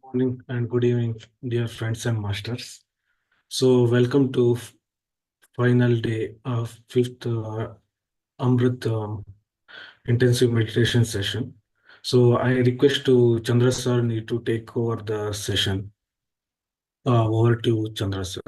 Morning and good evening, dear friends and masters. So, welcome to final day of fifth Amruth intensive meditation session. So, I request to Chandra sir need to take over the session. Over to Chandra sir.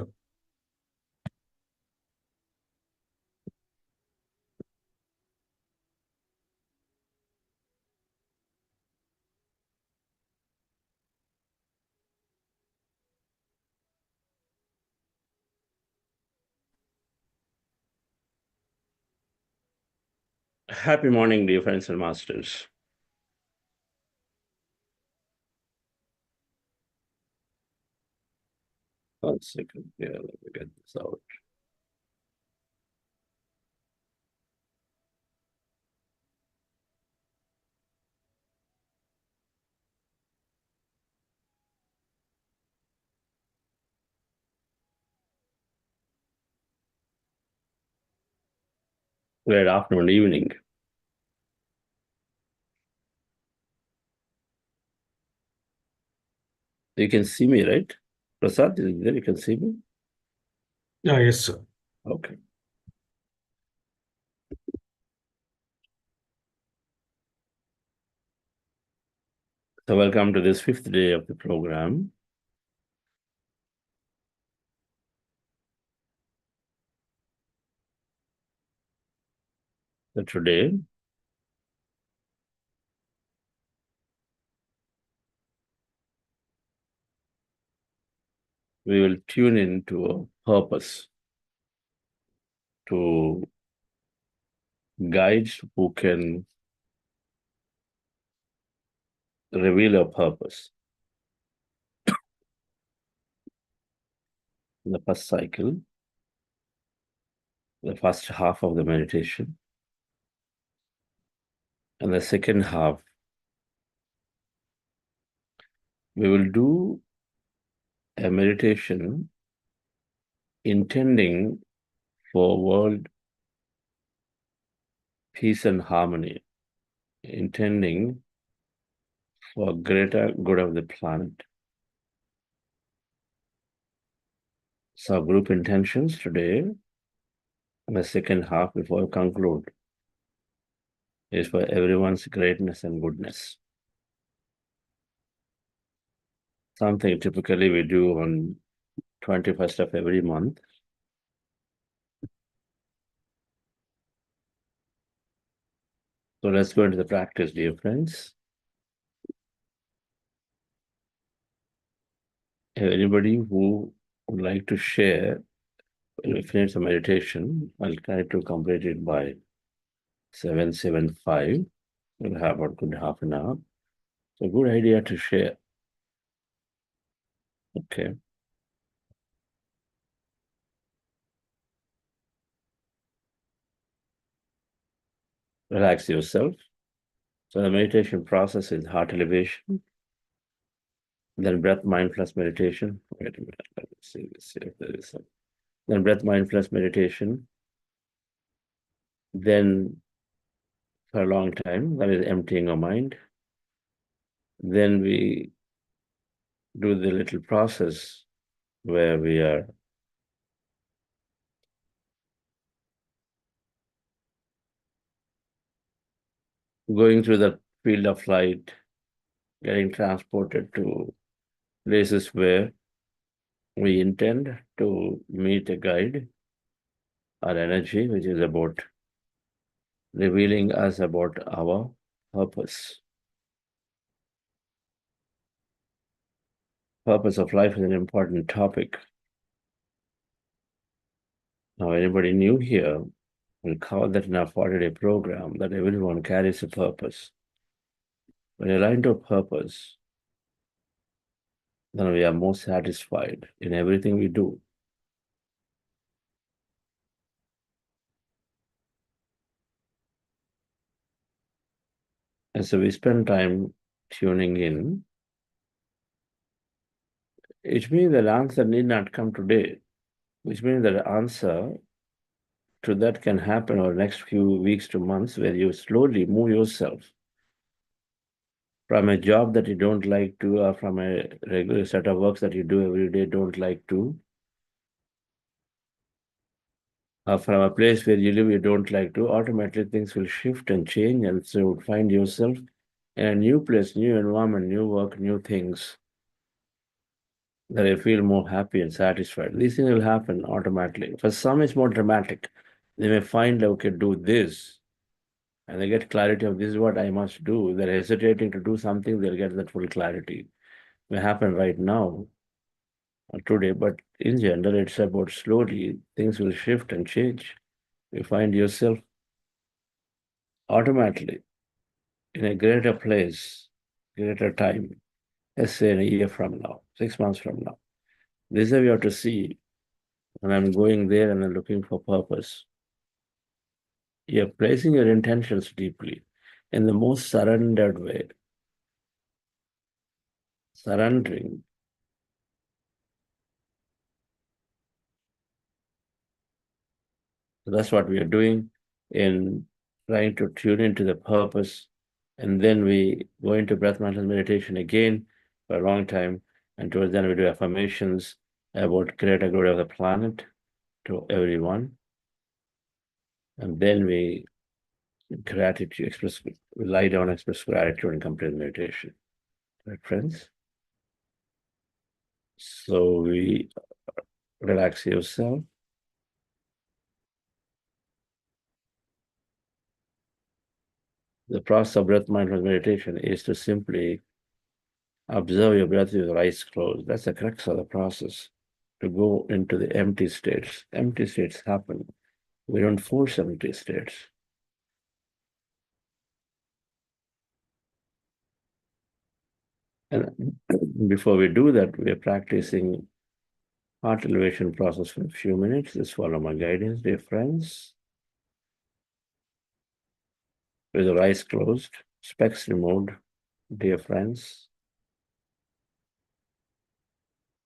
Happy morning, dear friends and masters. One second here, let me get this out. Good afternoon, evening. You can see me, right? Prasad, is there? You can see me? Yeah, yes, sir. Okay. So welcome to this fifth day of the program. So today, we will tune into a purpose to guides who can reveal a purpose. In the first cycle, the first half of the meditation, and the second half, we will do a meditation intending for world peace and harmony, intending for greater good of the planet. So group intentions today, and the second half before I conclude, is for everyone's greatness and goodness. Something typically we do on 21st of every month. So let's go into the practice, dear friends. Anybody who would like to share, when we finish the meditation, I'll try to complete it by 7:75. We'll have a good half an hour. So good idea to share. Okay. Relax yourself. So the meditation process is heart elevation, then breath mindfulness meditation. Wait a minute, let me see if there is some. Then breath mindfulness meditation. Then for a long time, that is emptying our mind. Then we do the little process where we are going through the field of light, getting transported to places where we intend to meet a guide or energy, which is about revealing us about our purpose. Purpose of life is an important topic. Now, anybody new here will cover that in our 40-day program, that everyone carries a purpose. When you're aligned to a purpose, then we are more satisfied in everything we do. And so we spend time tuning in. It means that answer need not come today, which means that the answer to that can happen over the next few weeks to months, where you slowly move yourself from a job that you don't like to, or from a regular set of works that you do every day don't like to, or from a place where you live you don't like to, automatically things will shift and change, and so you would find yourself in a new place, new environment, new work, new things that you feel more happy and satisfied. These things will happen automatically. For some, it's more dramatic. They may find, okay, do this, and they get clarity of this is what I must do. They're hesitating to do something, they'll get that full clarity. It may happen right now or today, but in general, it's about slowly things will shift and change. You find yourself automatically in a greater place, greater time, let's say in a year from now, 6 months from now. This is how you have to see when I'm going there and I'm looking for purpose. You're placing your intentions deeply in the most surrendered way, surrendering. So that's what we are doing in trying to tune into the purpose. And then we go into breath mindfulness meditation again for a long time. And towards then we do affirmations about greater glory of the planet to everyone. And then we gratitude, express, we lie down, express gratitude and complete meditation. Right, friends? So we relax yourself. The process of breath mindfulness meditation is to simply observe your breath with your eyes closed. That's the crux of the process. To go into the empty states. Empty states happen. We don't force empty states. And before we do that, we are practicing heart elevation process for a few minutes. Just follow my guidance, dear friends. With your eyes closed, specs removed, dear friends.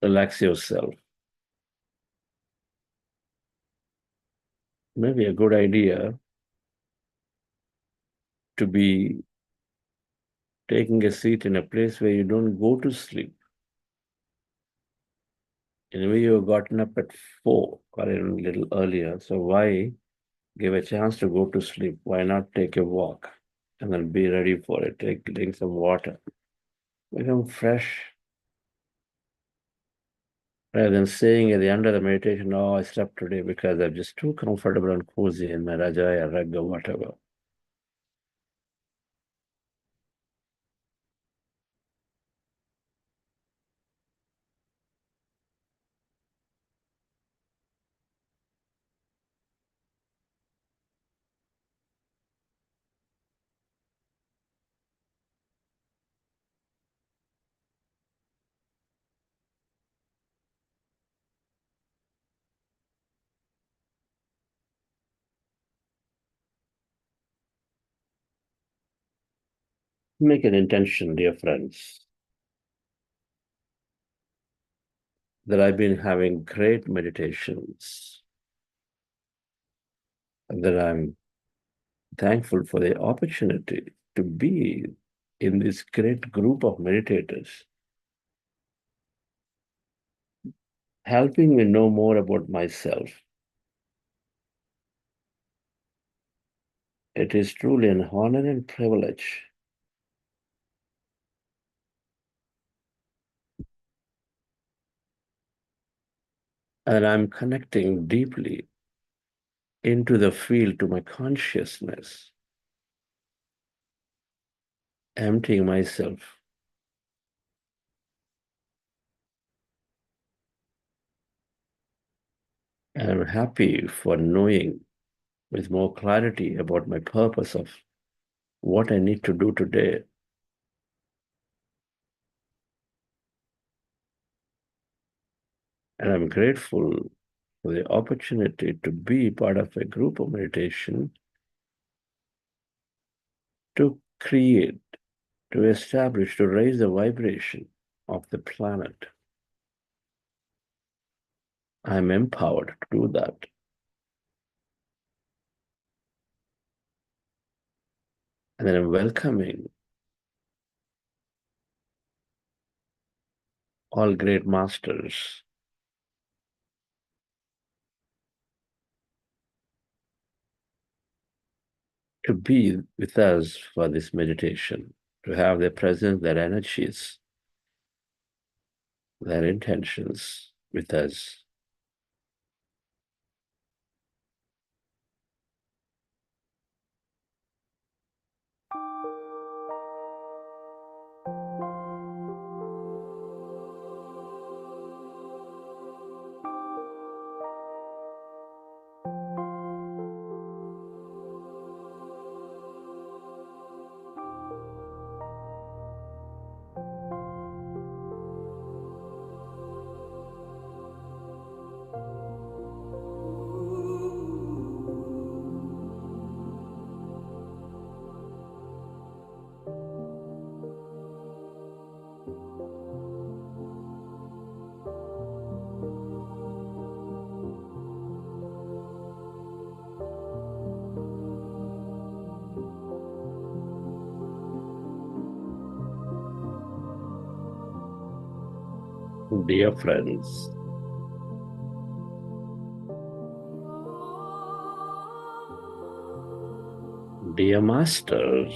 Relax yourself. Maybe a good idea to be taking a seat in a place where you don't go to sleep. Anyway, you have gotten up at 4 or even a little earlier. So why give a chance to go to sleep? Why not take a walk and then be ready for it? Drink some water. Become fresh rather than saying at the end of the meditation, oh, I slept today because I'm just too comfortable and cozy in my Rajaya, rug or whatever. Make an intention, dear friends, that I've been having great meditations, and that I'm thankful for the opportunity to be in this great group of meditators, helping me know more about myself. It is truly an honor and privilege. And I'm connecting deeply into the field to my consciousness, emptying myself. And I'm happy for knowing with more clarity about my purpose of what I need to do today. And I'm grateful for the opportunity to be part of a group of meditation to create, to establish, to raise the vibration of the planet. I'm empowered to do that. And then I'm welcoming all great masters. To be with us for this meditation, to have their presence, their energies, their intentions with us. Dear friends, dear masters,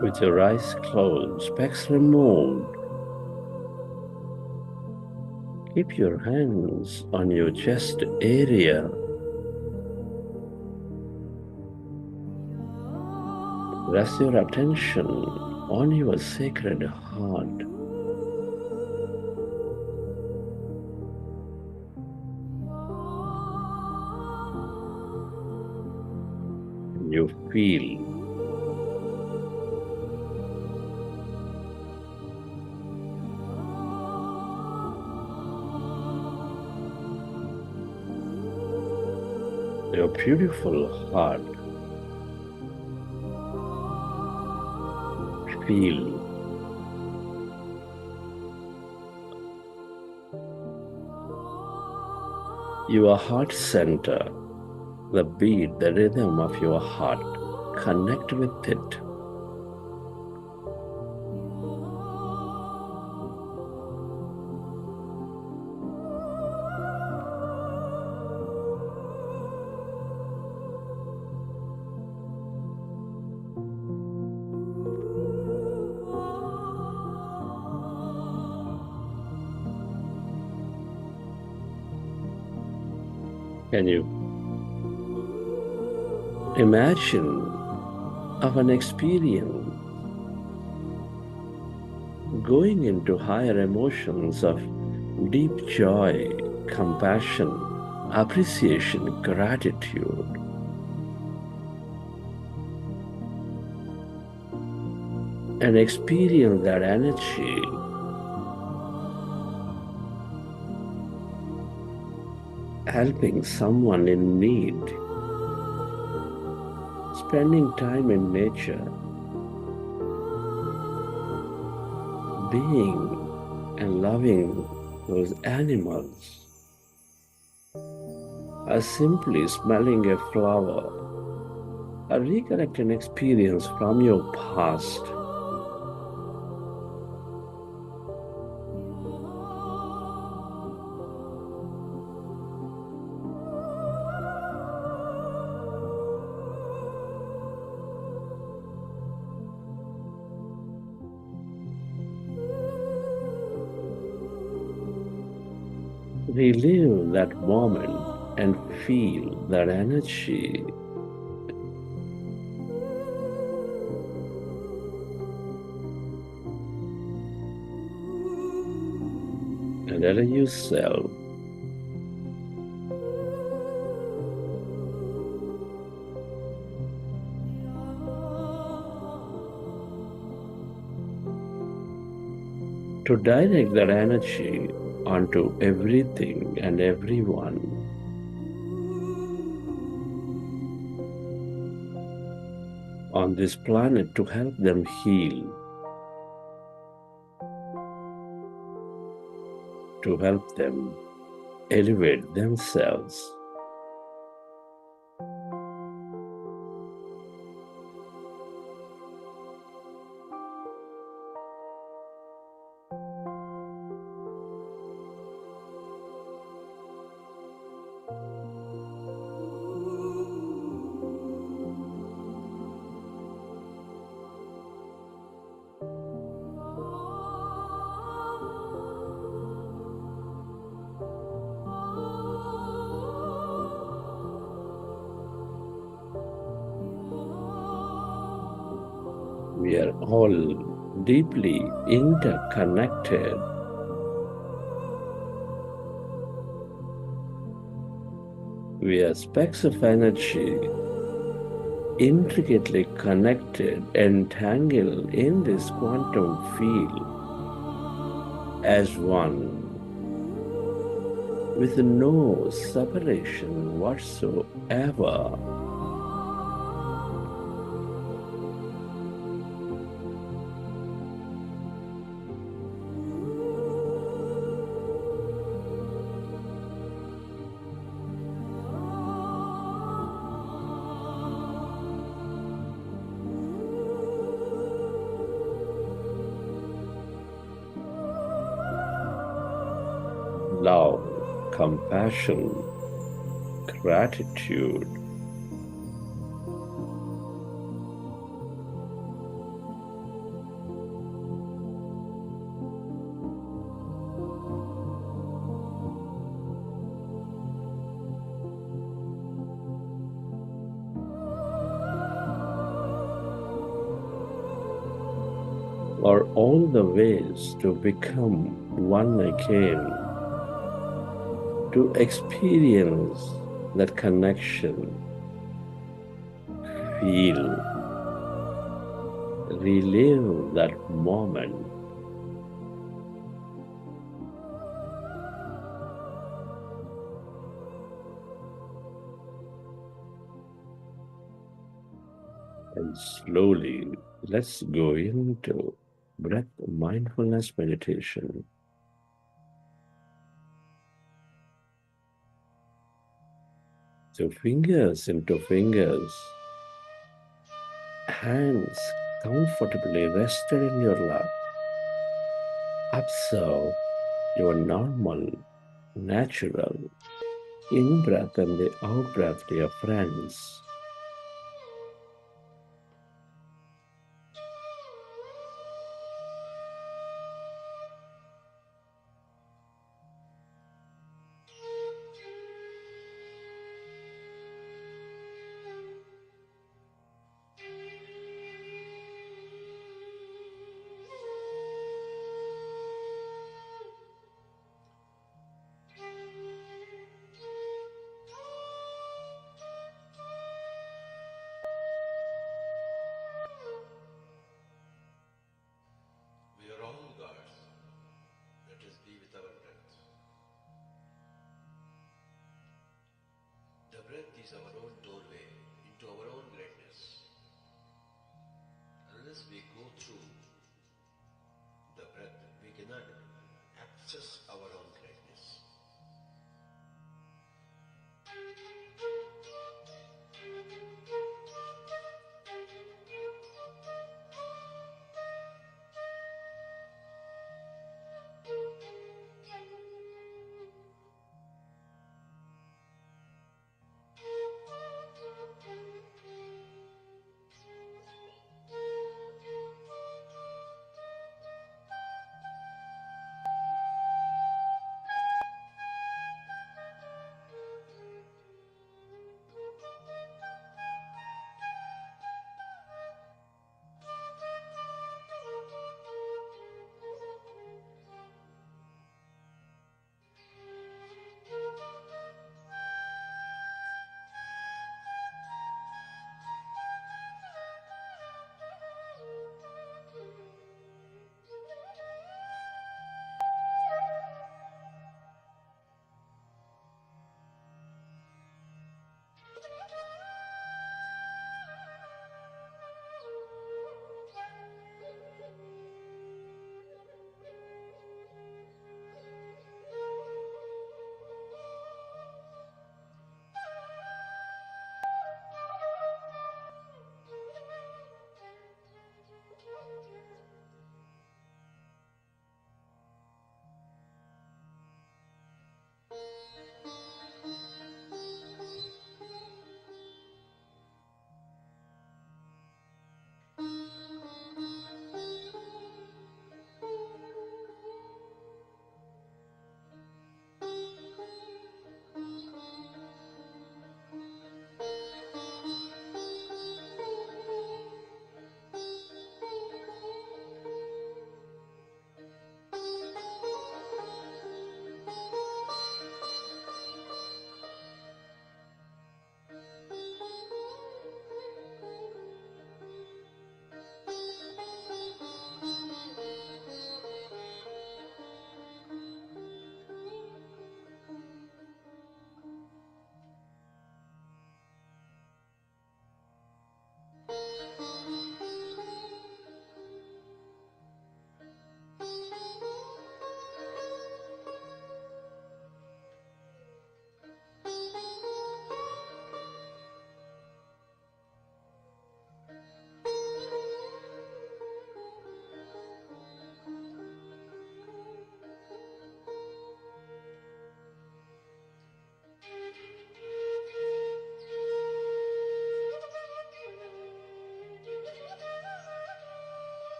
with your eyes closed, specs removed, keep your hands on your chest area. Rest your attention on your sacred heart. You feel your beautiful heart. Feel your heart center, the beat, the rhythm of your heart. Connect with it. Can you imagine of an experience going into higher emotions of deep joy, compassion, appreciation, gratitude? And experience that energy helping someone in need, spending time in nature, being and loving those animals, or simply smelling a flower, or recollect an experience from your past. Relive that moment and feel that energy. And allow yourself to direct that energy onto everything and everyone. On this planet to help them heal, to help them elevate themselves. all deeply interconnected. We are specks of energy, intricately connected, entangled in this quantum field as one, with no separation whatsoever. Love, compassion, gratitude. Are all the ways to become one again, to experience that connection, feel, relive that moment. And slowly, let's go into breath mindfulness meditation. So, fingers into fingers, hands comfortably rested in your lap. Observe your normal, natural in breath and the out breath, dear friends. We are all gods. Let us be with our breath. The breath is our own doorway into our own greatness. Unless we go through the breath, we cannot access our own greatness.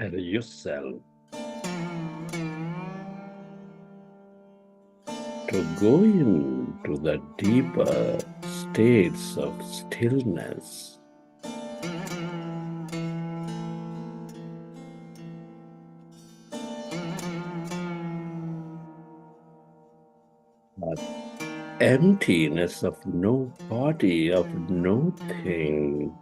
and yourself to go into the deeper states of stillness. That emptiness of no body, of no thing.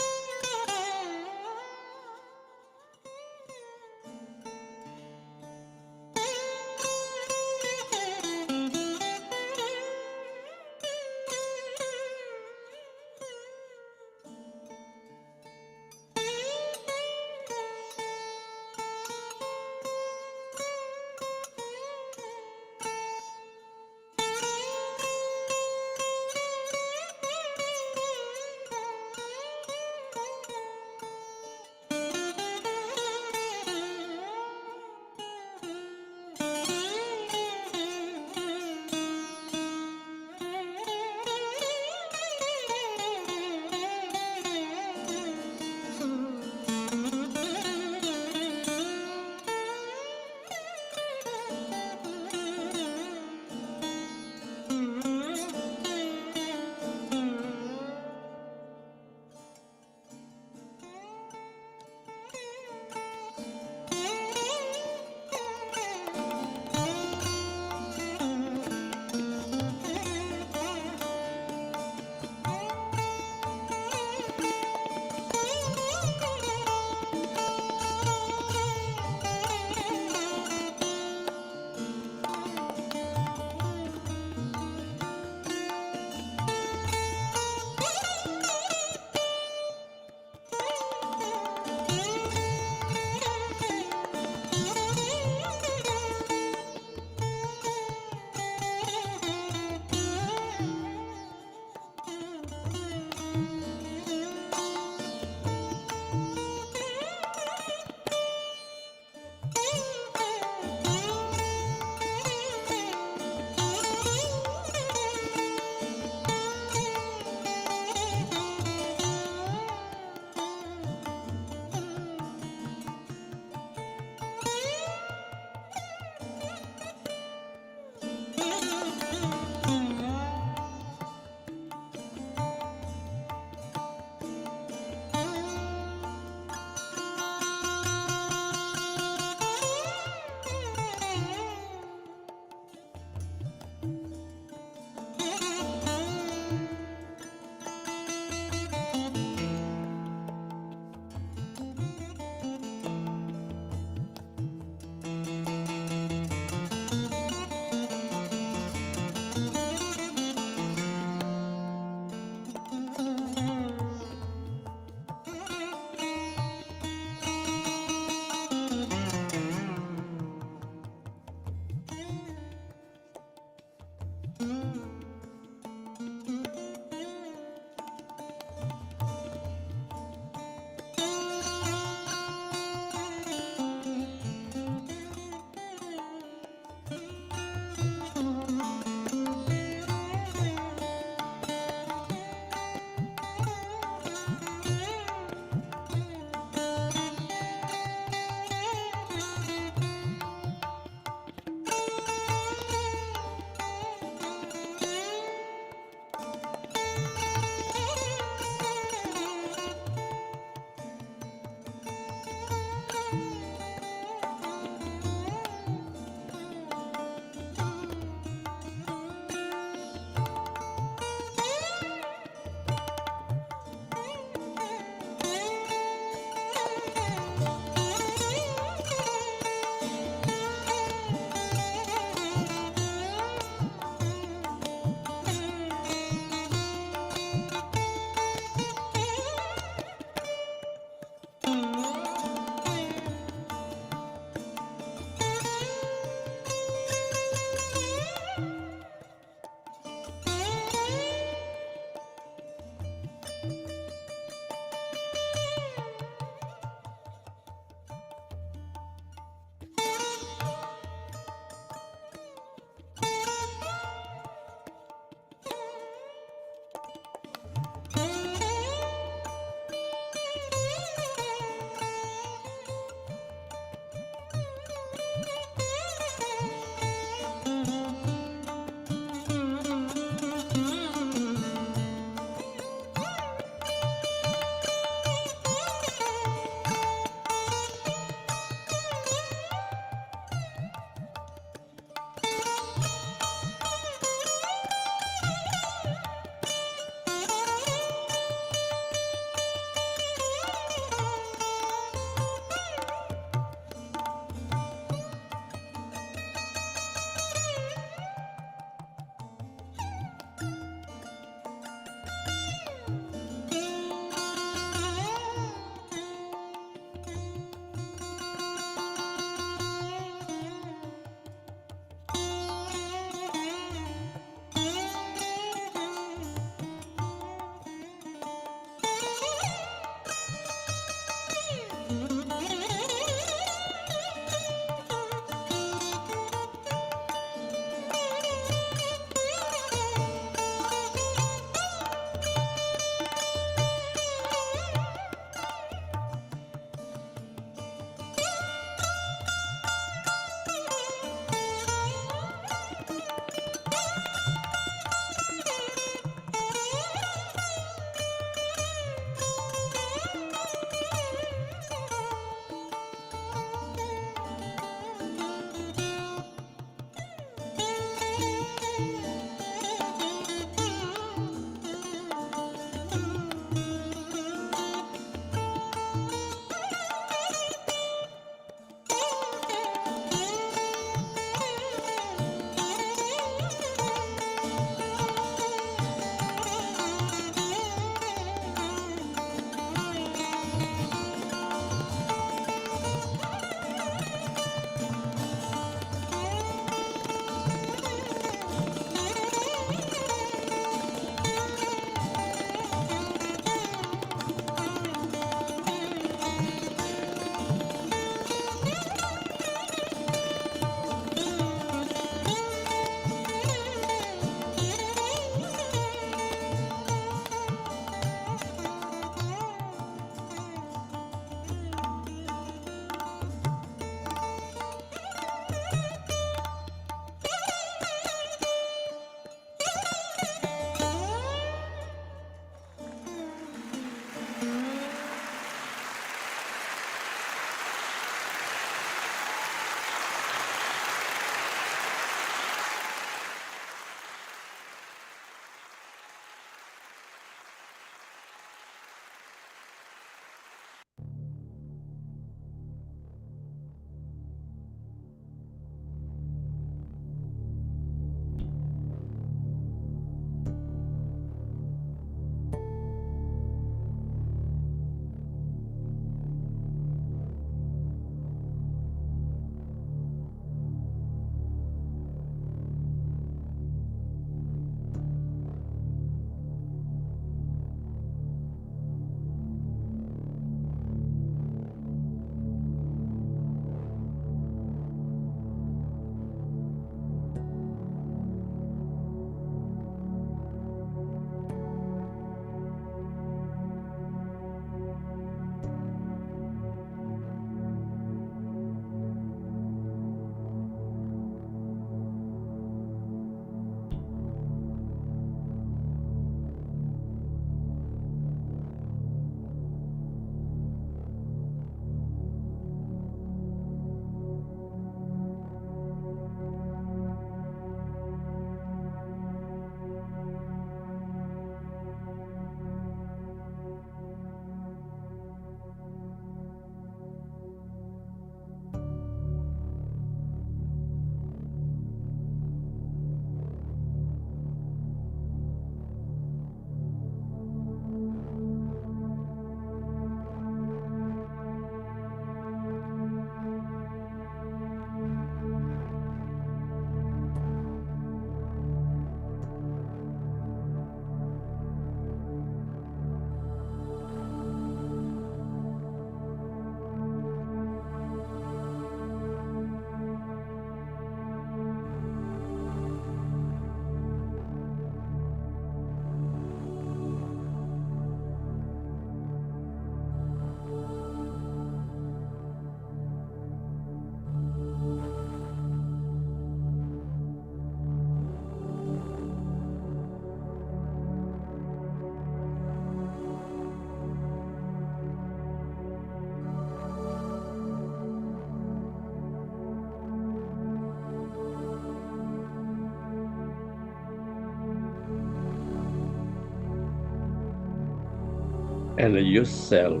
and yourself.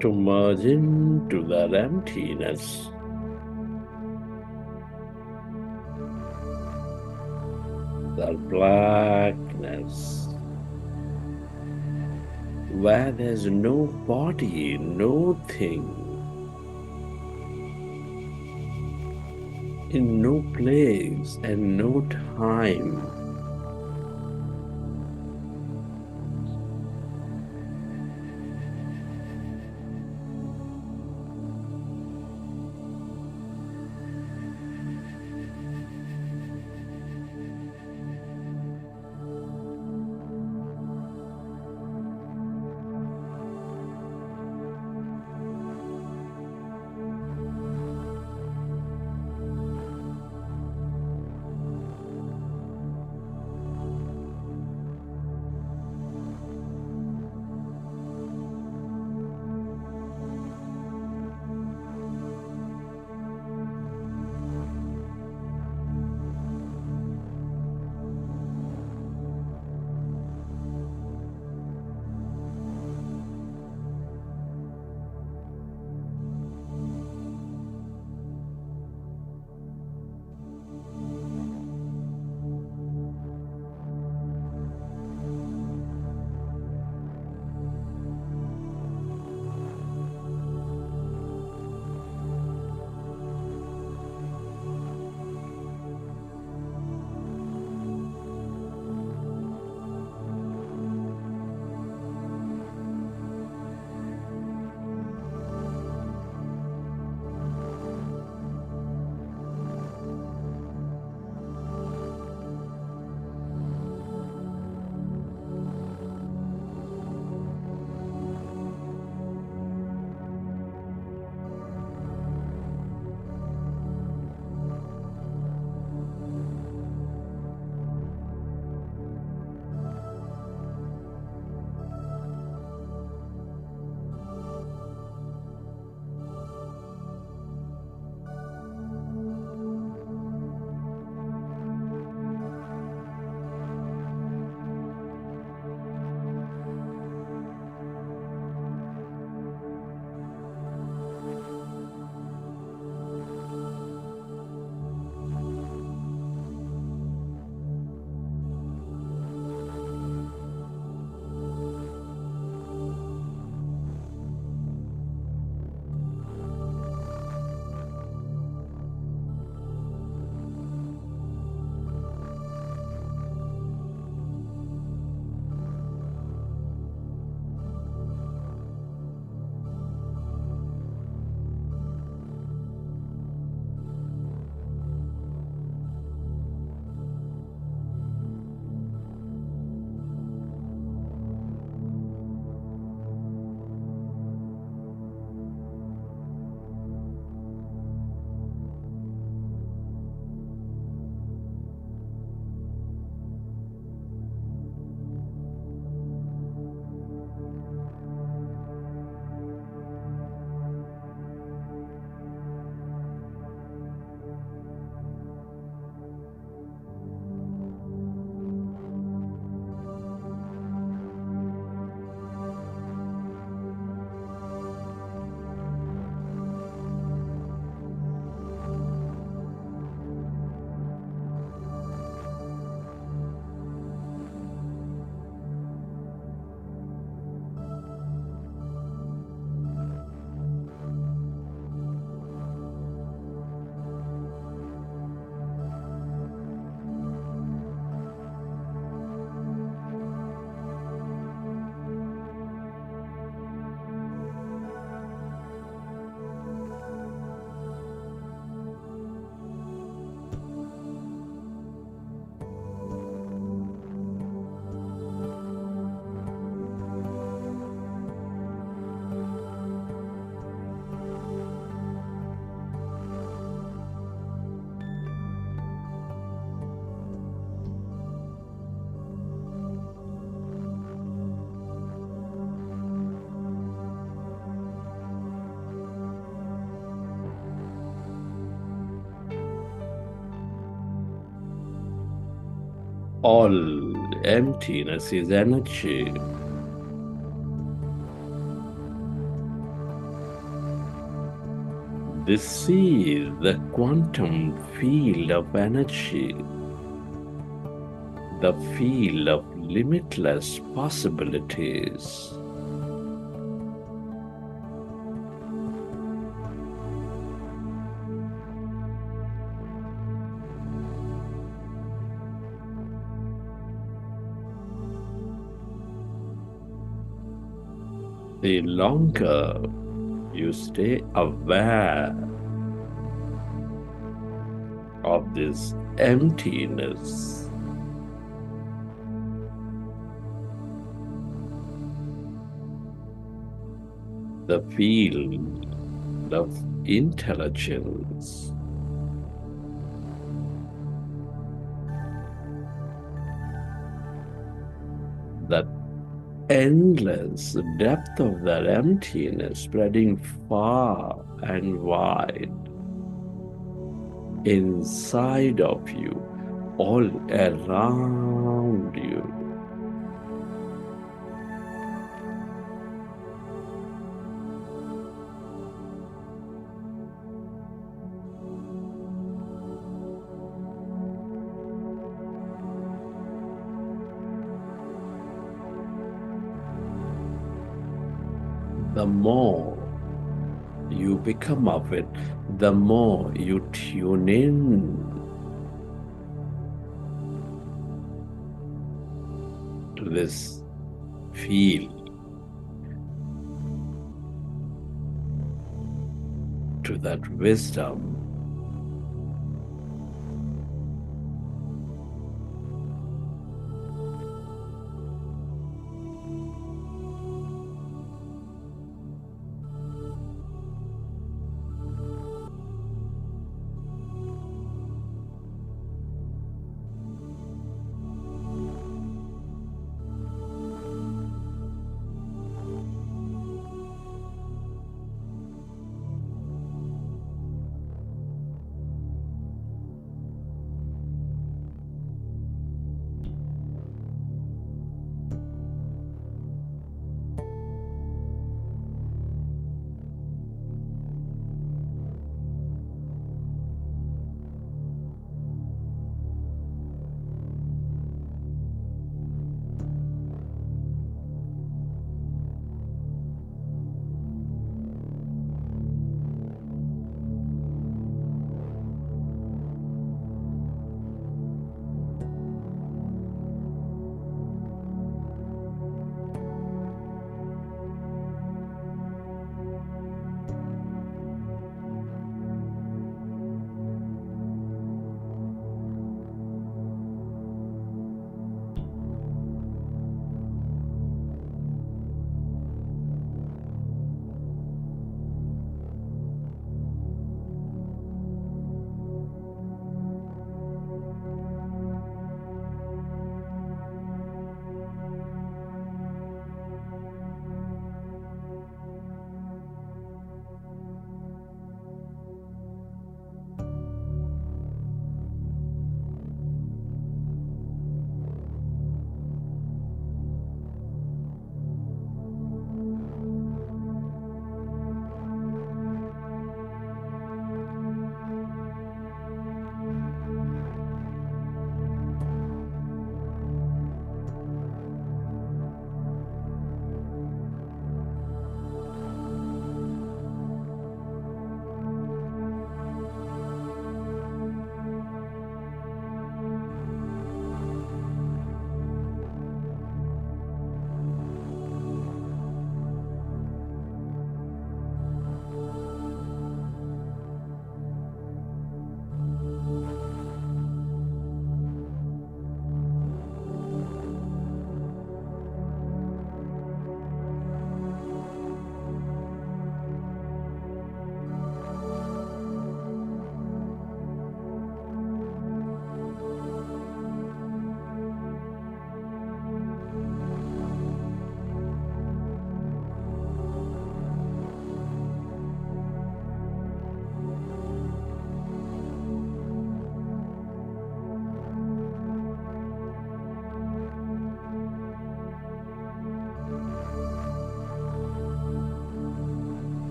To merge into that emptiness. That blackness. Where there's no body, no thing. In no place and no time. All emptiness is energy. This is the quantum field of energy, the field of limitless possibilities. The longer you stay aware of this emptiness, the field of intelligence, that endless depth of that emptiness spreading far and wide inside of you, all around you. The more you become of it, the more you tune in to this field, to that wisdom.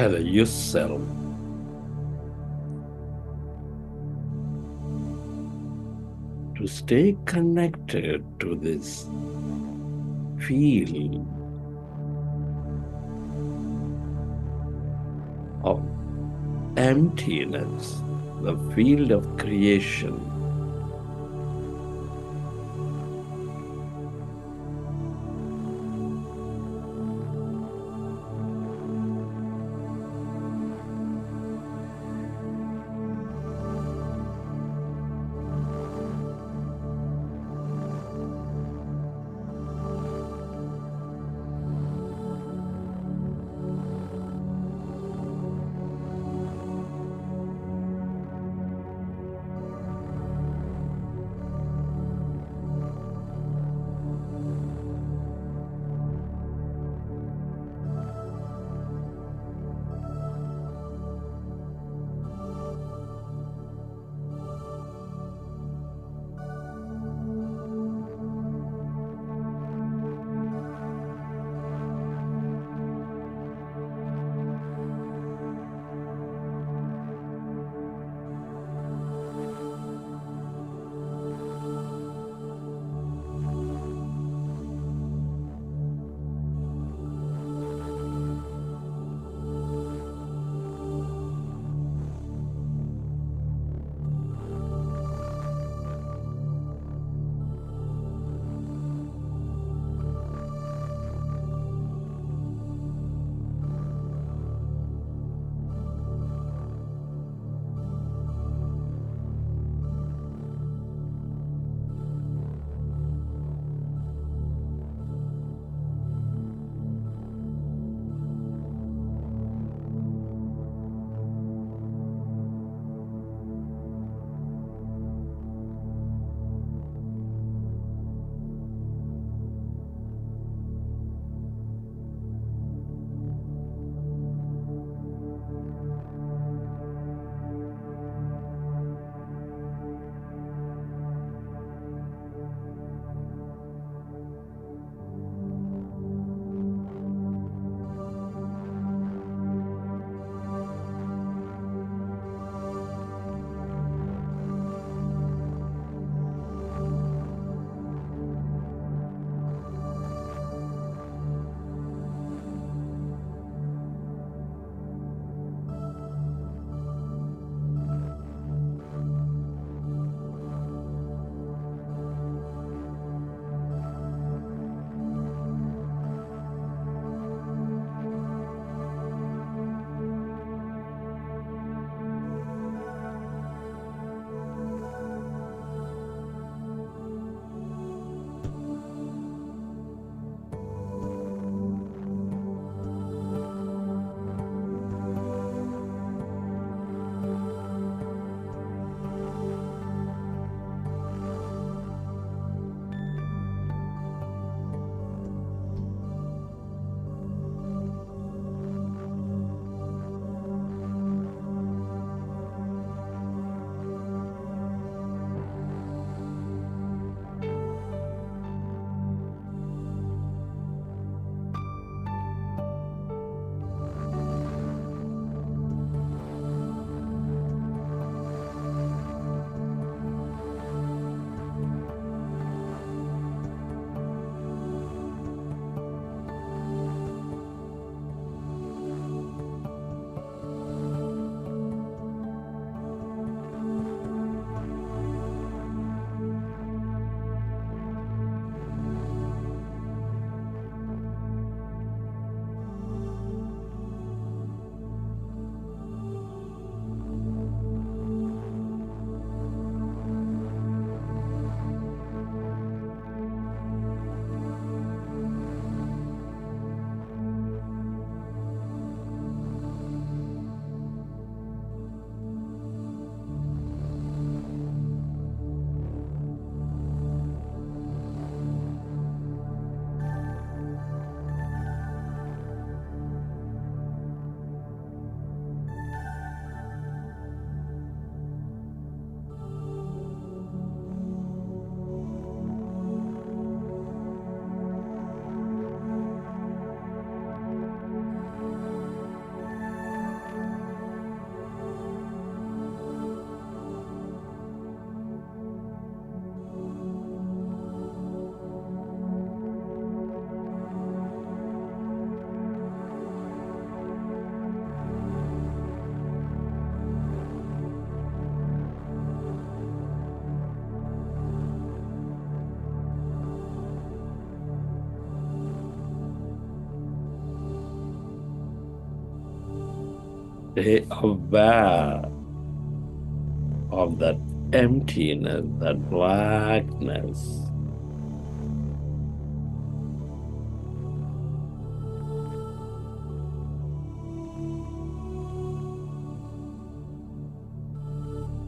Allow yourself to stay connected to this feel of emptiness, the field of creation. Stay aware of that emptiness, that blackness.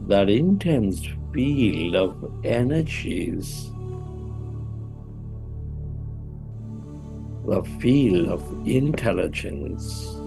That intense field of energies, the field of intelligence.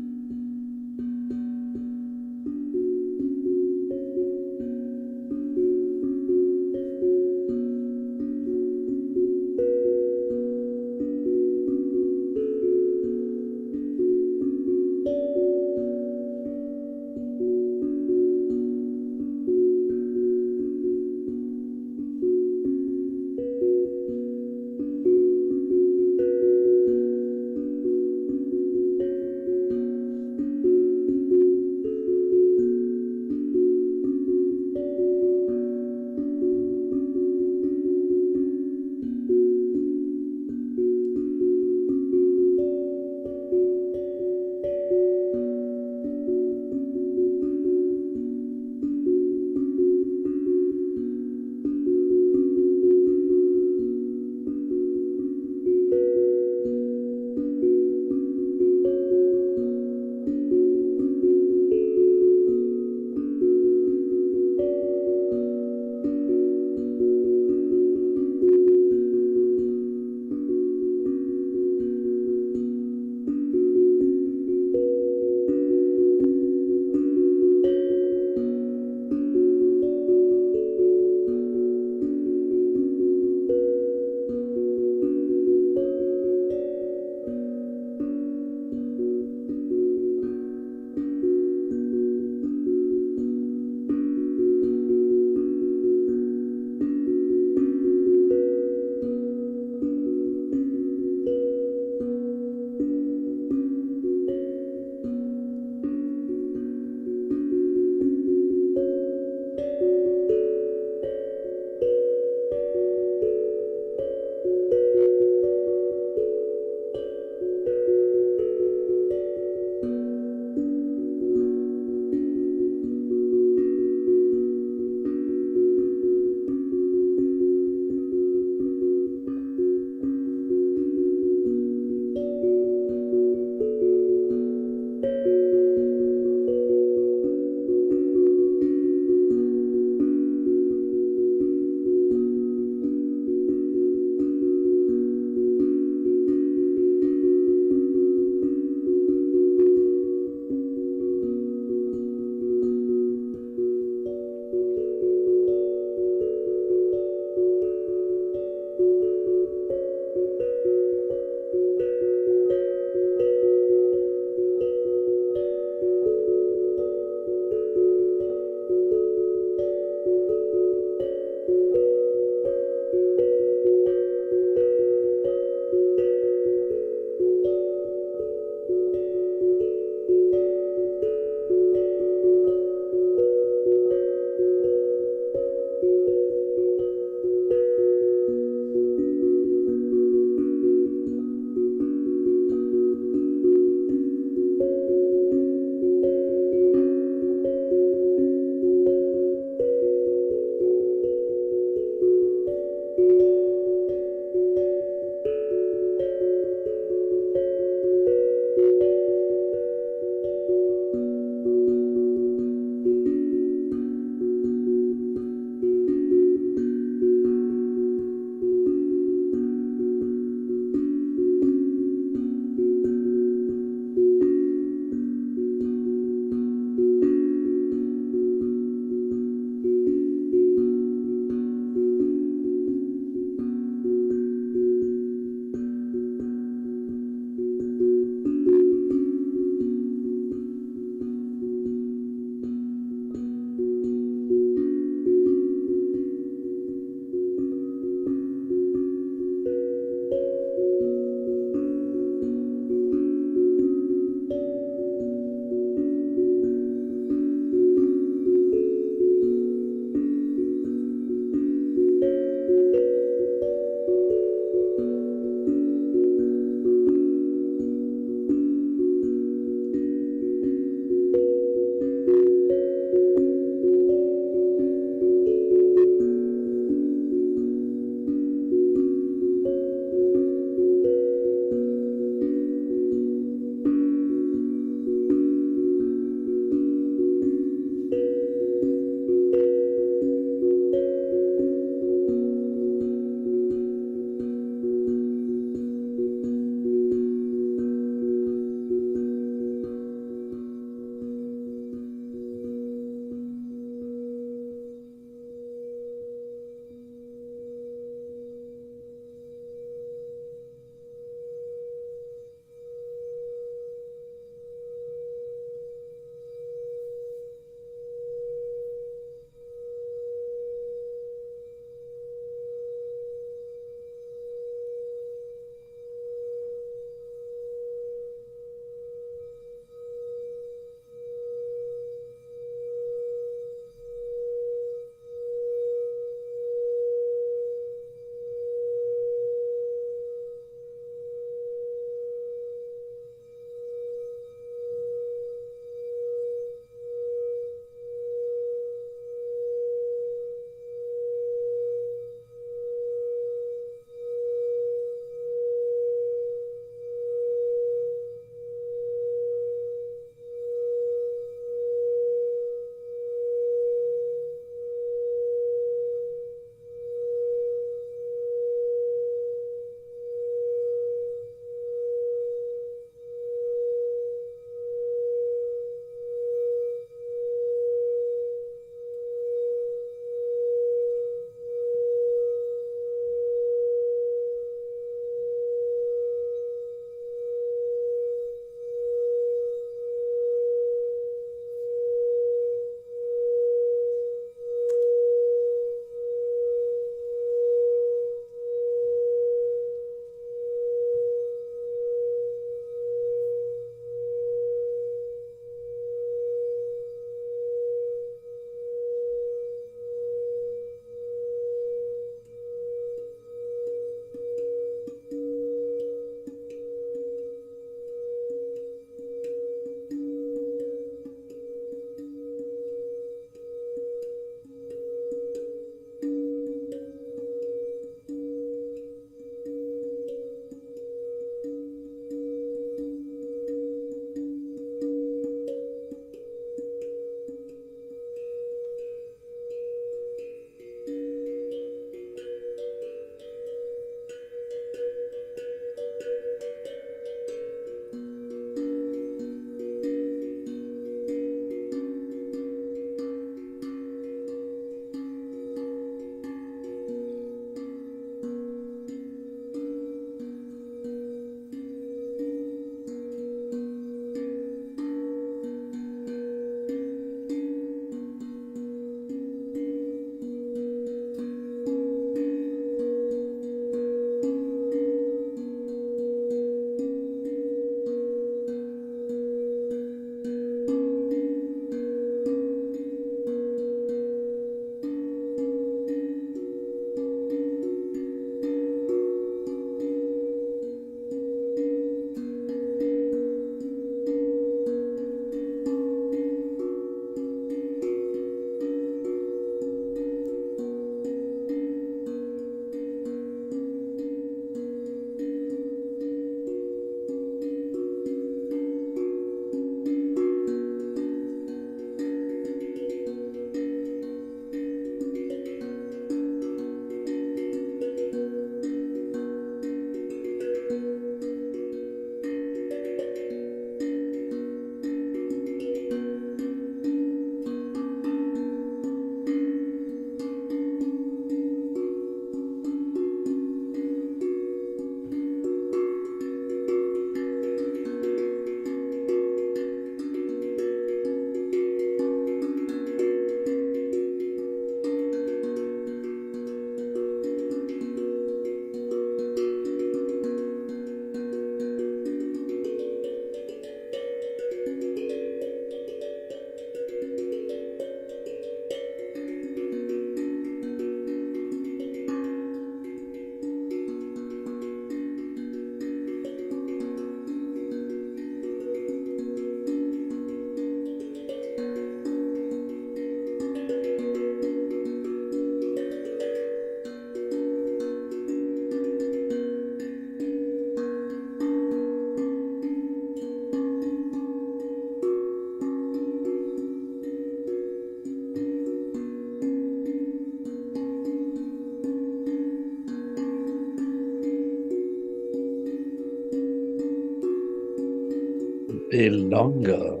The longer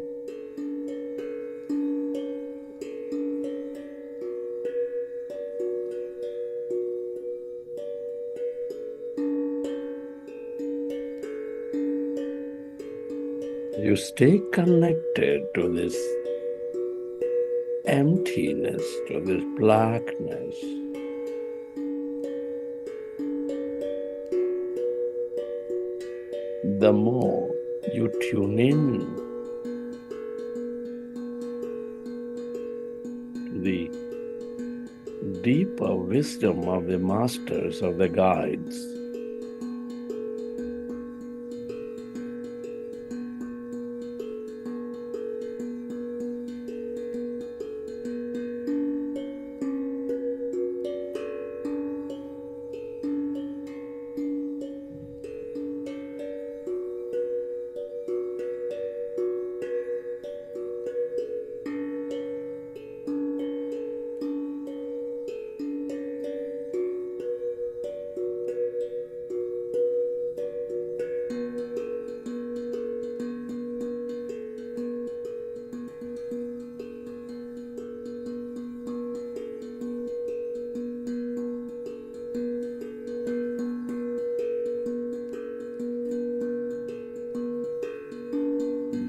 you stay connected to this emptiness, to this blackness, the more you tune in to the deeper wisdom of the masters, of the guides.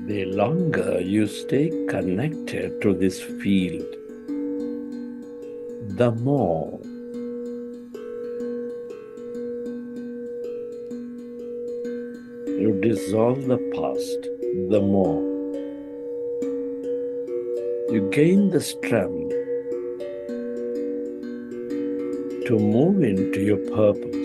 The longer you stay connected to this field, the more you dissolve the past, the more you gain the strength to move into your purpose.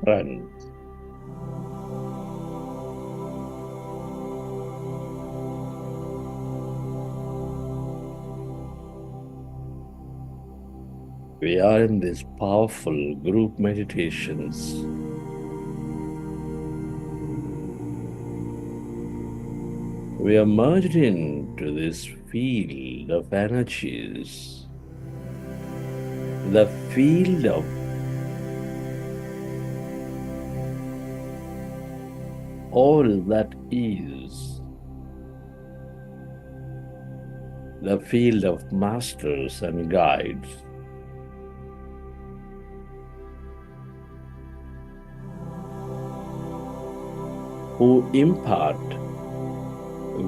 Friends, we are in these powerful group meditations. We are merged into this field of energies, the field of all that is, the field of masters and guides. Who impart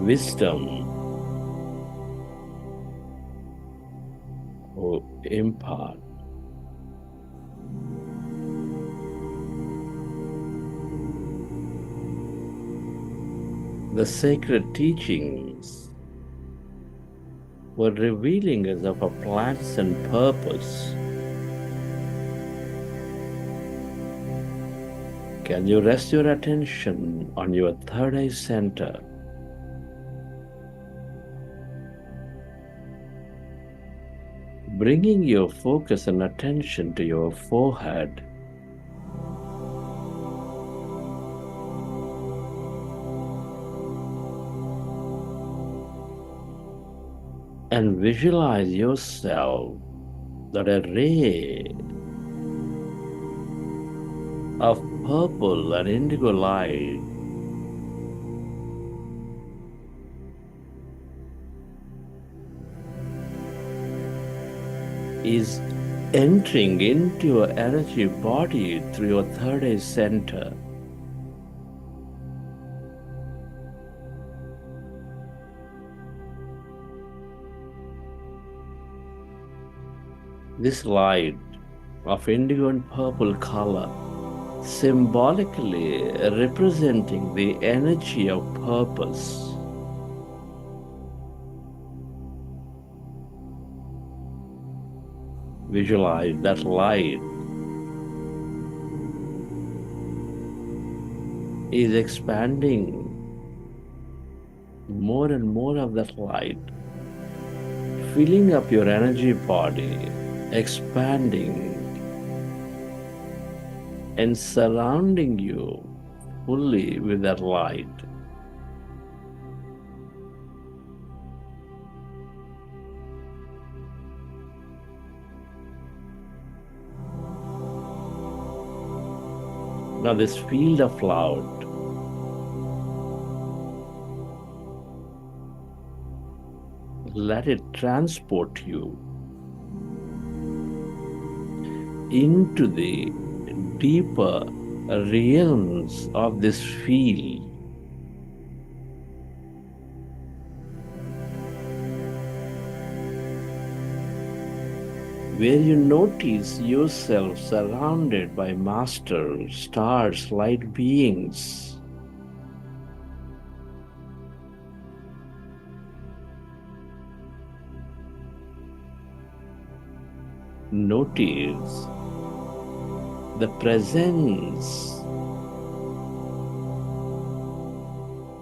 wisdom, who impart the sacred teachings, were revealing us of our plans and purpose. Can you rest your attention on your third eye center? Bringing your focus and attention to your forehead. And visualize yourself that a ray of purple and indigo light is entering into your energy body through your third eye center. This light of indigo and purple color symbolically representing the energy of purpose. Visualize that light is expanding, more and more of that light filling up your energy body, expanding and surrounding you fully with that light. Now this field of light let it transport you into the deeper realms of this field. Where you notice yourself surrounded by masters, stars, light beings. Notice the presence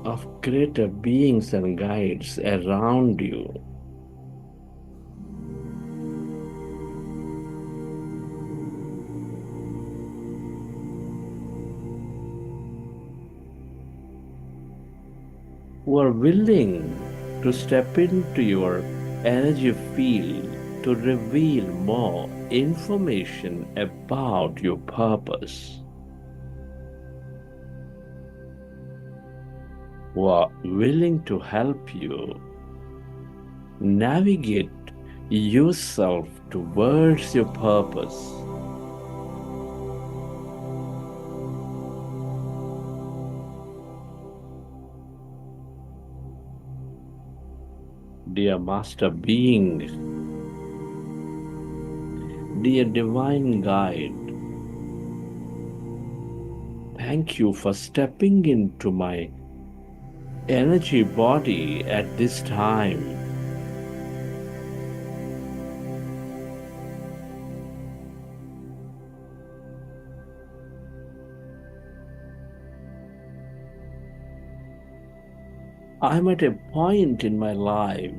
of greater beings and guides around you. Who are willing to step into your energy field to reveal more information about your purpose. Who are willing to help you navigate yourself towards your purpose. Dear Master Being, dear Divine Guide, thank you for stepping into my energy body at this time. I'm at a point in my life,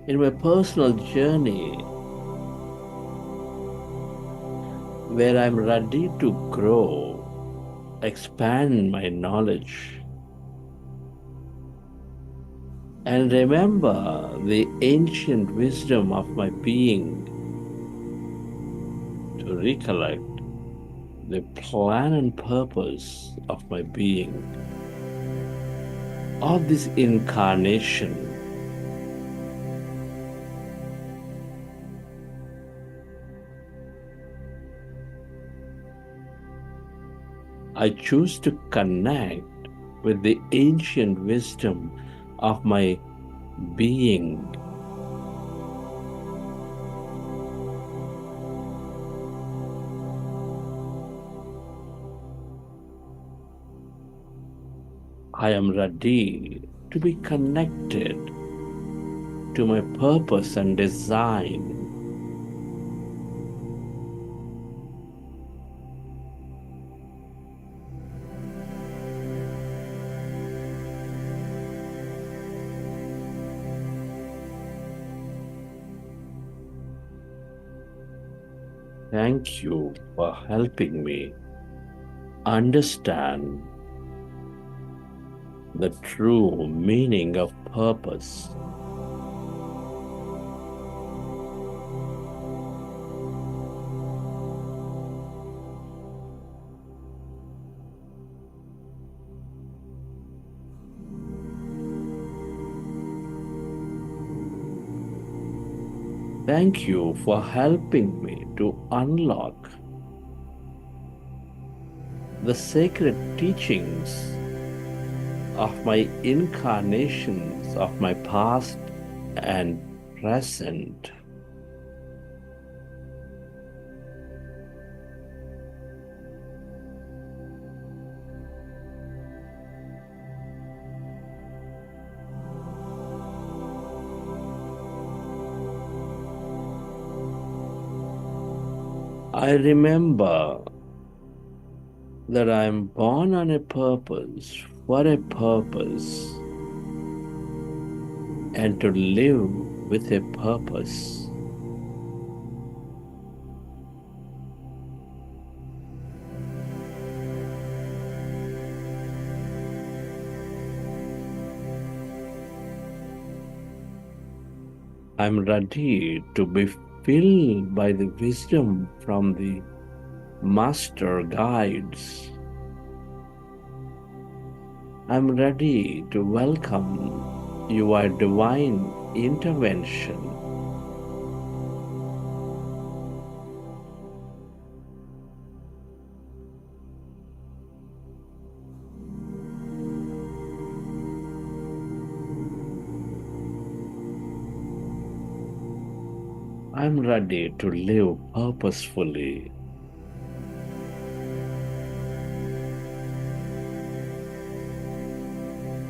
in my personal journey, where I'm ready to grow, expand my knowledge, and remember the ancient wisdom of my being, to recollect the plan and purpose of my being, of this incarnation. I choose to connect with the ancient wisdom of my being. I am ready to be connected to my purpose and design. Thank you for helping me understand the true meaning of purpose. Thank you for helping me to unlock the sacred teachings of my incarnations of my past and present. I remember that I am born on a purpose, for a purpose, and to live with a purpose. I'm ready to be filled by the wisdom from the master guides. I'm ready to welcome your divine intervention. I'm ready to live purposefully.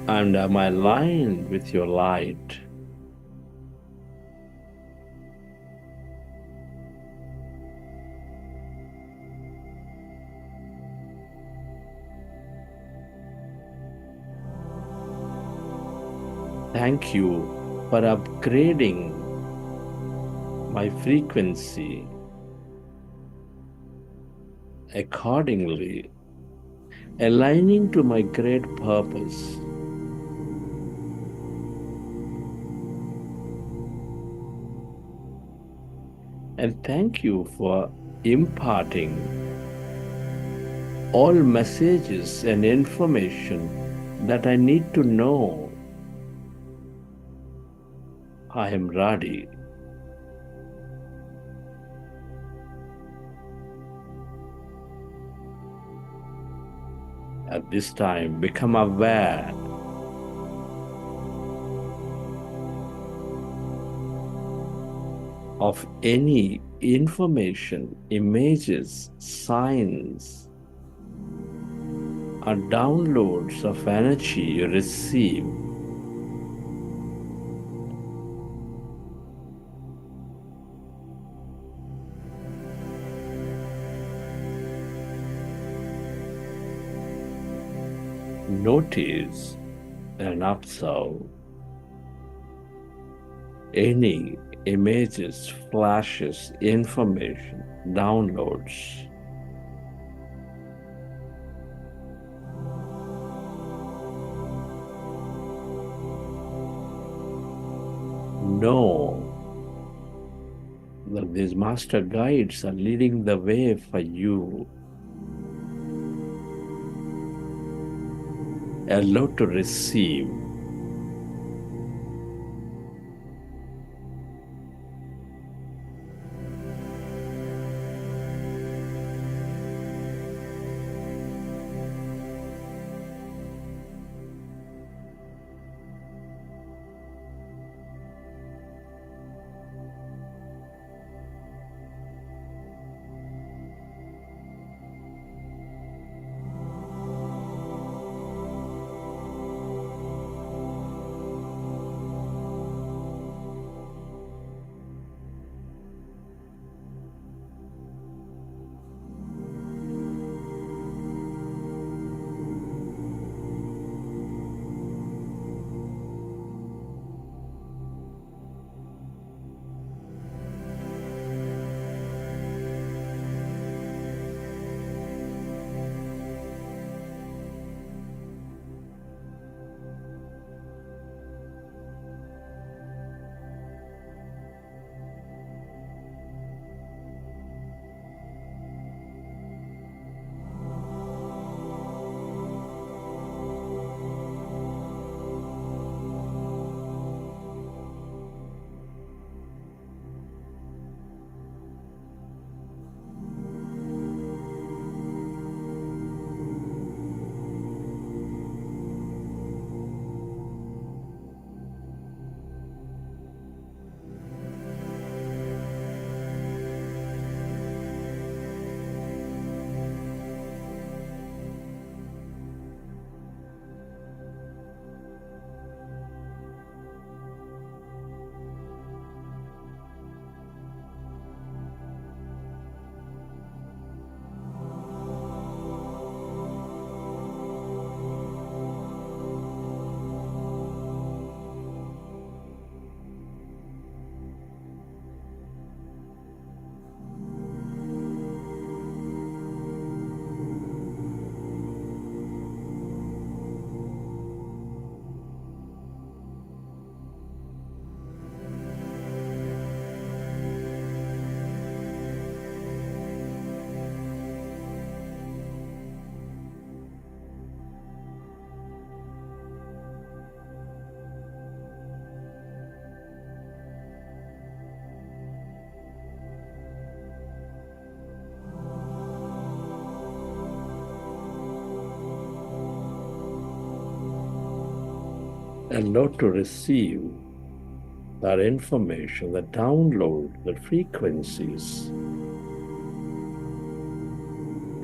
And am aligned with your light. Thank you for upgrading my frequency accordingly, aligning to my great purpose. And thank you for imparting all messages and information that I need to know. I am ready. At this time, become aware of any information, images, signs, or downloads of energy you receive. Notice and observe any images, flashes, information, downloads. Know that these master guides are leading the way for you. Allow to receive. Allow to receive that information, the download, the frequencies,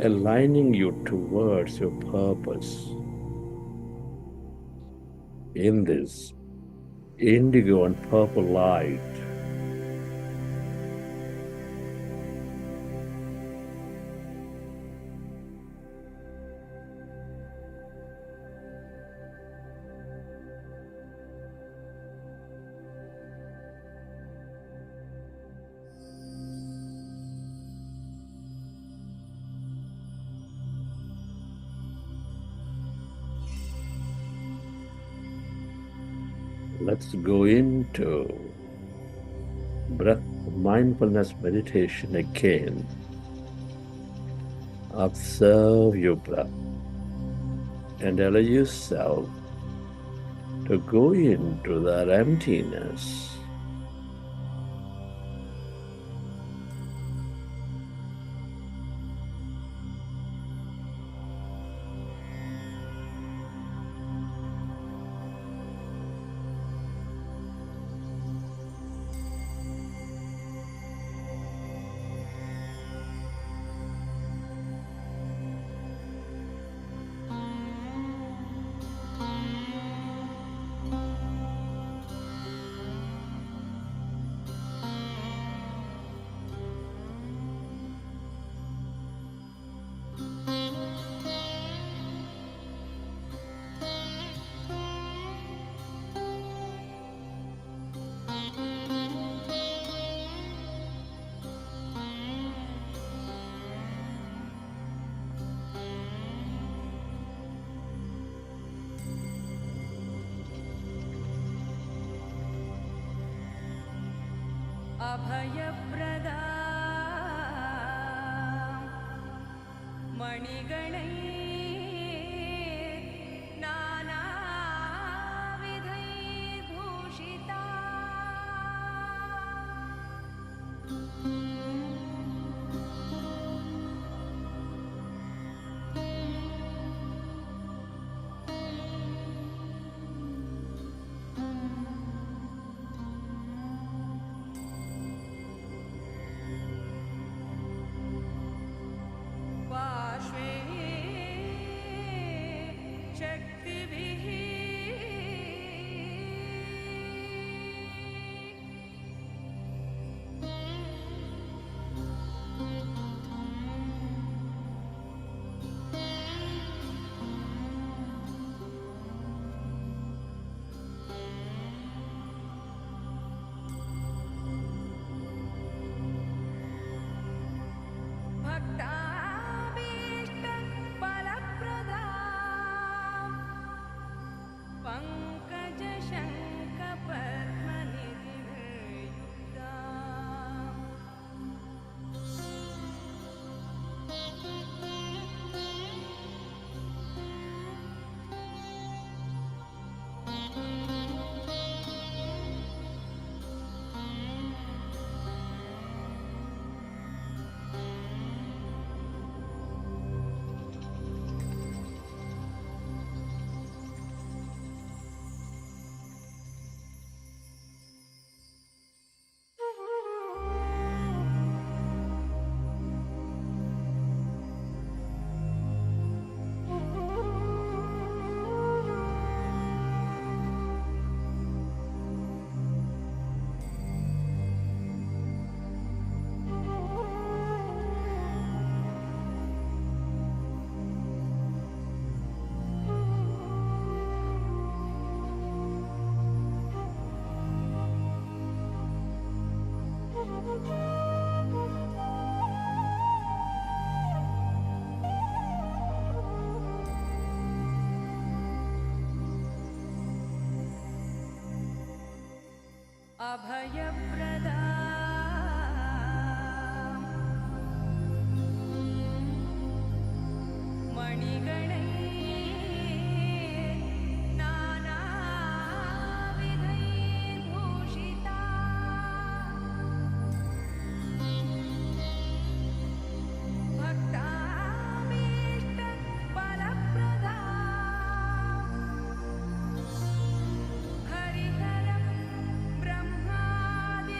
aligning you towards your purpose in this indigo and purple light. Let's go into breath mindfulness meditation again. Observe your breath and allow yourself to go into that emptiness. अभयप्रदा मणिगणै नानाविधैर्भूषिता पार्श्वे शक्तिभिः भक्ताभीष्टफलप्रदा पङ्कजशङ्खपद्मनिधिर्युक्ता अभयप्रदा मणिगणै नानाविधैर्भूषिता भक्ताभीष्टफलप्रदा हरिहरं ब्रह्मादि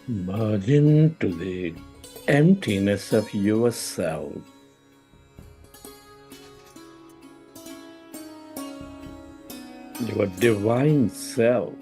Merge into the emptiness of yourself. Your divine self.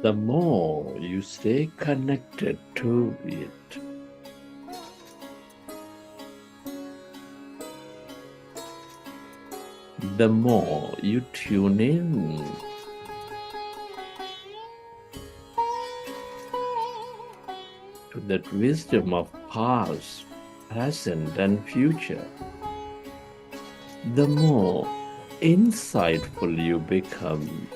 The more you stay connected to it, the more you tune in to that wisdom of past, present, and future, the more insightful you become.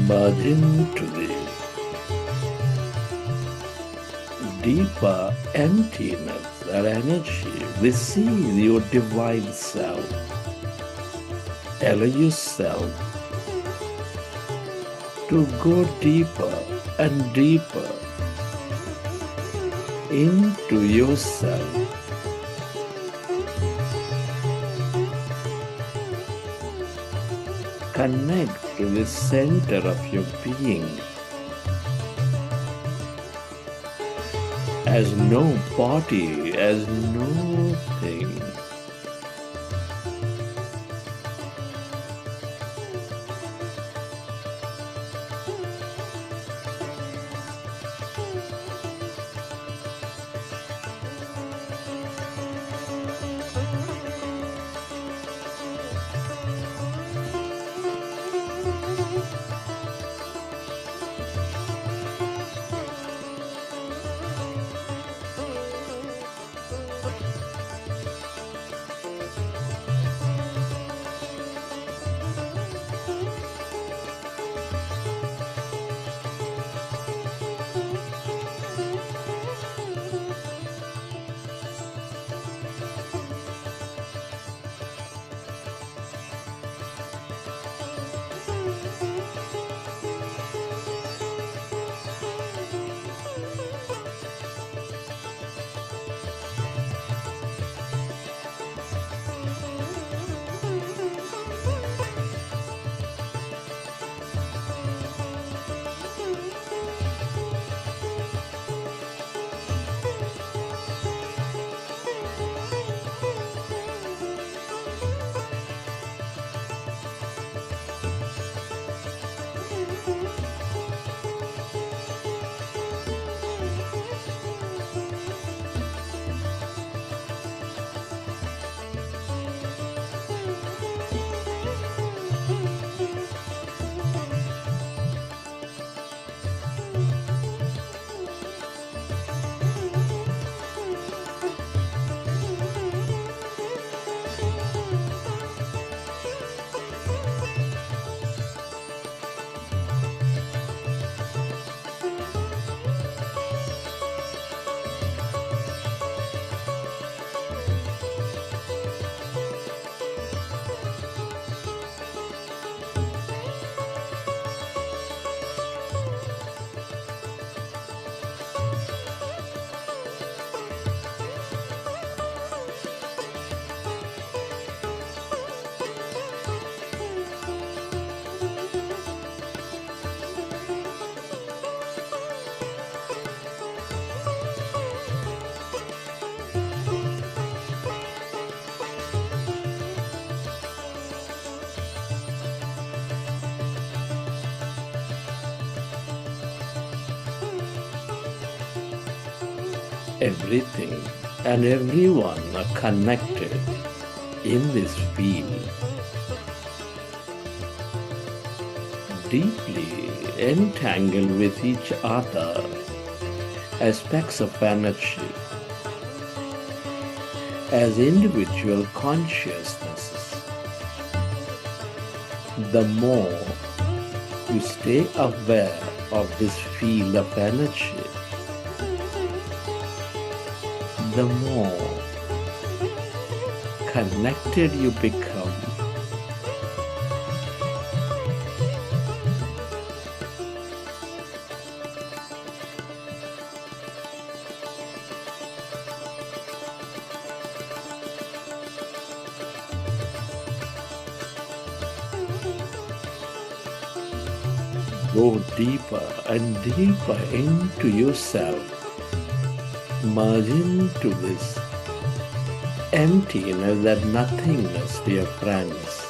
merge into the deeper emptiness, that energy. Receive your divine self. Allow yourself to go deeper and deeper into yourself. Connect to the center of your being as no body, as no thing. Everything and everyone are connected in this field, deeply entangled with each other as specks of energy, as individual consciousnesses. The more you stay aware of this field of energy, the more connected you become. Go deeper and deeper into yourself. Merge into this emptiness, that nothingness, dear friends.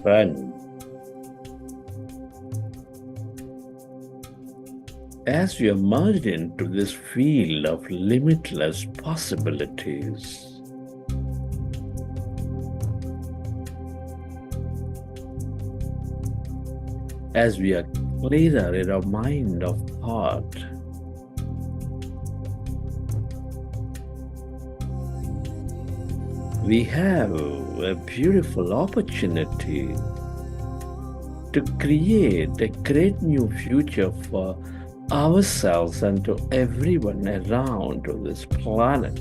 friend. As we are merged into this field of limitless possibilities, as we are clearer in our mind of thought, we have a beautiful opportunity to create a great new future for ourselves and to everyone around this planet.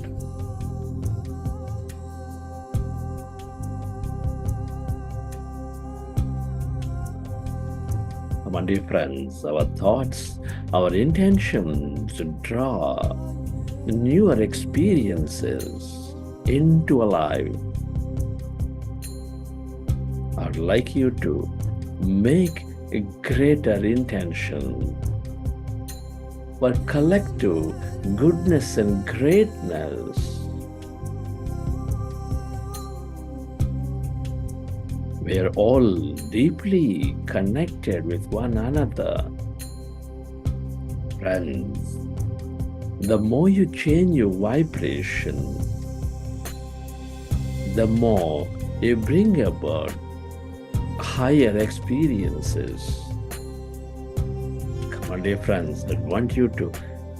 My dear friends, our thoughts, our intentions to draw newer experiences into a life. I'd like you to make a greater intention for collective goodness and greatness. We are all deeply connected with one another. Friends, the more you change your vibration, the more you bring about higher experiences. Come on, dear friends, I want you to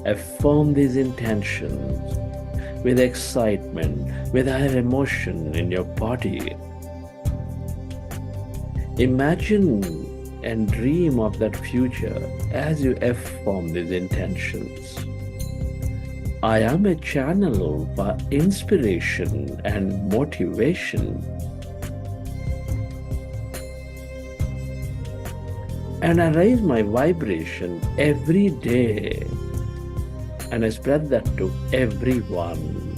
affirm these intentions with excitement, with higher emotion in your body. Imagine and dream of that future as you affirm these intentions. I am a channel for inspiration and motivation. And I raise my vibration every day and I spread that to everyone.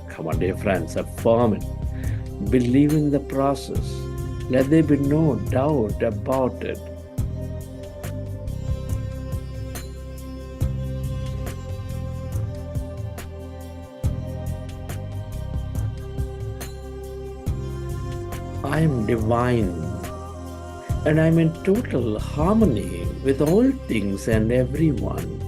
Come on, dear friends, affirm it. Believe in the process. Let there be no doubt about it. I am divine and I am in total harmony with all things and everyone.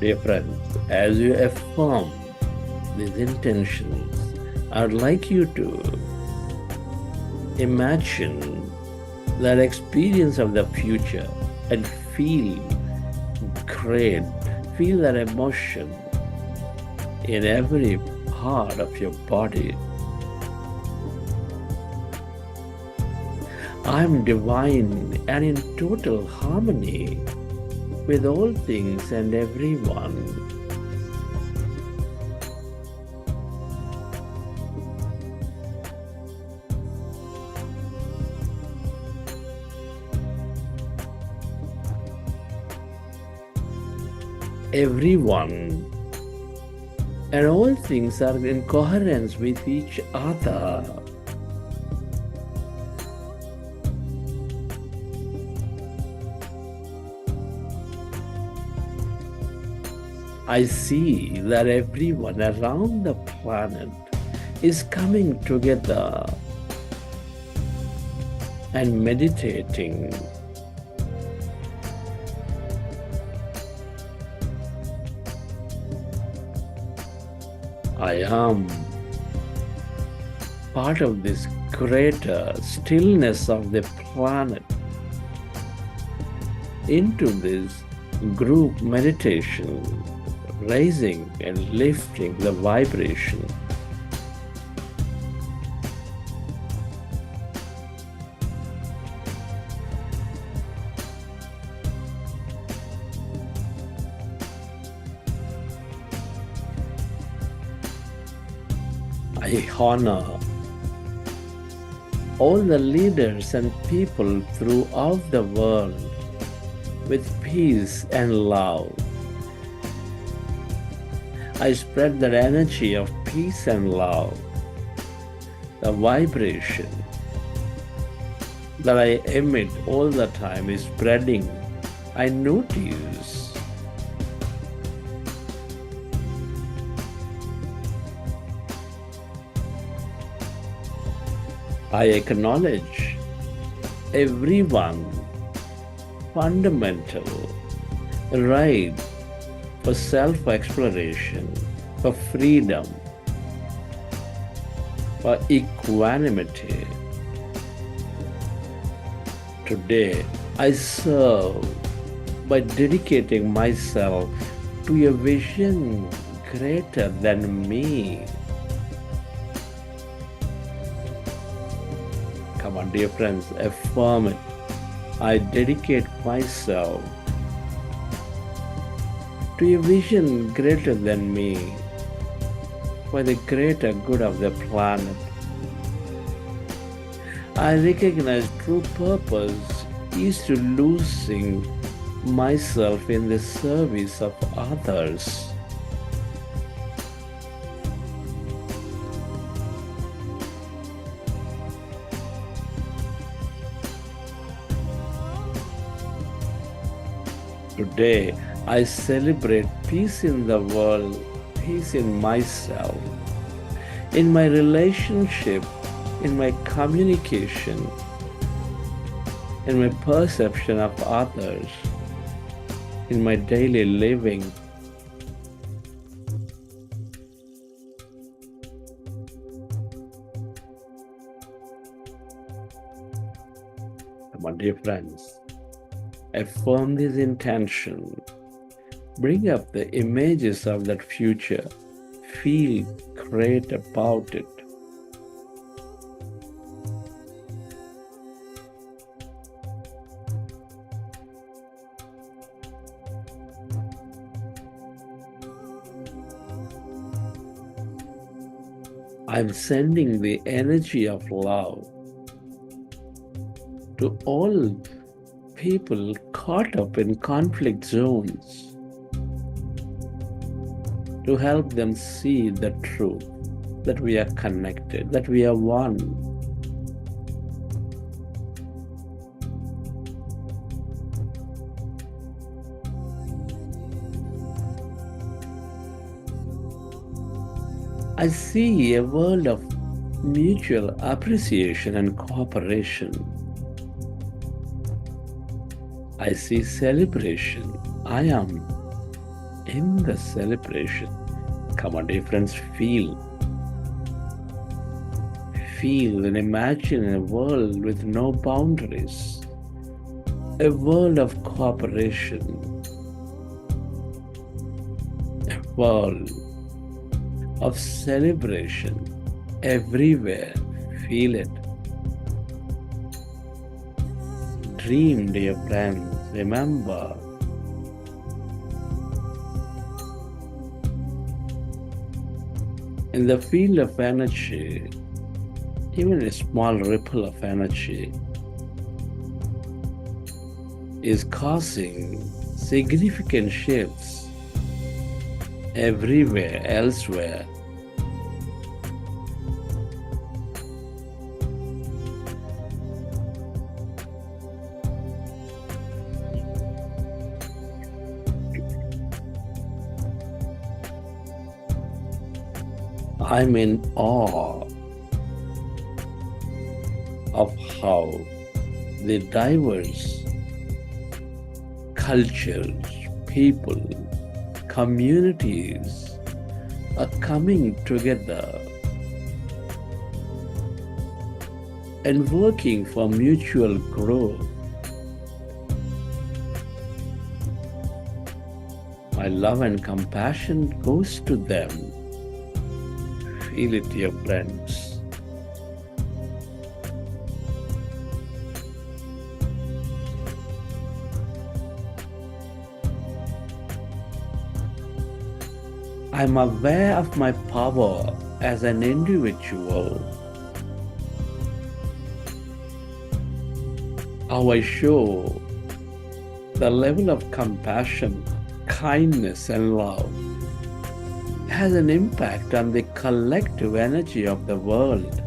Dear friends, as you affirm these intentions, I'd like you to imagine that experience of the future and feel great, feel that emotion in every part of your body. I'm divine and in total harmony with all things and everyone. Everyone and all things are in coherence with each other. I see that everyone around the planet is coming together and meditating. I am part of this greater stillness of the planet. Into this group meditation, raising and lifting the vibration. I honor all the leaders and people throughout the world with peace and love. I spread that energy of peace and love, the vibration, that I emit all the time is spreading. I notice. I acknowledge everyone fundamental right for self-exploration, for freedom, for equanimity. Today, I serve by dedicating myself to a vision greater than me. Come on, dear friends, affirm it. I dedicate myself to a vision greater than me for the greater good of the planet. I recognize true purpose is to losing myself in the service of others. Today, I celebrate peace in the world, peace in myself, in my relationship, in my communication, in my perception of others, in my daily living. My dear friends, affirm this intention. Bring up the images of that future. Feel great about it. I'm sending the energy of love to all people caught up in conflict zones to help them see the truth, that we are connected, that we are one. I see a world of mutual appreciation and cooperation. I see celebration. I am in the celebration. Come on, dear friends, feel. Feel and imagine a world with no boundaries. A world of cooperation. A world of celebration everywhere. Feel it. Dream, dear friends. Remember, in the field of energy, even a small ripple of energy is causing significant shifts everywhere, elsewhere. I'm in awe of how the diverse cultures, people, communities are coming together and working for mutual growth. My love and compassion goes to them. Feel it, dear friends. I'm aware of my power as an individual. How I show the level of compassion, kindness, and love has an impact on the collective energy of the world.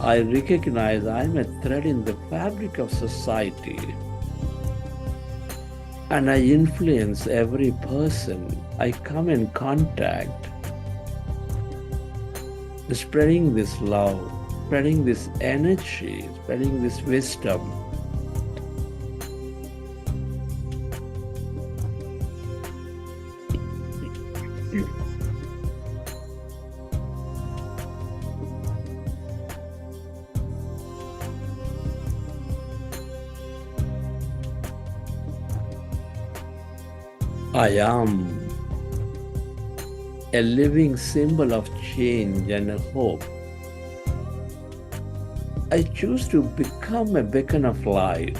I recognize I'm a thread in the fabric of society, and I influence every person I come in contact, spreading this love, spreading this energy, spreading this wisdom. I am a living symbol of change and hope. I choose to become a beacon of light,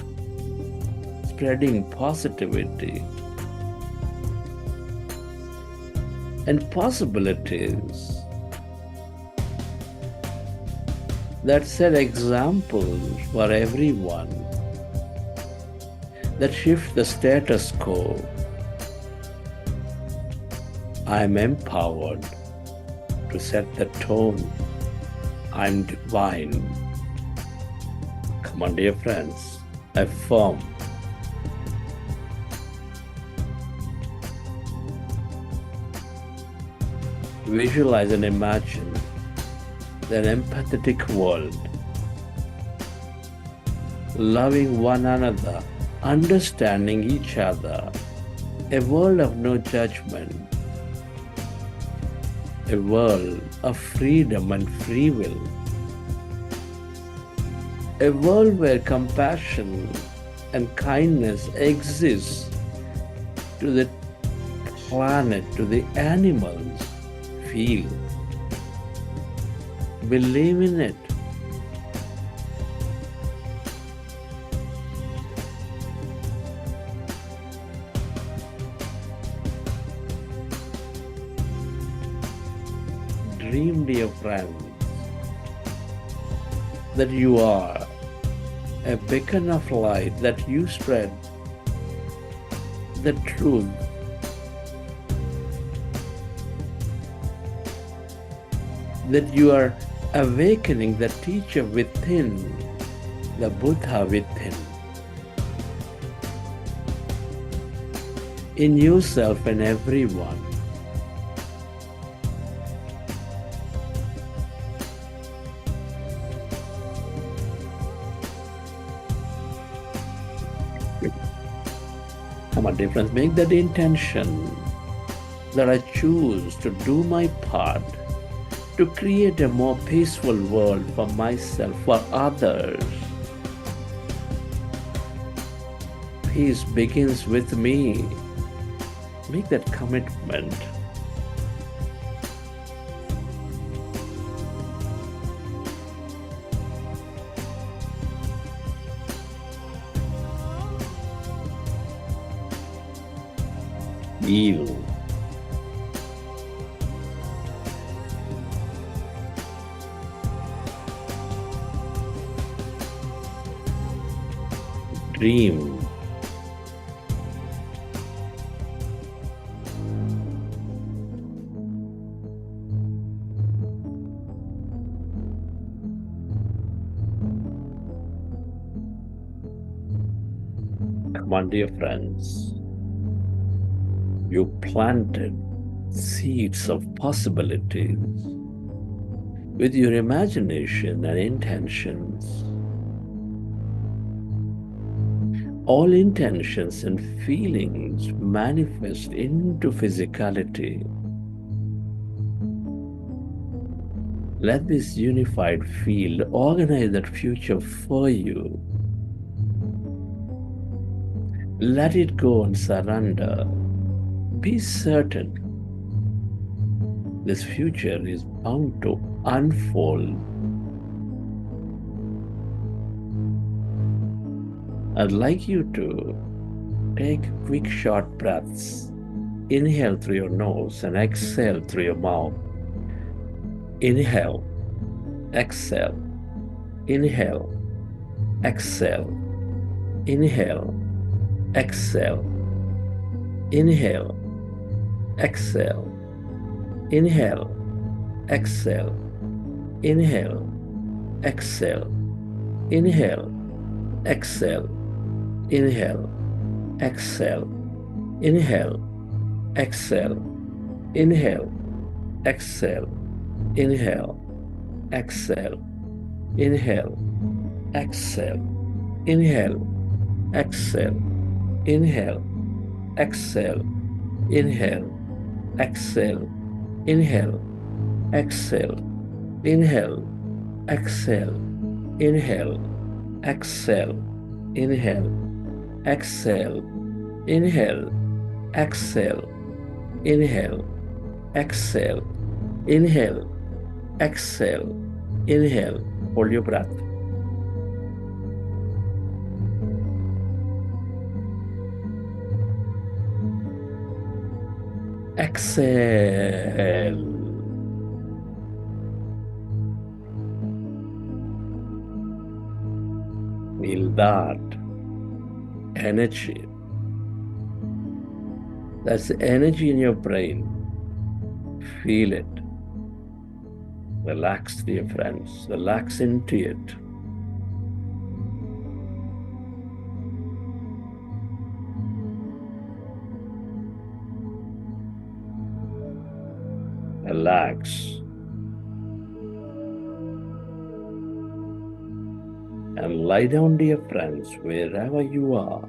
spreading positivity and possibilities that set examples for everyone, that shift the status quo. I'm empowered to set the tone. I'm divine. Come on, dear friends, affirm. Visualize and imagine an empathetic world, loving one another, understanding each other, a world of no judgment, a world of freedom and free will, a world where compassion and kindness exists to the planet, to the animals. Feel, believe in it. Dream, dear friends, that you are a beacon of light, that you spread the truth, that you are awakening the teacher within, the Buddha within, in yourself and everyone. Come on, dear friends, make that intention that I choose to do my part to create a more peaceful world for myself, for others. Peace begins with me. Make that commitment. Heal. Dream. Come on, dear friends. You planted seeds of possibilities with your imagination and intentions. All intentions and feelings manifest into physicality. Let this unified field organize that future for you. Let it go and surrender. Be certain this future is bound to unfold. I'd like you to take quick short breaths. Inhale through your nose and exhale through your mouth. Inhale, exhale, inhale, exhale, inhale, exhale, inhale, exhale, inhale, exhale, inhale, exhale, inhale, exhale, inhale, exhale, inhale, exhale, inhale, exhale, inhale, exhale, inhale, exhale, inhale, exhale, inhale, exhale, inhale, exhale, inhale, exhale, inhale, exhale, inhale, exhale, inhale, exhale, inhale, exhale, inhale, exhale, inhale, exhale, inhale. Hold your breath. Exhale. Feel that energy. That's the energy in your brain. Feel it. Relax, dear friends. Relax into it. Relax. And lie down, dear friends, wherever you are,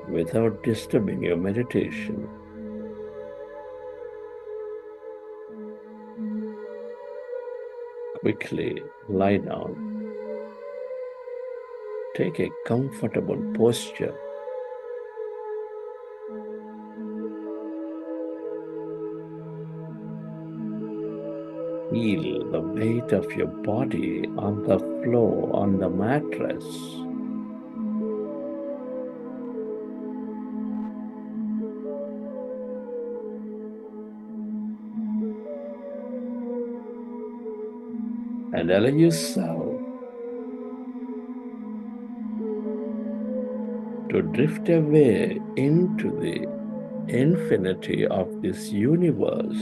without disturbing your meditation. Quickly lie down. Take a comfortable posture. Feel the weight of your body on the floor, on the mattress. And allow yourself to drift away into the infinity of this universe,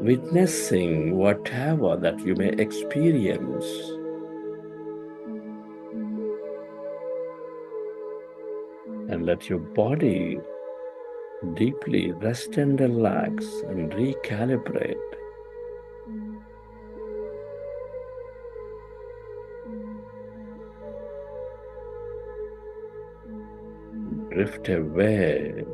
witnessing whatever that you may experience. And let your body deeply rest and relax and recalibrate. Drift away.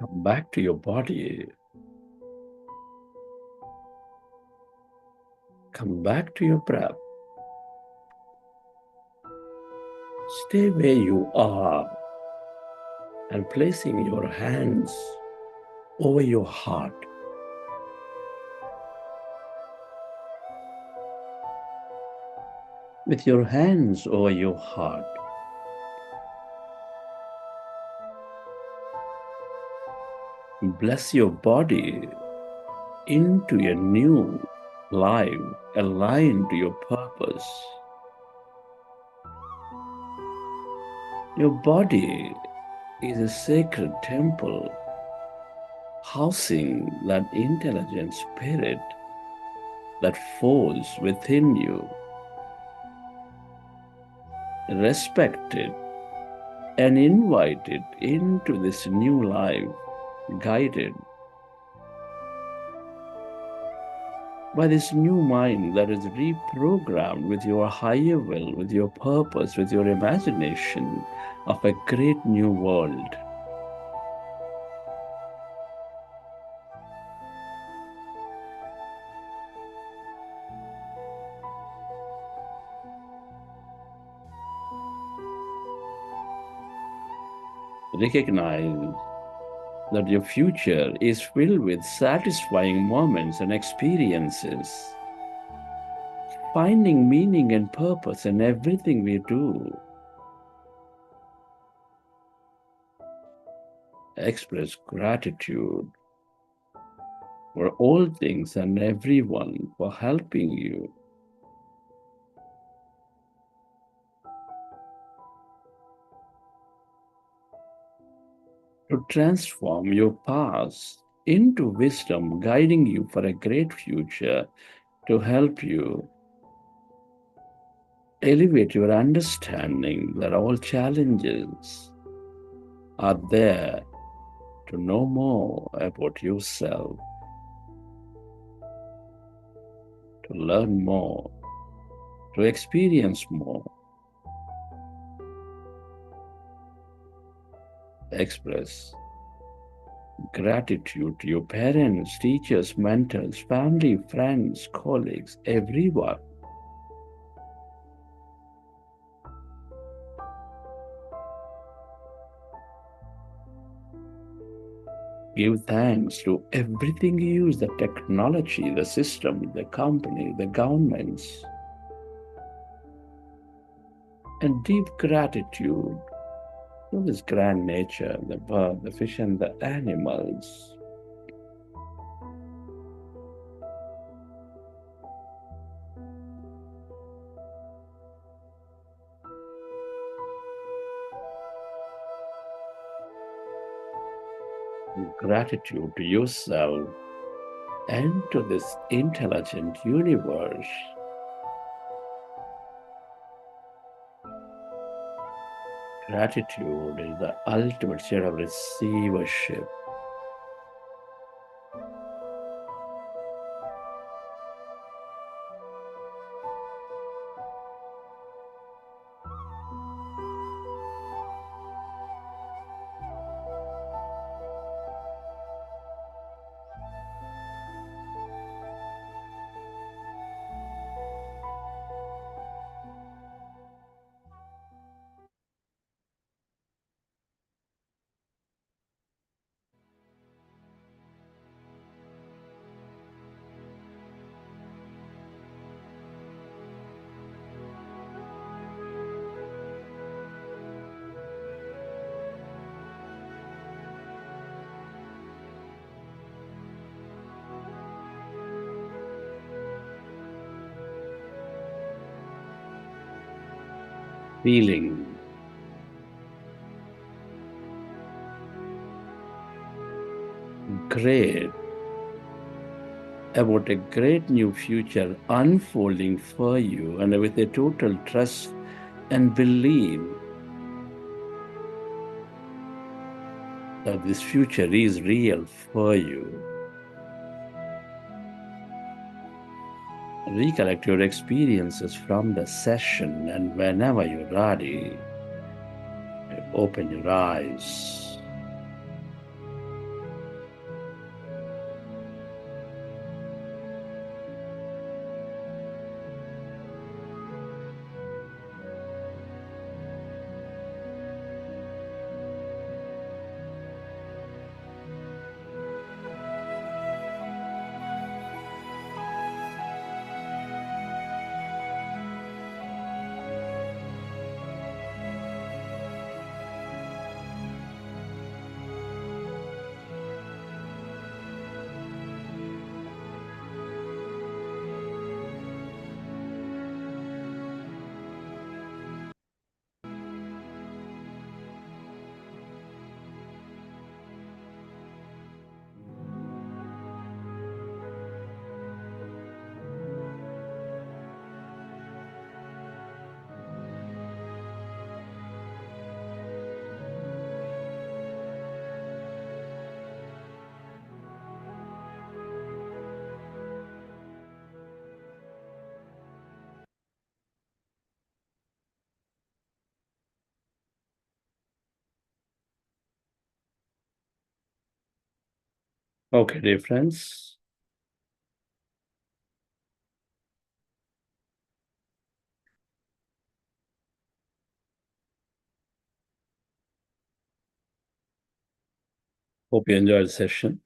Come back to your body. Come back to your breath. Stay where you are and placing your hands over your heart. With your hands over your heart, bless your body into a new life aligned to your purpose. Your body is a sacred temple housing that intelligent spirit that falls within you. Respect it and invite it into this new life, guided by this new mind that is reprogrammed with your higher will, with your purpose, with your imagination of a great new world. Recognize that your future is filled with satisfying moments and experiences. Finding meaning and purpose in everything we do. Express gratitude for all things and everyone for helping you. To transform your past into wisdom, guiding you for a great future, to help you elevate your understanding that all challenges are there to know more about yourself, to learn more, to experience more. Express gratitude to your parents, teachers, mentors, family, friends, colleagues, everyone. Give thanks to everything you use, the technology, the system, the company, the governments. And deep gratitude to this grand nature, the bird, the fish, and the animals. Gratitude to yourself and to this intelligent universe. Gratitude is the ultimate state of receivership. Feeling great about a great new future unfolding for you, and with a total trust and belief that this future is real for you. Recollect your experiences from the session, and whenever you're ready, open your eyes. Okay, dear friends. Hope you enjoyed the session.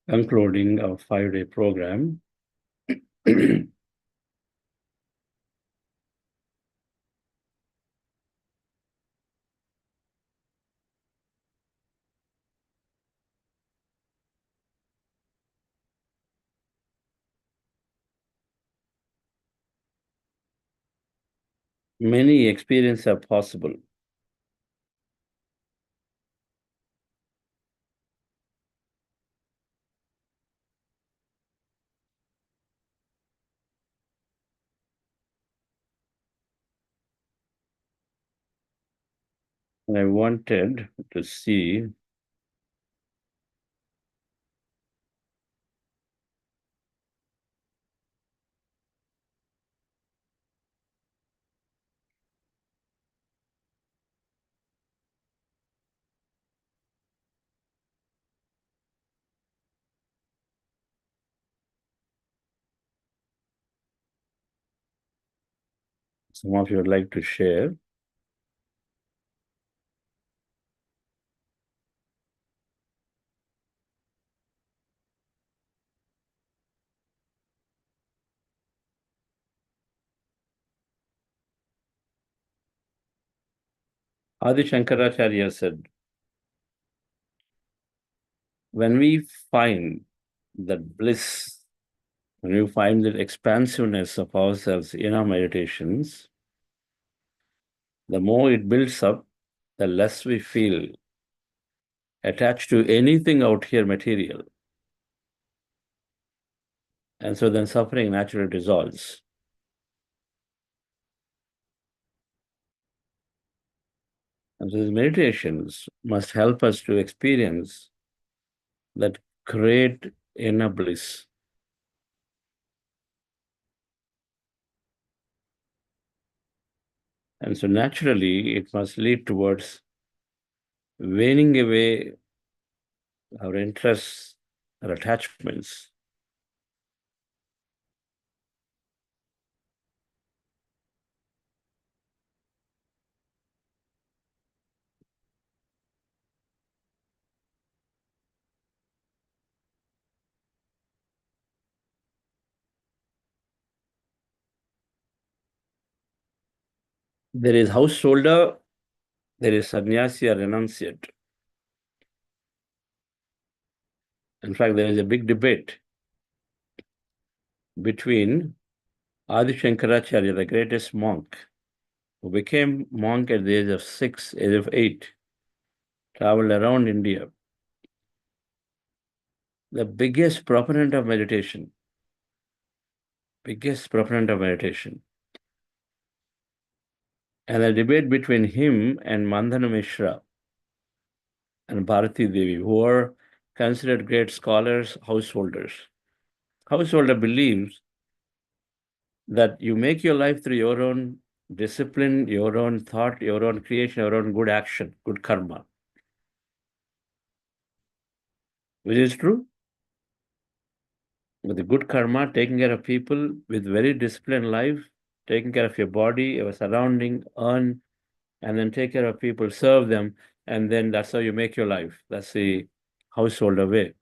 Concluding our 5-day program. Many experiences are possible. I wanted to see some of you would like to share. Adi Shankaracharya said, when we find that bliss, when we find that expansiveness of ourselves in our meditations, the more it builds up, the less we feel attached to anything out here material. And so then suffering naturally dissolves. And so these meditations must help us to experience that great inner bliss. And so naturally, it must lead towards waning away our interests, our attachments. There is householder, there is sannyasi or renunciate. In fact, there is a big debate between Adi Shankaracharya, the greatest monk, who became monk at the age of 6, age of 8, traveled around India, the biggest proponent of meditation, And the debate between him and Mandana Mishra and Bharati Devi, who are considered great scholars, householders. Householder believes that you make your life through your own discipline, your own thought, your own creation, your own good action, good karma. Which is true. With the good karma, taking care of people with very disciplined life, taking care of your body, your surrounding, earn, and then take care of people, serve them, and then that's how you make your life. That's the householder way.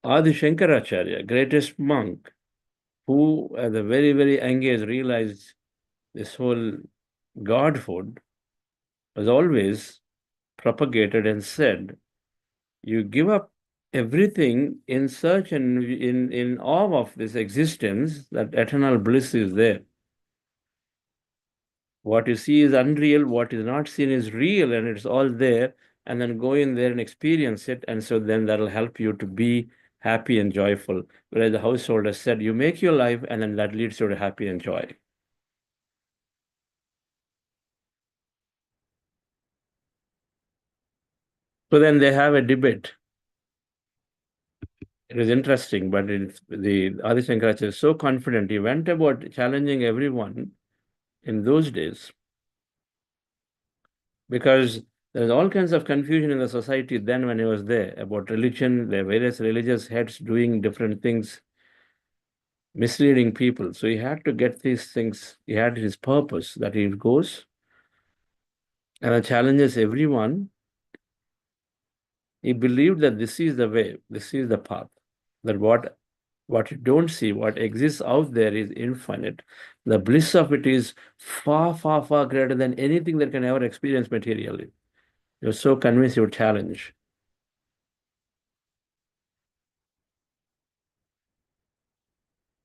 Adi Shankaracharya, greatest monk, who at a very, very young age realized this whole godhood, was always propagated and said You give up everything in search and in awe of this existence, that eternal bliss is there. What you see is unreal, what is not seen is real, and it's all there. And then go in there and experience it. And so then that'll help you to be happy and joyful. Whereas the householder said, you make your life, and then that leads you to happy and joy. So then they have a debate. It was interesting, but the Adi Shankaracharya is so confident. He went about challenging everyone in those days, because there's all kinds of confusion in the society then when he was there about religion, the various religious heads doing different things, misleading people. So he had to get these things. He had his purpose that he goes and challenges everyone. He believed that this is the way, this is the path, that what you don't see, what exists out there is infinite. The bliss of it is far, far, far greater than anything that can ever experience materially. You're so convinced, you would challenge.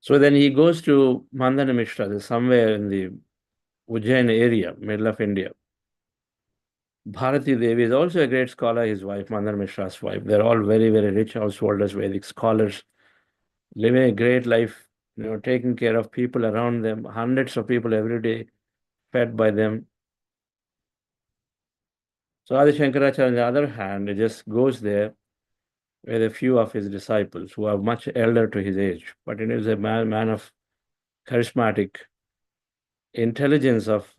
So then he goes to Mandana Mishra, somewhere in the Ujjain area, middle of India. Bharati Devi is also a great scholar, his wife, Mandana Mishra's wife. They're all very, very rich householders, Vedic scholars, living a great life, taking care of people around them, hundreds of people every day, fed by them. So Adi Shankaracharya, on the other hand, just goes there with a few of his disciples who are much elder to his age, but he is a man of charismatic intelligence, of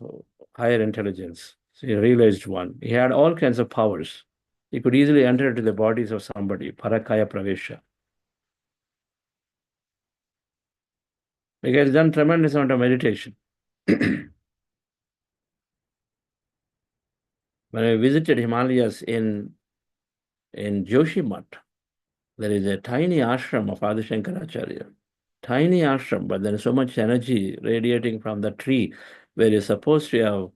higher intelligence. So he realized one. He had all kinds of powers. He could easily enter into the bodies of somebody, parakaya pravesha. Because he's done tremendous amount of meditation. When I visited Himalayas in Joshimath, there is a tiny ashram of Adi Shankaracharya. Tiny ashram, but there is so much energy radiating from the tree where you're supposed to have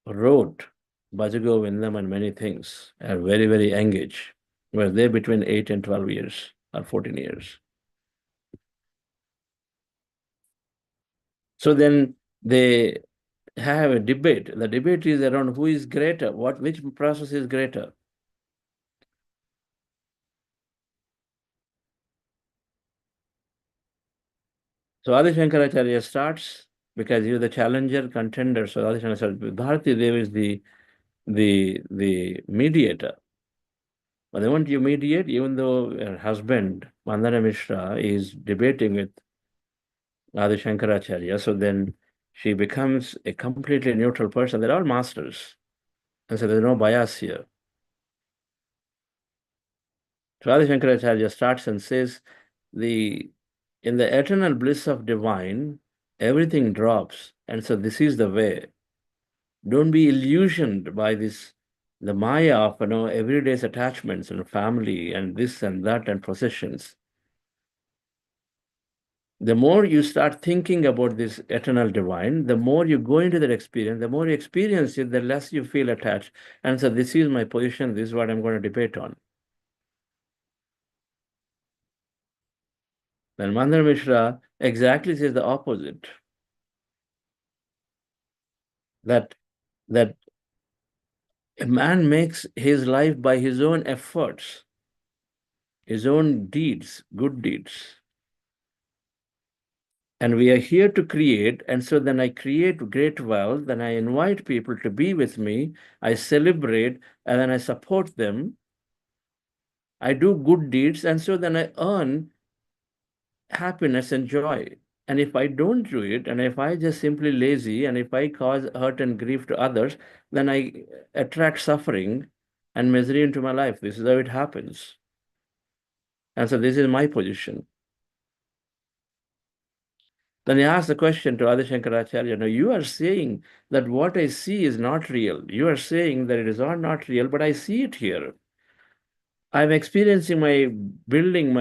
wrote Bhajagovindam and many things, are very, very engaged. Were there between 8 and 12 years or 14 years. So then they have a debate. The debate is around who is greater, which process is greater. So Adi Shankaracharya starts, because he is the challenger contender. So Adi Shankaracharya, Bharati Dev is the mediator. But they want you mediate, even though her husband, Mandana Mishra, is debating with Adi Shankaracharya. So then she becomes a completely neutral person. They're all masters. And so there's no bias here. So Adi Shankaracharya starts and says, in the eternal bliss of divine, everything drops. And so this is the way. Don't be illusioned by the maya of everyday's attachments and family and this and that and possessions. The more you start thinking about this eternal divine, the more you go into that experience, the more you experience it, the less you feel attached. And so this is my position, this is what I'm going to debate on. Then Mandana Mishra exactly says the opposite. That a man makes his life by his own efforts, his own deeds, good deeds. And we are here to create. And so then I create great wealth, then I invite people to be with me, I celebrate, and then I support them. I do good deeds, and so then I earn happiness and joy. And if I don't do it, and if I just simply lazy, and if I cause hurt and grief to others, then I attract suffering and misery into my life. This is how it happens. And so this is my position. Then he asked the question to Adi Shankaracharya, now you are saying that what I see is not real. You are saying that it is all not real, but I see it here. I'm experiencing my building,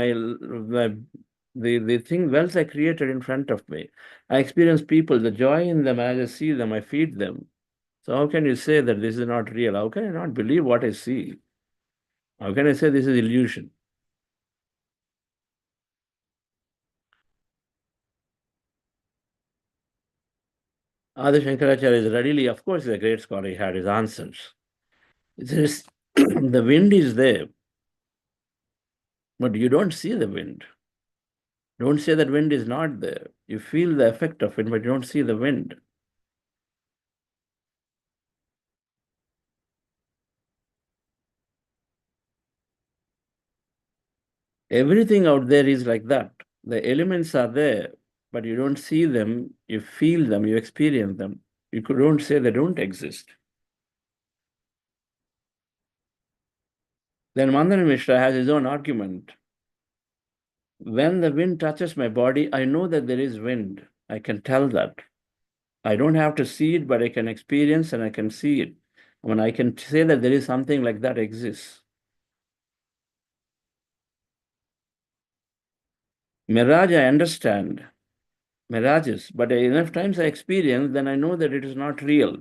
the thing, wealth I created in front of me. I experience people, the joy in them, as I see them, I feed them. So how can you say that this is not real? How can I not believe what I see? How can I say this is illusion? Adi Shankaracharya is readily, of course, he's a great scholar, he had his answers. It says, the wind is there, but you don't see the wind. Don't say that wind is not there. You feel the effect of it, but you don't see the wind. Everything out there is like that. The elements are there, but you don't see them, you feel them, you experience them. You don't say they don't exist. Then Mandana Mishra has his own argument. When the wind touches my body, I know that there is wind. I can tell that. I don't have to see it, but I can experience and I can see it. When I can say that there is something like that exists. Mirage, I understand. Mirages, but enough times I experience, then I know that it is not real.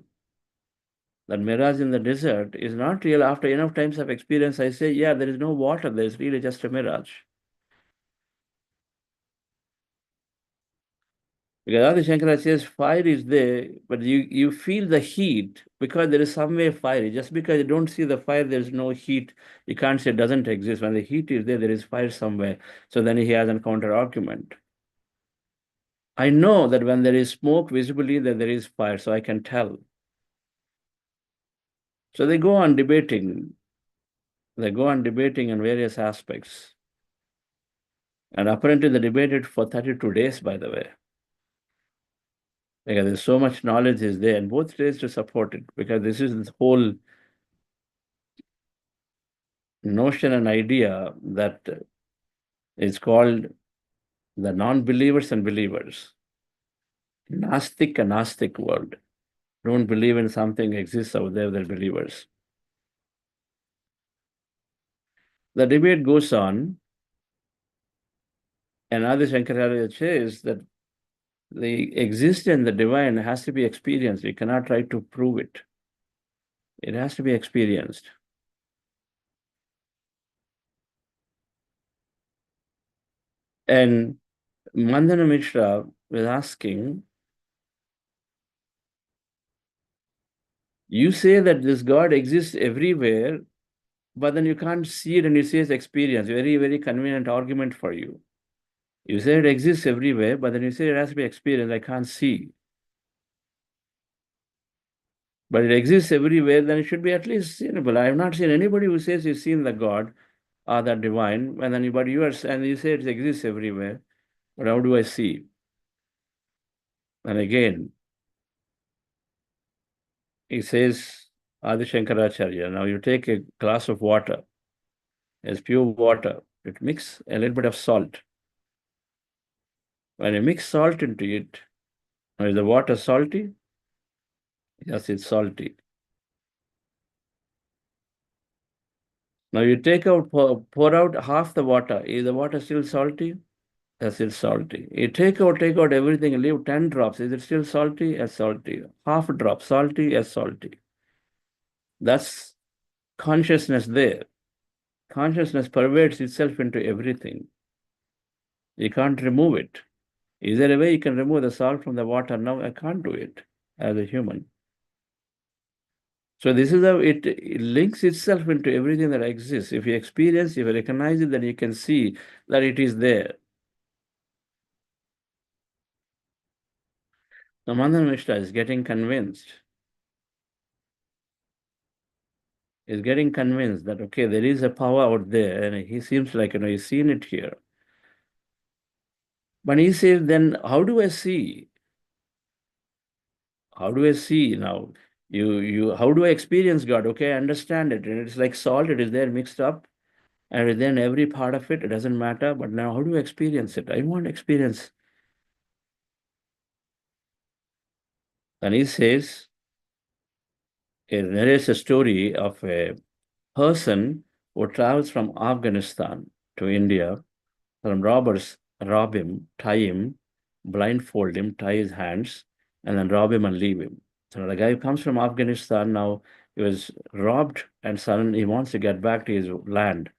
That mirage in the desert is not real. After enough times of experience, I say, yeah, there is no water, there is really just a mirage. Because Adi Shankara says fire is there, but you feel the heat because there is some way fire. Just because you don't see the fire, there is no heat. You can't say it doesn't exist. When the heat is there, there is fire somewhere. So then he has a counter argument. I know that when there is smoke visibly, that there is fire, so I can tell. So they go on debating. They go on debating in various aspects. And apparently they debated for 32 days, by the way. Because there's so much knowledge is there, and both ways to support it, because this is the whole notion and idea that is called the non-believers and believers. Gnostic and Gnostic world. Don't believe in something exists out there, they're believers. The debate goes on, and Adi Shankaracharya says that the existence, the divine has to be experienced. You cannot try to prove it. It has to be experienced. And Mandana Mishra was asking, you say that this God exists everywhere, but then you can't see it and you say it's experience. Very, very convenient argument for you. You say it exists everywhere, but then you say it has to be experienced. I can't see. But it exists everywhere, then it should be at least seeable. I have not seen anybody who says he's seen the God or the divine, and then but you are and you say it exists everywhere. But how do I see? And again, he says, Adi Shankaracharya, now you take a glass of water, it's pure water, you mix a little bit of salt. When you mix salt into it, is the water salty? Yes, it's salty. Now you take out, pour out half the water. Is the water still salty? Yes, it's salty. You take out everything and leave 10 drops. Is it still salty? Yes, salty. Half a drop, salty, yes, salty. That's consciousness there. Consciousness pervades itself into everything. You can't remove it. Is there a way you can remove the salt from the water? No, I can't do it as a human. So this is how it links itself into everything that exists. If you experience, if you recognize it, then you can see that it is there. Now Mandana Mishra is getting convinced. Is getting convinced that, okay, there is a power out there, and he seems like, he's seen it here. But he says, then how do I see? How do I see now? How do I experience God? Okay, I understand it. And it's like salt, it is there mixed up. And then every part of it, it doesn't matter. But now how do I experience it? I want to experience. And he says, it narrates a story of a person who travels from Afghanistan to India. Some robbers rob him, tie him, blindfold him, tie his hands, and then rob him and leave him. So the guy comes from Afghanistan now, he was robbed and suddenly he wants to get back to his land.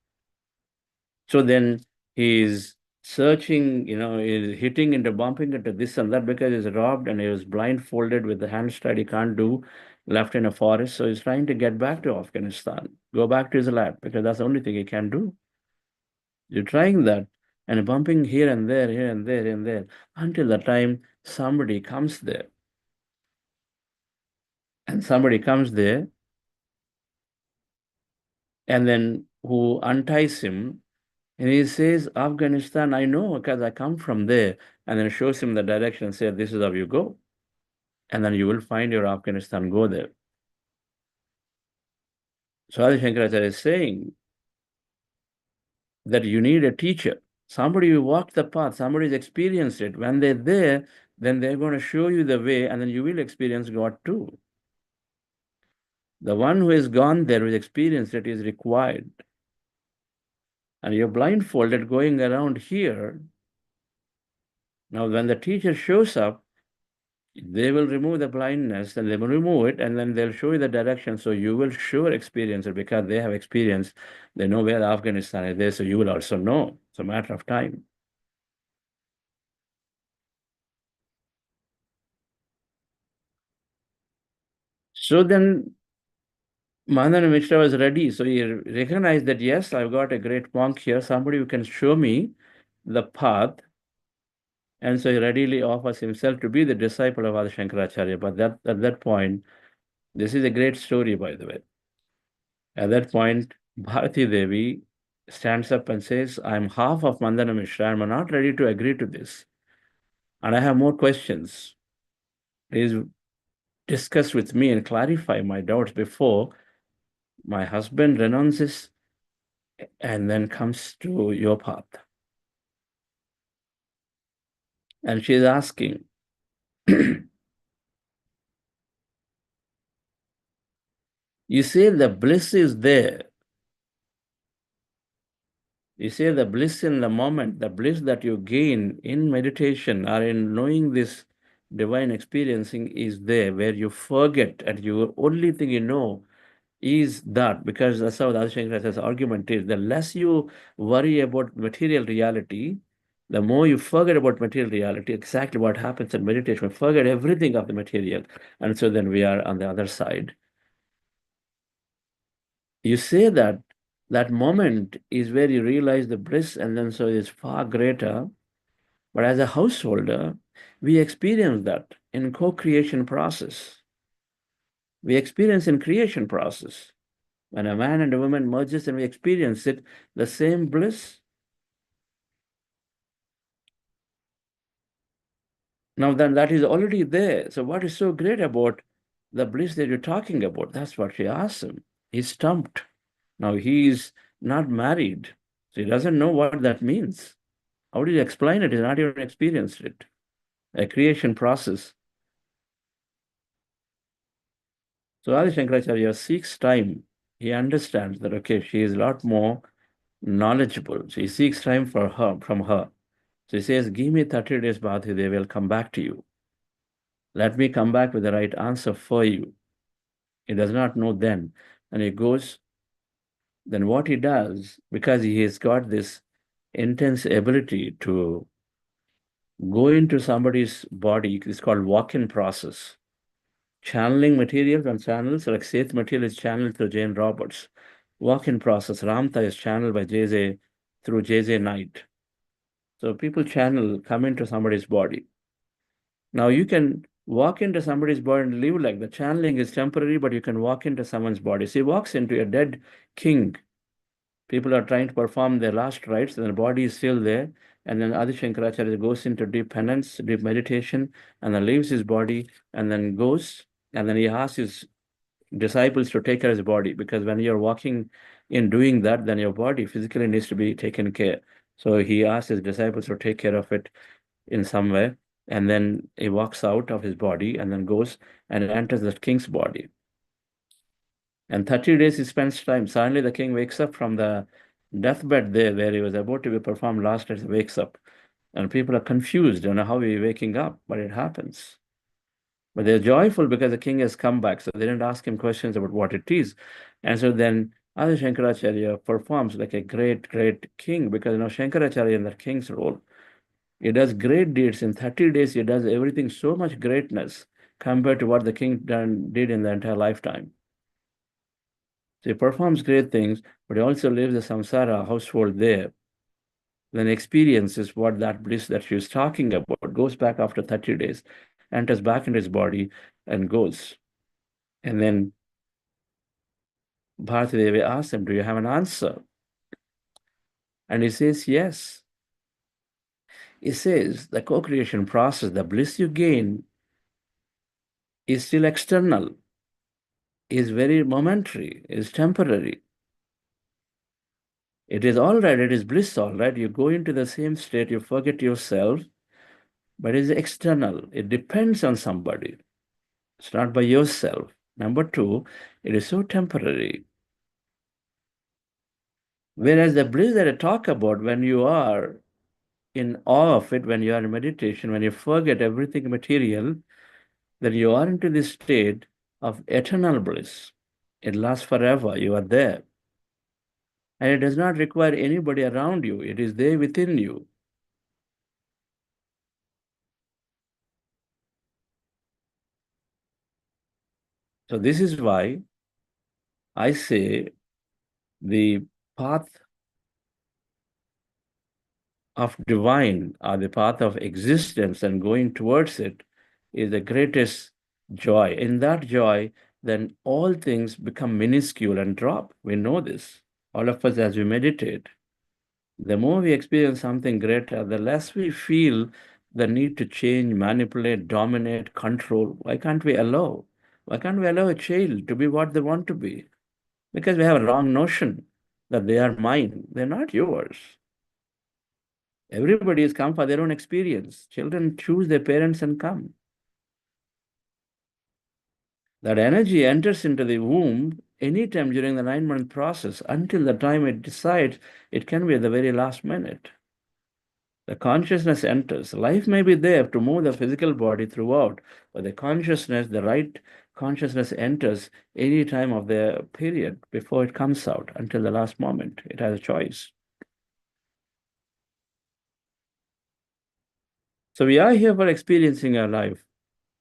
So then he's searching, he's hitting into bumping into this and that because he's robbed and he was blindfolded with the hands tied, he can't do, left in a forest. So he's trying to get back to Afghanistan, go back to his land because that's the only thing he can do. You're trying that and bumping here and there, here and there, and there, until the time somebody comes there. And somebody comes there and then who unties him and he says, Afghanistan, I know because I come from there. And then shows him the direction and says, this is how you go. And then you will find your Afghanistan, go there. So Adi Shankaracharya is saying that you need a teacher, somebody who walked the path, somebody who's experienced it. When they're there, then they're going to show you the way and then you will experience God too. The one who has gone there, who has experienced it, is required. And you're blindfolded going around here. Now, when the teacher shows up, they will remove the blindness and they will remove it and then they'll show you the direction. So you will sure experience it because they have experience. They know where Afghanistan is there. So you will also know. It's a matter of time. So then Mandana Mishra was ready. So he recognized that, yes, I've got a great monk here, somebody who can show me the path. And so he readily offers himself to be the disciple of Adi Shankaracharya. But at that point, this is a great story, by the way. At that point, Bharati Devi stands up and says, I'm half of Mandana Mishra. I'm not ready to agree to this. And I have more questions. Please discuss with me and clarify my doubts before my husband renounces and then comes to your path. And she is asking, you say the bliss is there. You say the bliss in the moment, the bliss that you gain in meditation or in knowing this divine experiencing is there, where you forget and your only thing you know is that, because that's how the Adi Shankaracharya's argument is. The less you worry about material reality, the more you forget about material reality, exactly what happens in meditation. We forget everything of the material. And so then we are on the other side. You say that that moment is where you realize the bliss, and then so it's far greater. But as a householder, we experience that in co-creation process. We experience in creation process. When a man and a woman merges and we experience it, the same bliss. Now then that is already there. So what is so great about the bliss that you're talking about? That's what she asked him. He's stumped. Now he's not married. So he doesn't know what that means. How do you explain it? He's not even experienced it. A creation process. So Adi Shankaracharya seeks time. He understands that, okay, she is a lot more knowledgeable. So he seeks time from her. So he says, give me 30 days, Bhati, they will come back to you. Let me come back with the right answer for you. He does not know then. And he goes, then what he does, because he has got this intense ability to go into somebody's body, it's called walk-in process. Channeling material from channels, like Seth material is channeled through Jane Roberts. Walk-in process, Ramtha is channeled by JJ through JJ Knight. So people come into somebody's body. Now you can walk into somebody's body and live like the channeling is temporary, but you can walk into someone's body. So he walks into a dead king. People are trying to perform their last rites, and the body is still there. And then Adi Shankaracharya goes into deep penance, deep meditation, and then leaves his body and then goes. And then he asks his disciples to take care of his body, because when you're walking in doing that, then your body physically needs to be taken care. So he asks his disciples to take care of it in some way. And then he walks out of his body and then goes and enters the king's body. And 30 days he spends time. Suddenly the king wakes up from the deathbed there where he was about to be performed last rites, wakes up. And people are confused, don't know how he's waking up, but it happens. But they're joyful because the king has come back. So they didn't ask him questions about what it is. And so then Adi Shankaracharya performs like a great, great king, because Shankaracharya in the king's role, he does great deeds. In 30 days, he does everything so much greatness compared to what the king did in the entire lifetime. So he performs great things, but he also lives the samsara household there. Then experiences what that bliss that she was talking about, goes back after 30 days, enters back into his body and goes. And then Bharati Devi asks him, do you have an answer? And he says, yes. He says, the co-creation process, the bliss you gain is still external, is very momentary, is temporary. It is all right, it is bliss, all right. You go into the same state, you forget yourself, but it is external. It depends on somebody. It's not by yourself. Number two, it is so temporary. Whereas the bliss that I talk about, when you are in awe of it, when you are in meditation, when you forget everything material, then you are into this state of eternal bliss. It lasts forever. You are there. And it does not require anybody around you. It is there within you. So this is why I say the path of divine, or the path of existence and going towards it, is the greatest joy. In that joy, then all things become minuscule and drop. We know this. All of us, as we meditate, the more we experience something greater, the less we feel the need to change, manipulate, dominate, control. Why can't we allow? Why can't we allow a child to be what they want to be? Because we have a wrong notion that they are mine. They're not yours. Everybody has come for their own experience. Children choose their parents and come. That energy enters into the womb anytime during the 9-month process until the time it decides. It can be at the very last minute. The consciousness enters. Life may be there to move the physical body throughout, but the consciousness, the right consciousness enters any time of the period before it comes out until the last moment. It has a choice. So we are here for experiencing our life.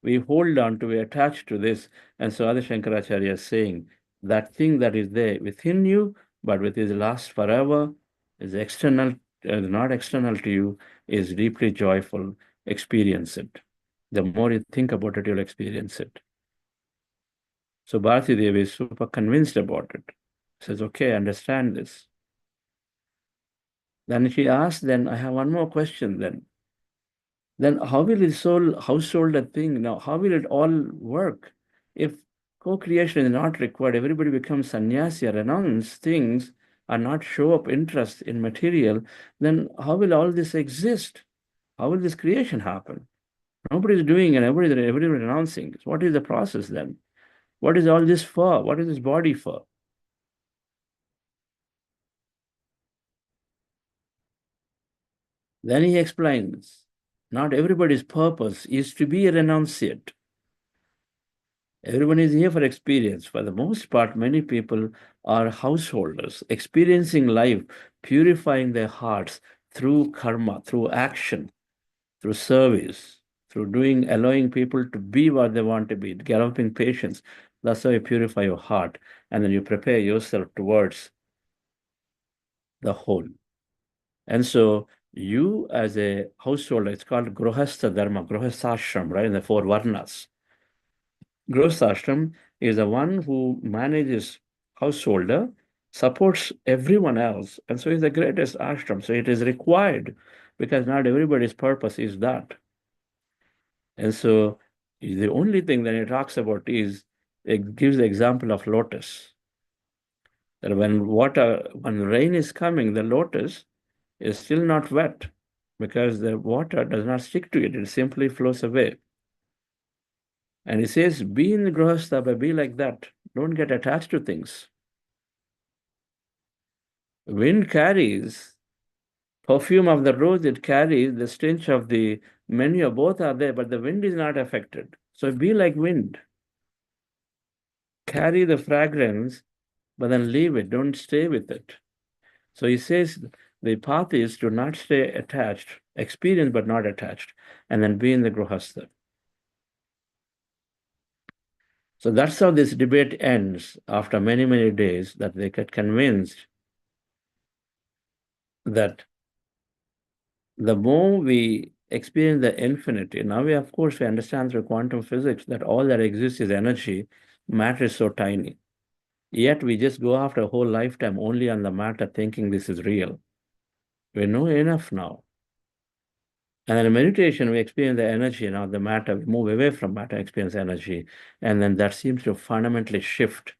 We hold on to, we attach to this. And so Adi Shankaracharya is saying that thing that is there within you, but with is last forever, is external, is not external to you, is deeply joyful. Experience it. The more you think about it, you'll experience it. So Bharati Devi is super convinced about it. Says, okay, I understand this. Then she asks, then I have one more question then how will this whole household a thing now? How will it all work? If co-creation is not required, everybody becomes sannyasi or renounce things and not show up interest in material, then how will all this exist? How will this creation happen? Nobody is doing it, everybody renouncing. So what is the process then? What is all this for? What is this body for? Then he explains, not everybody's purpose is to be a renunciate. Everyone is here for experience. For the most part, many people are householders, experiencing life, purifying their hearts through karma, through action, through service, through doing, allowing people to be what they want to be, developing patience. That's how you purify your heart. And then you prepare yourself towards the whole. And so you as a householder, it's called Grihastha Dharma, Grihasthashram, right? In the 4 Varnas. Grihasthashram is the one who manages householder, supports everyone else, and so is the greatest ashram. So it is required because not everybody's purpose is that. And so the only thing that it talks about is, it gives the example of lotus. That when rain is coming, the lotus is still not wet because the water does not stick to it. It simply flows away. And he says, be in the grihastha, but be like that. Don't get attached to things. Wind carries perfume of the rose, it carries the stench of the menu. Both are there, but the wind is not affected. So be like wind. Carry the fragrance, but then leave it. Don't stay with it. So he says the path is to not stay attached, experience but not attached, and then be in the Grihastha. So that's how this debate ends after many, many days, that they get convinced that the more we experience the infinity, now we, of course, we understand through quantum physics that all that exists is energy, matter is so tiny. Yet we just go after a whole lifetime only on the matter thinking this is real. We know enough now. And then in meditation, we experience the energy, now the matter, we move away from matter, experience energy. And then that seems to fundamentally shift.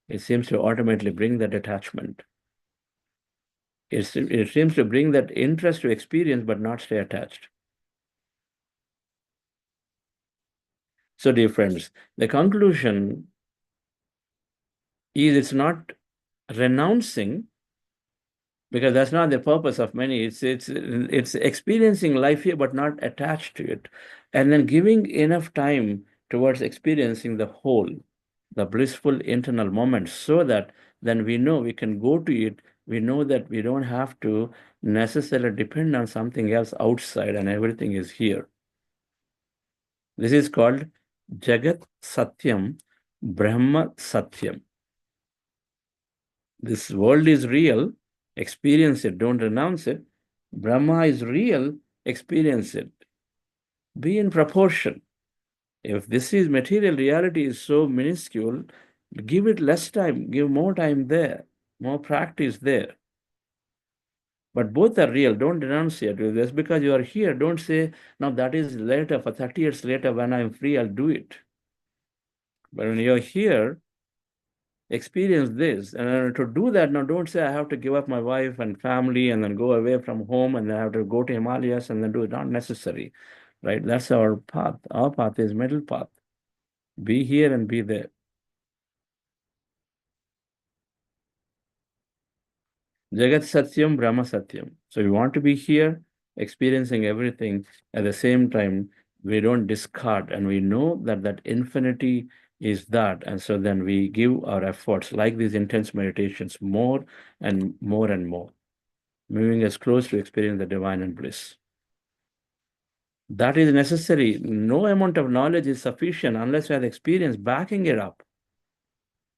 It seems to ultimately bring that attachment. It seems to bring that interest to experience, but not stay attached. So, dear friends, the conclusion is it's not renouncing, because that's not the purpose of many. It's experiencing life here, but not attached to it, and then giving enough time towards experiencing the whole, the blissful internal moment, so that then we know we can go to it. We know that we don't have to necessarily depend on something else outside, and everything is here. This is called Jagat Satyam, Brahma Satyam. This world is real, experience it, don't renounce it. Brahma is real, experience it. Be in proportion. If this is material reality is so minuscule, give it less time, give more time there, more practice there. But both are real, don't renounce it. Just because you are here, don't say, now that is later, for 30 years later, when I'm free, I'll do it. But when you're here, experience this. And to do that, now don't say I have to give up my wife and family and then go away from home and then I have to go to Himalayas and then do it. Not necessary, right? That's our path. Our path is middle path. Be here and be there. Jagat Satyam, Brahma Satyam. So we want to be here, experiencing everything. At the same time, we don't discard, and we know that that infinity is that. And so then we give our efforts, like these intense meditations, more and more and more, moving us close to experience the divine and bliss. That is necessary. No amount of knowledge is sufficient unless you have experience backing it up.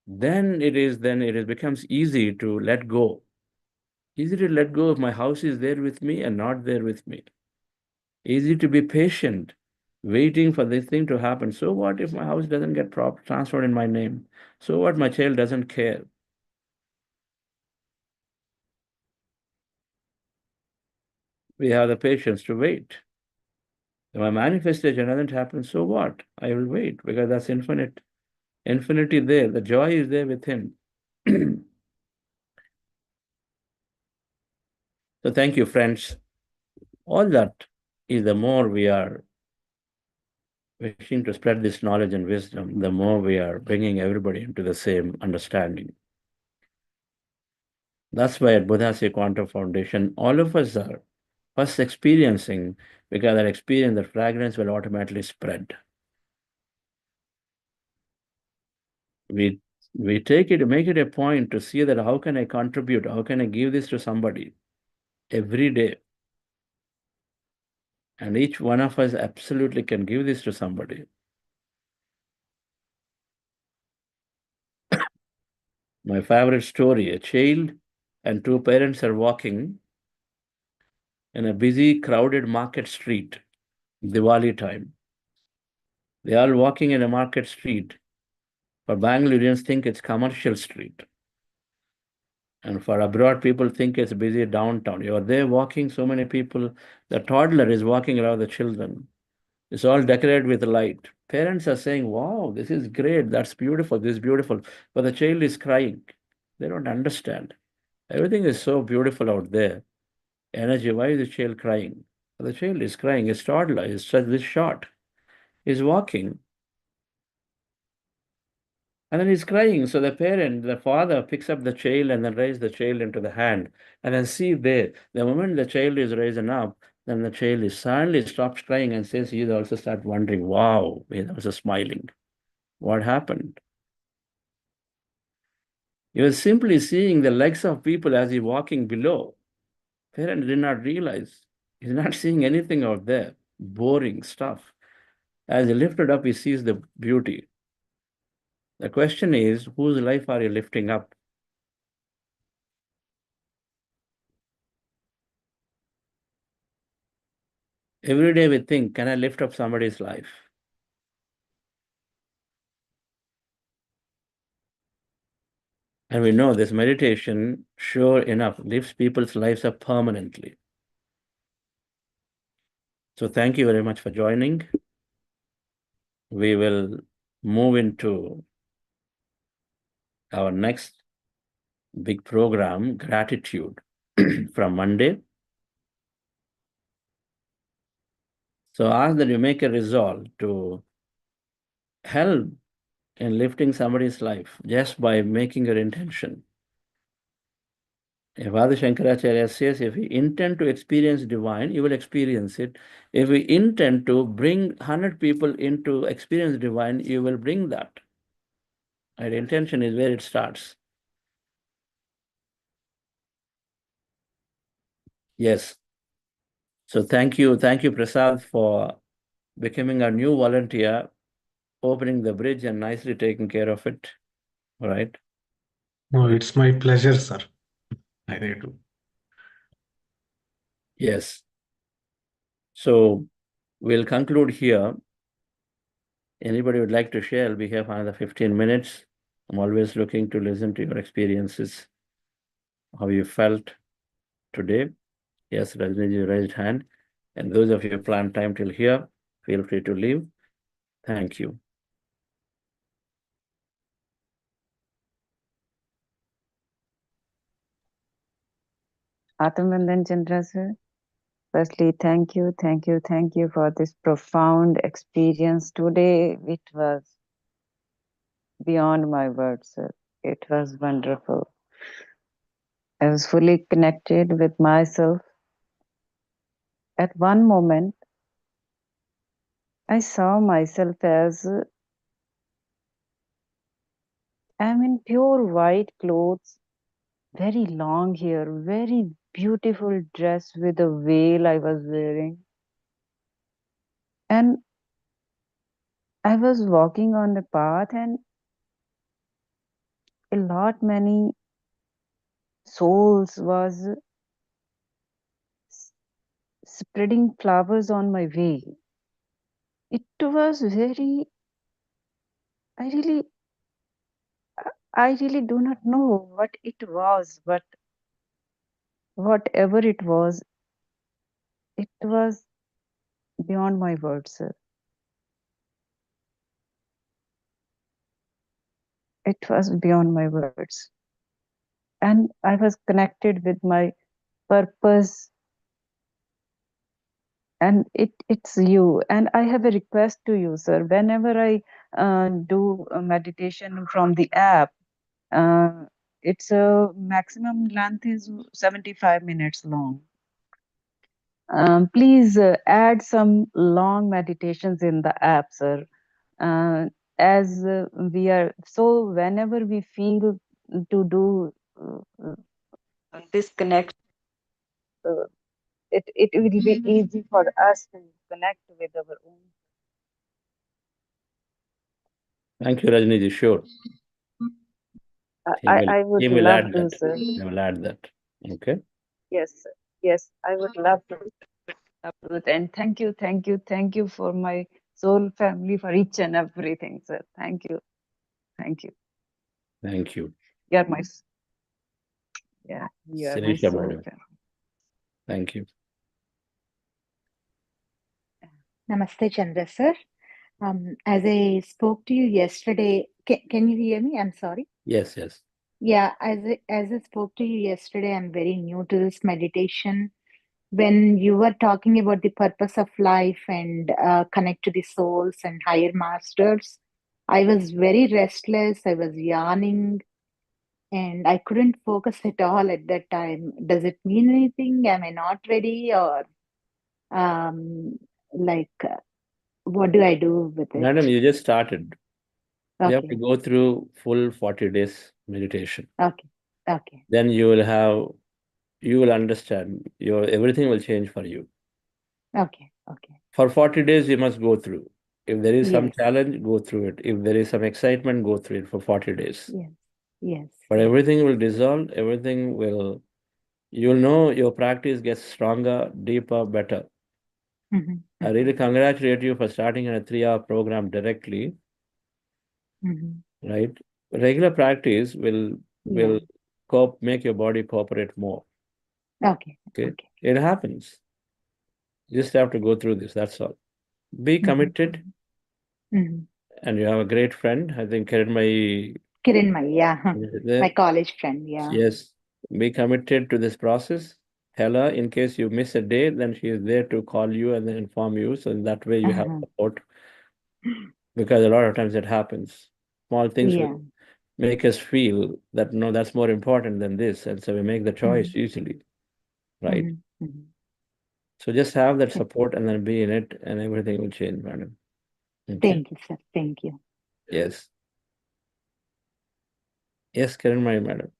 Then it becomes easy to let go. Easy to let go if my house is there with me and not there with me. Easy to be patient, waiting for this thing to happen. So what if my house doesn't get transferred in my name? So what, my child doesn't care? We have the patience to wait. If my manifestation doesn't happen, so what? I will wait, because that's infinite. Infinity there. The joy is there with him. So thank you, friends. All that is the more we are wishing to spread this knowledge and wisdom, the more we are bringing everybody into the same understanding. That's why at Buddha's Quantum Foundation, all of us are first experiencing, because that experience, the fragrance will automatically spread. We take it, make it a point to see that how can I contribute, how can I give this to somebody every day. And each one of us absolutely can give this to somebody. My favorite story, a child and two parents are walking in a busy, crowded market street, Diwali time. They are walking in a market street. For Bangaloreans, think it's commercial street. And for abroad, people think it's busy downtown. You are there walking, so many people. The toddler is walking around the children. It's all decorated with light. Parents are saying, wow, this is great. That's beautiful. This is beautiful. But the child is crying. They don't understand. Everything is so beautiful out there. Energy, why is the child crying? The child is crying. His toddler is this short. He's walking. And then he's crying. So the father picks up the child and then raises the child into the hand. And then see there, the moment the child is raised up, Then the child suddenly stops crying and says, you also start wondering, wow, he's also smiling. What happened? He was simply seeing the legs of people as he walking below. Parent did not realize. He's not seeing anything out there. Boring stuff. As he lifted up, he sees the beauty. The question is, whose life are you lifting up? Every day we think, can I lift up somebody's life? And we know this meditation, sure enough, lifts people's lives up permanently. So thank you very much for joining. We will move into our next big program, gratitude, from Monday. So ask that you make a resolve to help in lifting somebody's life just by making your intention. If Adi Shankaracharya says, if we intend to experience divine, you will experience it. If we intend to bring 100 people into experience divine, you will bring that. And intention is where it starts. Yes. So thank you, Prasad, for becoming a new volunteer, opening the bridge and nicely taking care of it. All right. No, it's my pleasure, sir. I need to. Yes. So we'll conclude here. Anybody would like to share? We have another 15 minutes. I'm always looking to listen to your experiences, how you felt today. Yes, Rajni, you raised hand. And those of you who plan time till here, feel free to leave. Thank you. Atmandan Chandra sir, firstly, thank you for this profound experience today. It was beyond my words, sir. It was wonderful. I was fully connected with myself. At one moment, I saw myself as I'm in pure white clothes, very long hair, very beautiful dress with a veil I was wearing. And I was walking on the path, and a lot many souls was spreading flowers on my way. It was very, I really, I really do not know what it was, but whatever it was beyond my words, sir. It was beyond my words. And I was connected with my purpose, and it's you. And I have a request to you, sir. Whenever I do a meditation from the app, its a maximum length is 75 minutes long. Please add some long meditations in the app, sir. As we are, so whenever we feel to do disconnect, it will be easy for us to connect with our own. Thank you, Rajniji. Sure. I would He will love add to, that. sir. He will add that. Okay. Yes, sir. Yes, I would love to. And thank you for my soul family, for each and everything, sir. Thank you. Thank you. You're my, yeah, you're my Sirisha soul madam. family. Thank you. Namaste, Chandra sir. As I spoke to you yesterday, can you hear me? I'm sorry. Yes. Yeah, as I spoke to you yesterday, I'm very new to this meditation. When you were talking about the purpose of life and connect to the souls and higher masters, I was very restless. I was yawning, and I couldn't focus at all at that time. Does it mean anything? Am I not ready, or? Um, like, what do I do with Madam, it? you just started. You have to Okay, go through full 40 days meditation. okay, okay, Then you will understand. Everything will change for you. okay, okay. For 40 days, you must go through. If there is some Yes, challenge, go through it. If there is some excitement, go through it for 40 days. yes, yes, But yes. everything will dissolve, you'll know your practice gets stronger, deeper, better. Mhm, I mhm, really congratulate you for starting in a 3-hour program directly, mhm. right? Regular practice will Yeah. will make your body cooperate more. Okay, Okay. okay. It happens. You just have to go through this. That's all. Be Mhm, committed, mhm, mhm. and you have a great friend. I think Kiran Kiranmai, yeah. My there. college friend, yeah. Yes. Be committed to this process. Tell her in case you miss a day, then she is there to call you and then inform you. So in that way you have Uh-huh. support, because a lot of times it happens. Small things will Yeah. make us feel that no, that's more important than this. And so we make the choice Mhm, usually, right? mhm, mhm. So just have that support and then be in it, and everything will change, madam. Okay. Thank you, sir. Thank you. Yes. Yes, Kiran, my madam.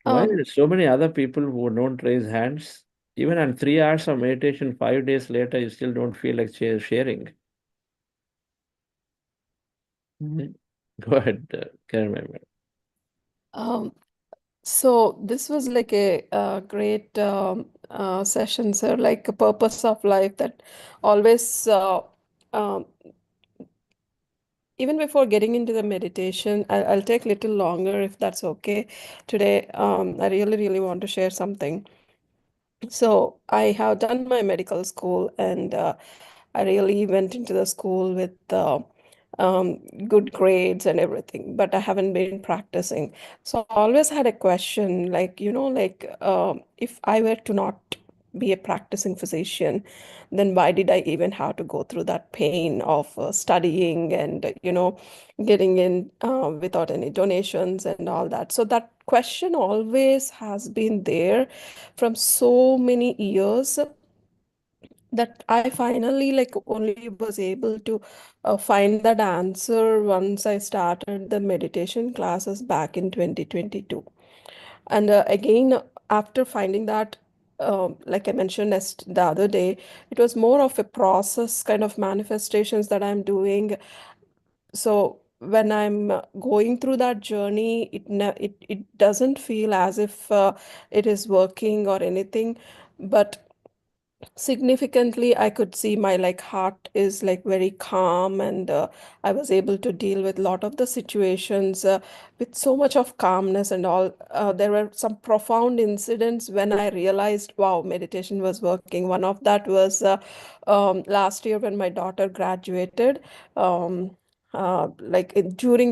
Why Um, there are so many other people who don't raise hands? Even on 3 hours of meditation, 5 days later, you still don't feel like sharing. Mhm. Go ahead, Kiran, my madam. um, so this was like a, great session, sir, like a purpose of life that always, um, even before getting into the meditation, I'll take a little longer if that's okay. Today, I really, really want to share something. So I have done my medical school, and I really went into the school with good grades and everything, but I haven't been practicing. So I always had a question, like, like if I were to not be a practicing physician, then why did I even have to go through that pain of studying and, getting in without any donations and all that? So that question always has been there from so many years that I finally like only was able to find that answer once I started the meditation classes back in 2022. And again, after finding that, like I mentioned the other day, it was more of a process kind of manifestations that I'm doing. So when I'm going through that journey, it doesn't feel as if it is working or anything, but significantly I could see my like heart is like very calm, and I was able to deal with a lot of the situations with so much of calmness and all. There were some profound incidents when I realized, wow, meditation was working. One of that was last year when my daughter graduated. During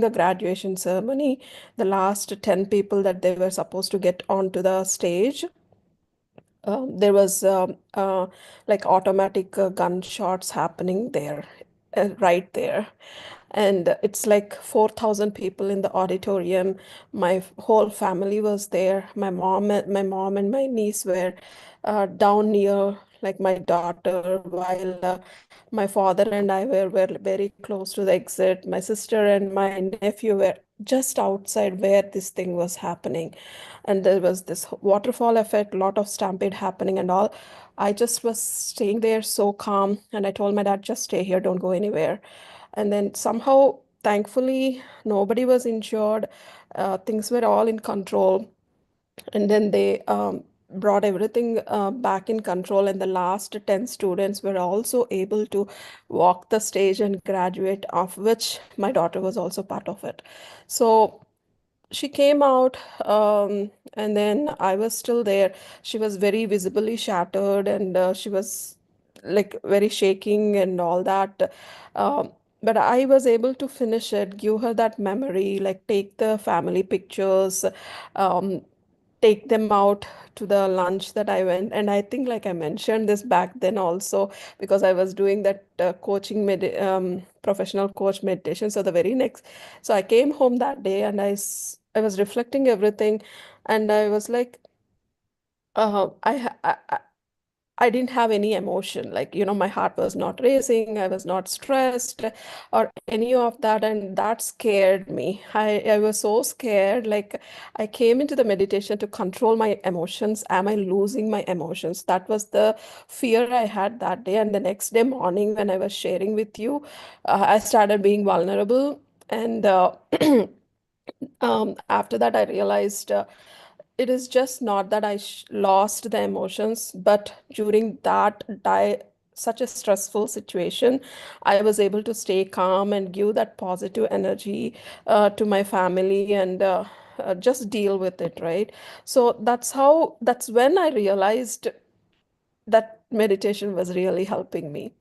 the graduation ceremony, the last 10 people that they were supposed to get onto the stage, there was like automatic gunshots happening there, right there. And it's like 4,000 people in the auditorium. My whole family was there. My mom and my niece were down near like my daughter, while my father and I were very close to the exit. My sister and my nephew were just outside where this thing was happening. And there was this waterfall effect, lot of stampede happening and all. I just was staying there so calm, and I told my dad, just stay here, don't go anywhere. And then somehow, thankfully, nobody was injured. Things were all in control. And then they brought everything back in control, and the last 10 students were also able to walk the stage and graduate, of which my daughter was also part of it. So she came out, and then I was still there. She was very visibly shattered, and she was like very shaking and all that. But I was able to finish it, give her that memory, like take the family pictures, um, take them out to the lunch that I went. And I think, like I mentioned this back then also, because I was doing that professional coach meditation. So the very next, so I came home that day, and I was reflecting everything, and I was like, I I didn't have any emotion. Like, my heart was not racing, I was not stressed or any of that. And that scared me. I was so scared. Like, I came into the meditation to control my emotions. Am I losing my emotions? That was the fear I had that day. And the next day morning, when I was sharing with you, I started being vulnerable. And after that, I realized it is just not that I lost the emotions, but during that such a stressful situation, I was able to stay calm and give that positive energy to my family and just deal with it, right? So that's when I realized that meditation was really helping me.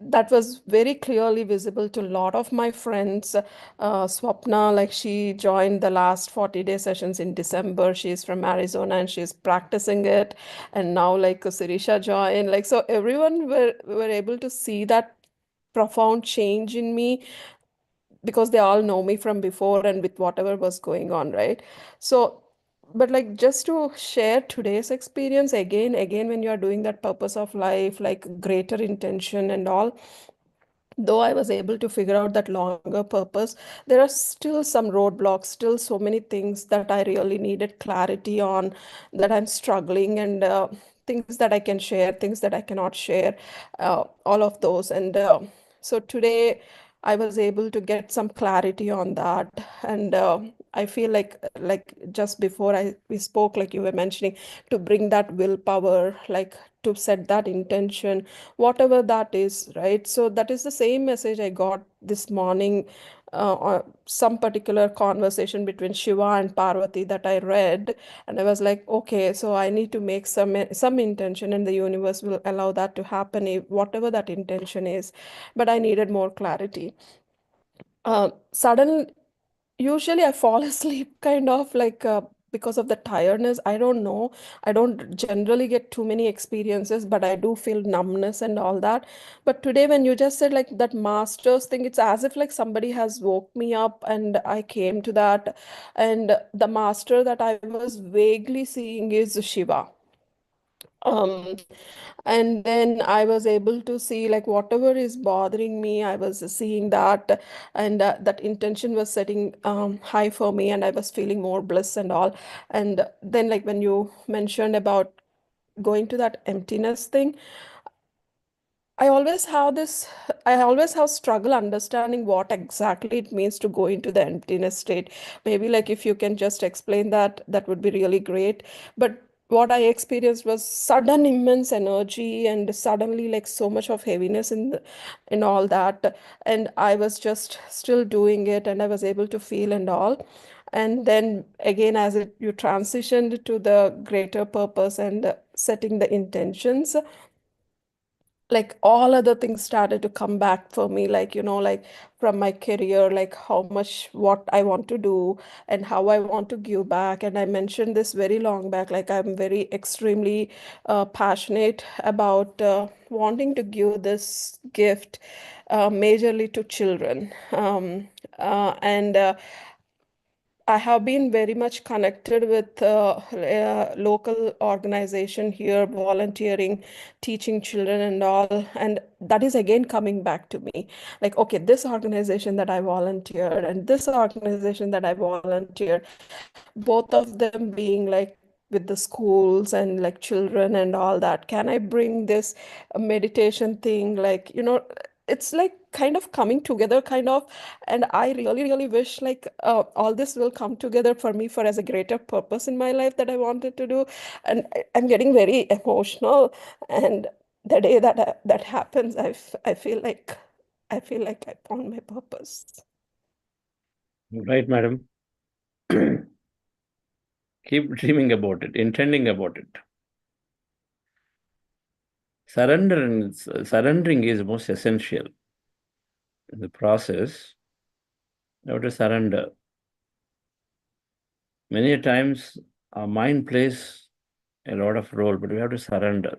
That was very clearly visible to a lot of my friends. Swapna, like she joined the last 40-day sessions in December. She's from Arizona and she's practicing it. And now like Sirisha joined. Like so everyone were able to see that profound change in me because they all know me from before and with whatever was going on, right? So, but like just to share today's experience again, when you are doing that purpose of life, like greater intention and all, though I was able to figure out that longer purpose, there are still some roadblocks, still so many things that I really needed clarity on, that I'm struggling, and things that I can share, things that I cannot share, all of those. And so today I was able to get some clarity on that. And I feel like just before we spoke, like you were mentioning, to bring that willpower, like to set that intention, whatever that is, right? So that is the same message I got this morning, some particular conversation between Shiva and Parvati that I read, and I was like, okay, so I need to make some intention, and the universe will allow that to happen, whatever that intention is. But I needed more clarity. Sudden Usually I fall asleep kind of like because of the tiredness. I don't know. I don't generally get too many experiences, but I do feel numbness and all that. But today, when you just said like that master's thing, it's as if like somebody has woke me up and I came to that. And the master that I was vaguely seeing is Shiva. Um, and then I was able to see like whatever is bothering me, I was seeing that, and that intention was setting high for me, and I was feeling more bliss and all. And then, like when you mentioned about going to that emptiness thing, I always have this, I always have struggle understanding what exactly it means to go into the emptiness state. Maybe like if you can just explain that, that would be really great. But what I experienced was sudden immense energy and suddenly like so much of heaviness in all that. And I was just still doing it and I was able to feel and all. And then again, as you transitioned to the greater purpose and setting the intentions, like all other things started to come back for me, like like from my career, like how much what I want to do and how I want to give back. And I mentioned this very long back, like I'm very extremely passionate about wanting to give this gift majorly to children, and I have been very much connected with local organization here, volunteering, teaching children and all. And that is again coming back to me. Like, okay, this organization that I volunteered and this organization that I volunteered, both of them being like with the schools and like children and all that. Can I bring this meditation thing? Like, it's like kind of coming together, kind of. And I really wish like all this will come together for me for as a greater purpose in my life that I wanted to do. And I'm getting very emotional. And the day that happens, I feel like I found my purpose. Right, madam. Keep dreaming about it, intending about it. Surrendering is most essential in the process. You have to surrender. Many times our mind plays a lot of role, but we have to surrender.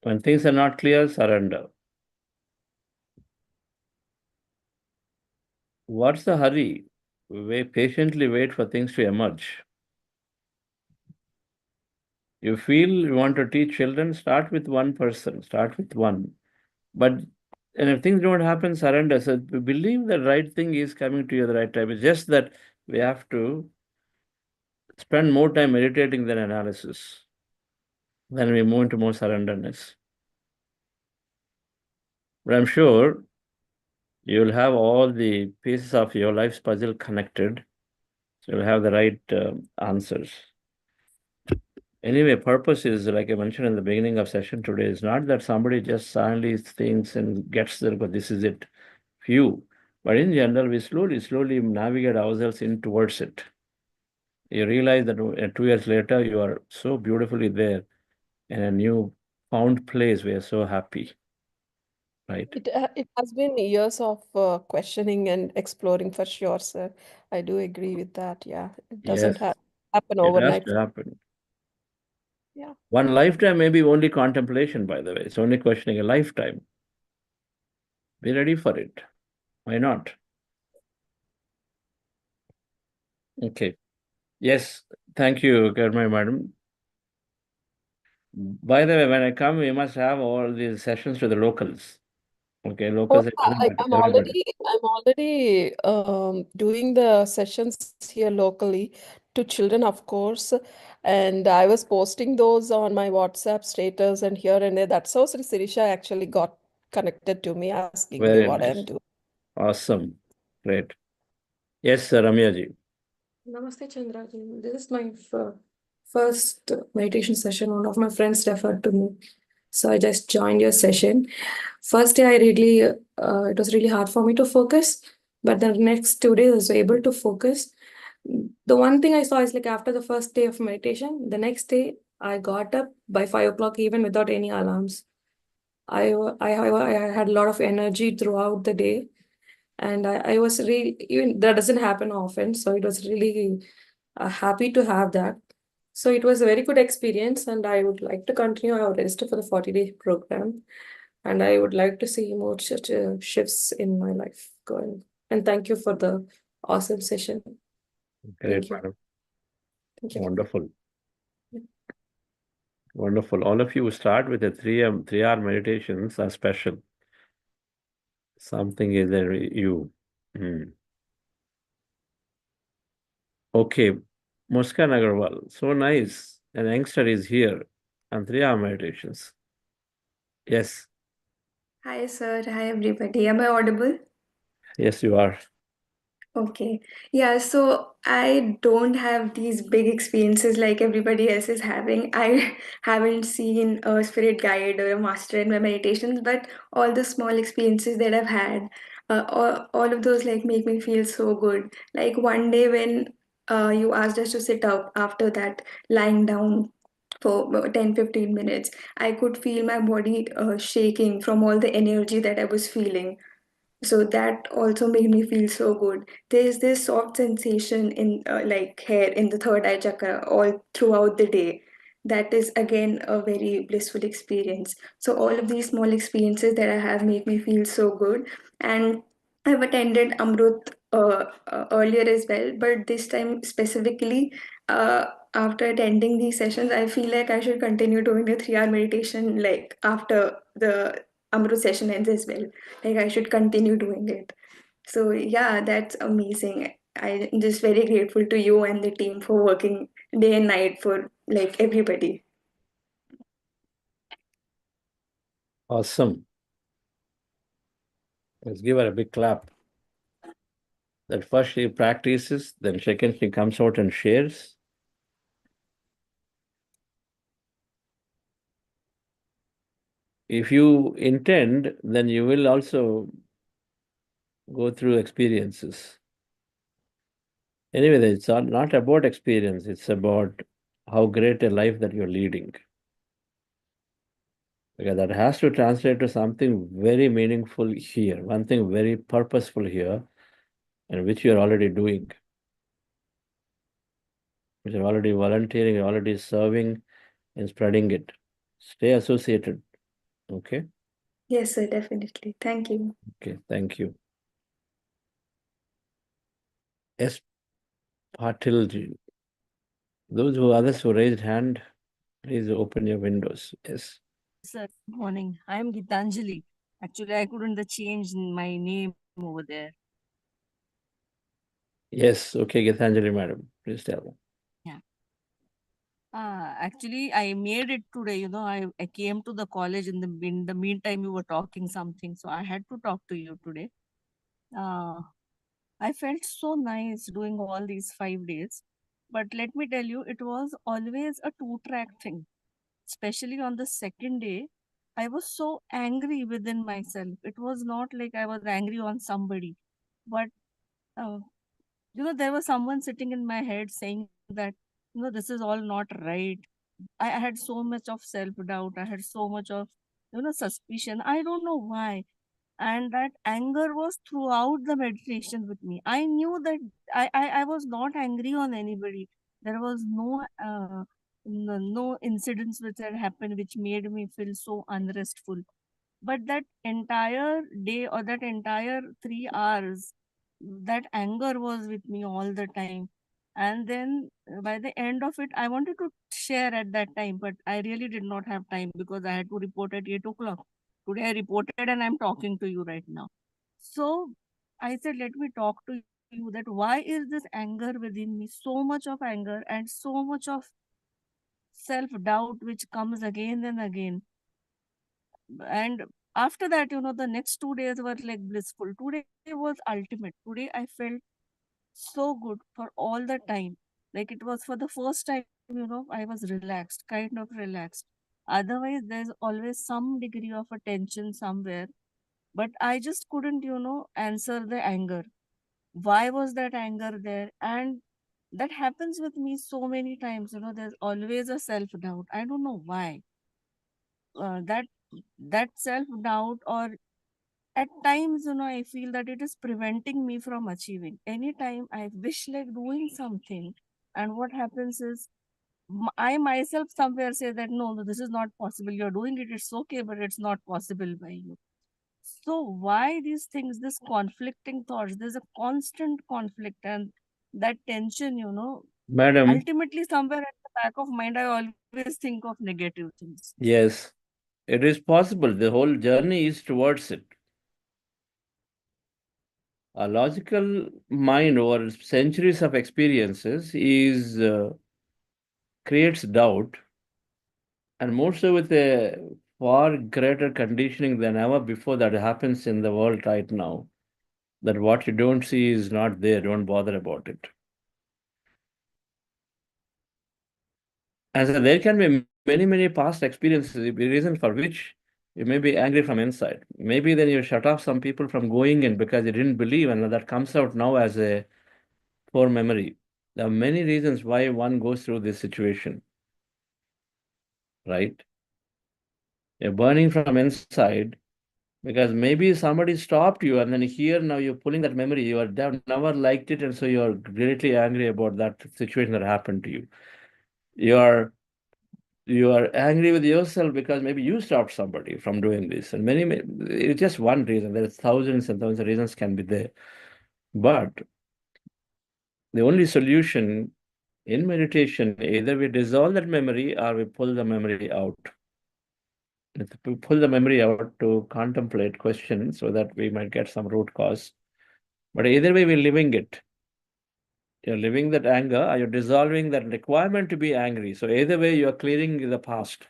When things are not clear, surrender. What's the hurry? We patiently wait for things to emerge. You feel you want to teach children, start with one person, start with one. But and if things don't happen, surrender. So believe the right thing is coming to you at the right time. It's just that we have to spend more time meditating than analysis. Then we move into more surrenderness. But I'm sure you'll have all the pieces of your life's puzzle connected. So you'll have the right answers. Anyway, purpose is, like I mentioned in the beginning of session today, is not that somebody just suddenly thinks and gets there, but this is it. Few. But in general, we slowly navigate ourselves in towards it. You realize that 2 years later, you are so beautifully there in a new found place. We are so happy, right? It has been years of questioning and exploring for sure, sir. I do agree with that. Yeah, it doesn't Yes, happen it has overnight. to happen. Yeah. One lifetime may be only contemplation, by the way. It's only questioning a lifetime. Be ready for it. Why not? Okay. Yes. Thank you, Karma madam. By the way, when I come, we must have all these sessions to the locals. Okay, Oh, locals are yeah, invited, I'm everybody. already doing the sessions here locally to children, of course. And I was posting those on my WhatsApp status and here and there. That's how Sri Sirisha actually got connected to me, asking me Very what I'm nice. doing. Awesome. Great. Yes, sir, Ramya ji. Namaste, Chandra. This is my first meditation session. One of my friends referred to me. So I just joined your session. First day, it was really hard for me to focus. But the next 2 days, I was able to focus. The one thing I saw is like after the first day of meditation, the next day, I got up by 5 o'clock even without any alarms. I had a lot of energy throughout the day. And I was really, even that doesn't happen often. So it was really happy to have that. So it was a very good experience, and I would like to continue. I would register for the 40-day program, and I would like to see more such shifts in my life going. And thank you for the awesome session. Great, Thank you. madam. Thank you. Wonderful. Wonderful. All of you start with a 3-hour meditations are special. Something is there you. Okay. Muskan Agarwal. So nice. An youngster is here on 3-hour meditations. Yes. Hi, sir. Hi, everybody. Am I audible? Yes, you are. Okay. Yeah, so I don't have these big experiences like everybody else is having. I haven't seen a spirit guide or a master in my meditations, but all the small experiences that I've had, all of those like make me feel so good. Like one day when you asked us to sit up after that lying down for 10-15 minutes, I could feel my body shaking from all the energy that I was feeling. So that also made me feel so good. There's this soft sensation in like hair in the third eye chakra all throughout the day. That is again a very blissful experience. So all of these small experiences that I have make me feel so good. And I've attended Amruth earlier as well, but this time specifically, after attending these sessions, I feel like I should continue doing the 3-hour meditation like after the Amruth session ends as well. Like I should continue doing it. So yeah, that's amazing. I'm just very grateful to you and the team for working day and night for like everybody. Awesome. Let's give her a big clap. That first she practices, then second she comes out and shares. If you intend, then you will also go through experiences. Anyway, it's not about experience, it's about how great a life that you're leading. Because that has to translate to something very meaningful here, one thing very purposeful here, and which you're already doing. Which you're already volunteering, you're already serving and spreading it. Stay associated. Okay? Yes, sir, definitely. Thank you. Okay, thank you. S. Patilji. Those who others who raised hand, Please open your windows. Yes. Sir, good morning. I am Gitanjali. Actually, I couldn't change my name over there. Yes. Okay, Gitanjali madam. Please tell them. Yeah. Actually, I made it today. I came to the college in the meantime you were talking something, so I had to talk to you today. Uh, I felt so nice doing all these 5 days, but let me tell you, it was always a two-track thing. Especially on the second day, I was so angry within myself. It was not like I was angry on somebody, but uh, there was someone sitting in my head saying that, this is all not right. I had so much of self doubt. I had so much of, suspicion. I don't know why. And that anger was throughout the meditation with me. I knew that I was not angry on anybody. There was no incidents which had happened which made me feel so unrestful. But that entire day or that entire 3 hours, that anger was with me all the time. And then by the end of it, I wanted to share at that time, but I really did not have time because I had to report at 8 o'clock. Today I reported and I'm talking to you right now. So I said, let me talk to you that why is this anger within me? So much of anger and so much of self doubt which comes again and again. And after that, the next 2 days were like blissful. Today was ultimate. Today I felt so good for all the time. Like it was for the first time, I was relaxed, kind of relaxed. Otherwise, there's always some degree of a tension somewhere. But I just couldn't, answer the anger. Why was that anger there? And that happens with me so many times. There's always a self doubt. I don't know why. That self doubt, or at times, I feel that it is preventing me from achieving. Anytime I wish like doing something, and what happens is I myself somewhere say that no, no, this is not possible. You're doing it, it's okay, but it's not possible by you. So why these things, this conflicting thoughts? There's a constant conflict and that tension, Madam, ultimately somewhere at the back of mind, I always think of negative things. yes, it is possible. The whole journey is towards it. A logical mind over centuries of experiences is creates doubt, and more so with a far greater conditioning than ever before that happens in the world right now. That what you don't see is not there. Don't bother about it. And so there can be many, many past experiences, the reason for which you may be angry from inside. Maybe then you shut off some people from going in because you didn't believe, and that comes out now as a poor memory. There are many reasons why one goes through this situation, right? You're burning from inside because maybe somebody stopped you, and then here now you're pulling that memory. You are never liked it, and so you're greatly angry about that situation that happened to you. You are angry with yourself because maybe you stopped somebody from doing this, and it's just one reason. There's thousands and thousands of reasons can be there, but the only solution in meditation, either we dissolve that memory or we pull the memory out. If we pull the memory out to contemplate, question, so that we might get some root cause. But either way, we're living it. You're living that anger, or you're dissolving that requirement to be angry. So either way, you're clearing the past.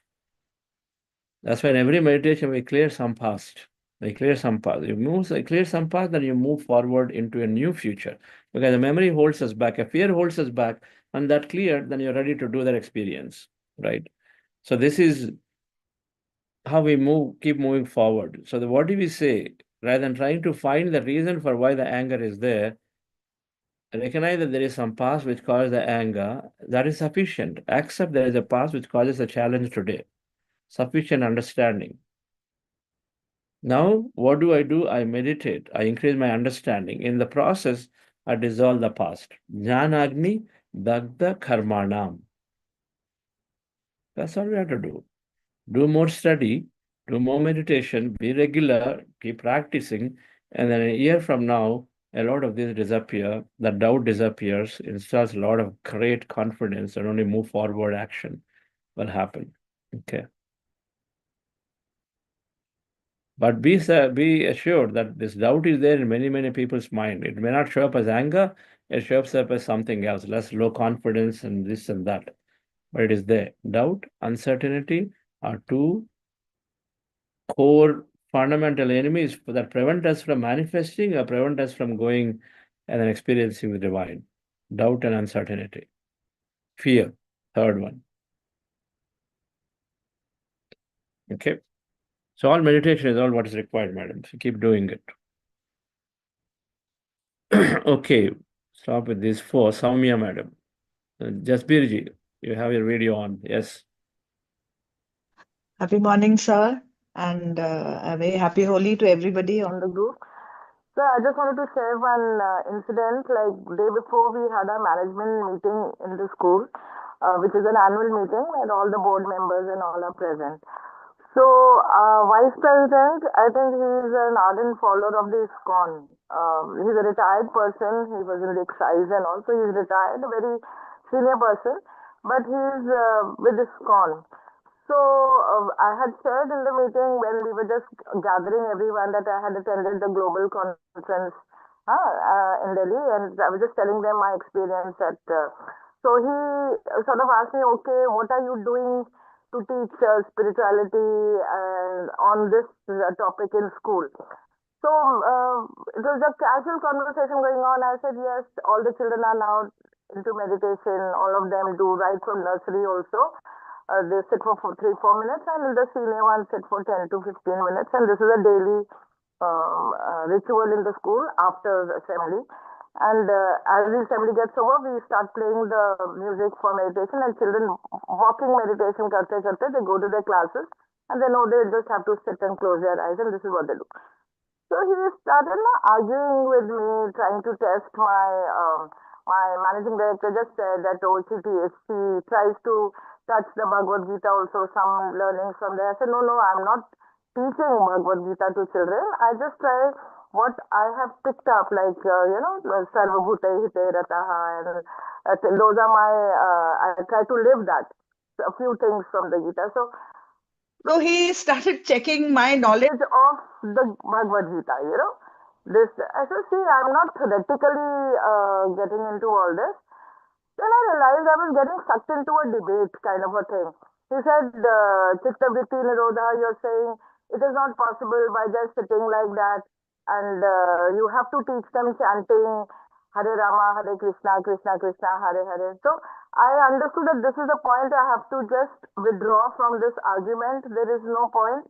That's why in every meditation we clear some past. We clear some past. Clear some past, then you move forward into a new future. Because the memory holds us back, a fear holds us back, and that cleared, then you're ready to do that experience, right? So this is how we keep moving forward. So what do we say? Rather than trying to find the reason for why the anger is there, recognize that there is some past which caused the anger. That is sufficient. Accept there is a past which causes a challenge today. Sufficient understanding. Now, what do? I meditate. I increase my understanding. In the process, I dissolve the past. Jnanagni dagda karmanam. That's all we have to do. Do more study, do more meditation, be regular, keep practicing, and then a year from now, a lot of this disappear. The doubt disappears, installs a lot of great confidence, and only move forward action. will happen. Okay. But be assured that this doubt is there in many people's mind. It may not show up as anger, it shows up as something else, less low confidence and this and that. But it is there. Doubt, uncertainty are two core fundamental enemies that prevent us from manifesting or prevent us from going and then experiencing the divine. Doubt and uncertainty. Fear, third one. Okay. So all meditation is all what is required, madam. So keep doing it. Okay. Stop with these four. Soumya, madam. Jasbirji, you have your video on. Yes. Happy morning, sir, and a very happy Holi to everybody on the group. So I just wanted to share one incident. Like day before, we had a management meeting in the school, which is an annual meeting where all the board members and all are present. So vice president, I think he is an ardent follower of the ISKCON. He's a retired person. He was in the excise and also he's retired, a very senior person, but he's with ISKCON. So I had shared in the meeting when we were just gathering everyone that I had attended the global conference in Delhi, and I was just telling them my experience at. So he sort of asked me, okay, what are you doing to teach spirituality on this topic in school? So it was a casual conversation going on. I said, yes, all the children are now into meditation. All of them do right from nursery also. They sit for 3-4 minutes, and the senior ones sit for 10 to 15 minutes. And this is a daily ritual in the school after assembly. And as the assembly gets over, we start playing the music for meditation, and children walking meditation karte karte, they go to their classes, and they know they just have to sit and close their eyes, and this is what they do. So he started arguing with me, trying to test my managing director just said that she tries to touch the Bhagavad Gita also, some learnings from there. I said, no, I'm not teaching Bhagavad Gita to children. I just try what I have picked up, like, Sarva Bhutai Hite Rataha, and those are my, I try to live that, a few things from the Gita. So he started checking my knowledge of the Bhagavad Gita, This, I said, see, I'm not theoretically getting into all this. Then I realized I was getting sucked into a debate kind of a thing. He said, Chitta Vritti Nirodha, you're saying it is not possible by just sitting like that. And you have to teach them chanting Hare Rama, Hare Krishna, Krishna Krishna, Hare Hare. So I understood that this is the point. I have to just withdraw from this argument. There is no point.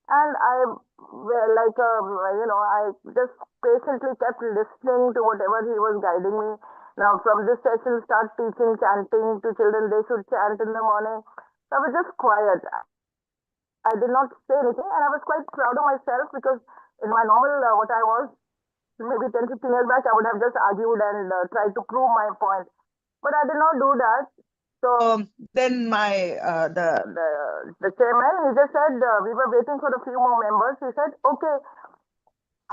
And I, I just patiently kept listening to whatever he was guiding me. Now, from this session, start teaching chanting to children. They should chant in the morning. So I was just quiet. I did not say anything, and I was quite proud of myself because in my normal, what I was, maybe 10, 15 years back, I would have just argued and tried to prove my point. But I did not do that. So then my the chairman, he just said, we were waiting for a few more members. He said, okay,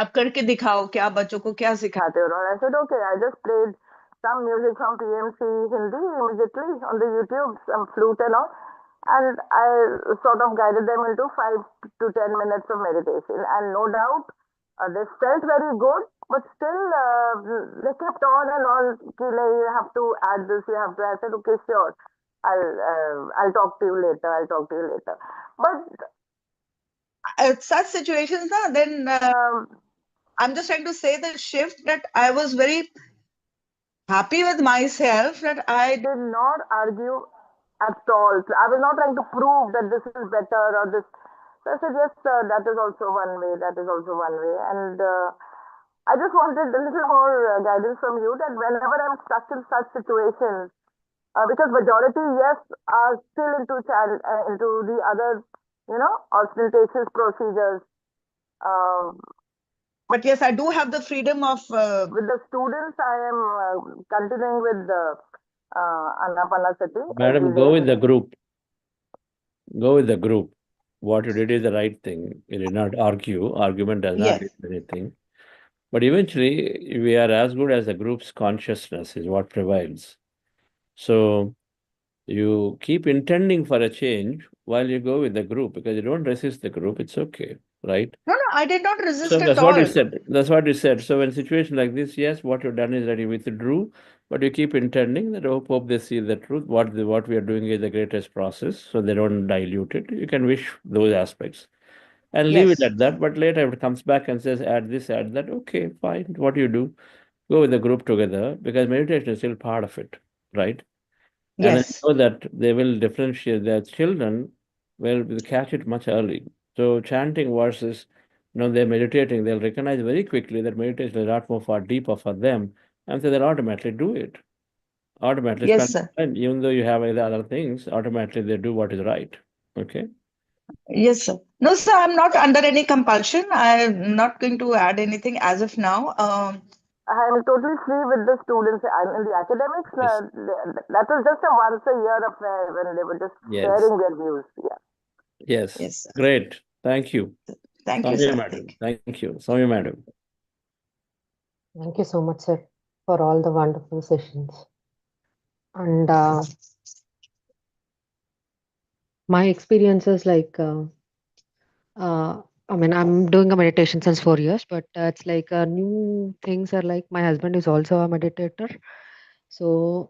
अब करके दिखाओ क्या बच्चों को क्या सिखाते हो. And I said, okay, I just played some music from PMC Hindi immediately on the YouTube, some flute and all. And I sort of guided them into 5 to 10 minutes of meditation. And no doubt, they felt very good, but still they kept on and on. You have to add this, you have to. I said, okay, sure. I'll talk to you later. But such situations, then I'm just trying to say the shift that I was very happy with myself that I did not argue at all. I was not trying to prove that this is better or this. So I said, yes, that is also one way. And I just wanted a little more guidance from you that whenever I'm stuck in such situations, because majority, yes, are still into the other, ostentatious procedures. But yes, I do have the freedom of, with the students, I am continuing with the Anapanasati. Madam, go with the group. What you did is the right thing. You did not argue. Argument does not do anything. But eventually, we are as good as the group's consciousness is what prevails. So You keep intending for a change while you go with the group, because you don't resist the group. It's okay, right? No, I did not resist So at that's what you all. said. That's what you said. So when situation like this, yes, what you've done is that you withdrew, but you keep intending that hope they see the truth. What we are doing is the greatest process, so they don't dilute it. You can wish those aspects and leave it Yes. at that. But later, if it comes back and says add this, add that, okay, fine. What do you do? Go with the group together, because meditation is still part of it, right? And I Yes. know that they will differentiate. Their children will catch it much early. So chanting versus, they're meditating, they'll recognize very quickly that meditation is a lot more far deeper for them, and so they'll automatically do it. Automatically Yes, spend sir. time, even though you have other things, automatically they do what is right. Okay. Yes, sir. No, sir, I'm not under any compulsion. I'm not going to add anything as of now. I'm totally free with the students. I'm in the academics. Yes. That was just a once a year affair when they were just Yes. sharing their views. Yeah. Yes. Yes, sir. Great. Thank you. Thank you, Soumya sir. madam. Thank you. Soumya madam. Thank you so much, sir, for all the wonderful sessions. And my experiences, I mean, I'm doing a meditation since 4 years, but it's like new things are like my husband is also a meditator. So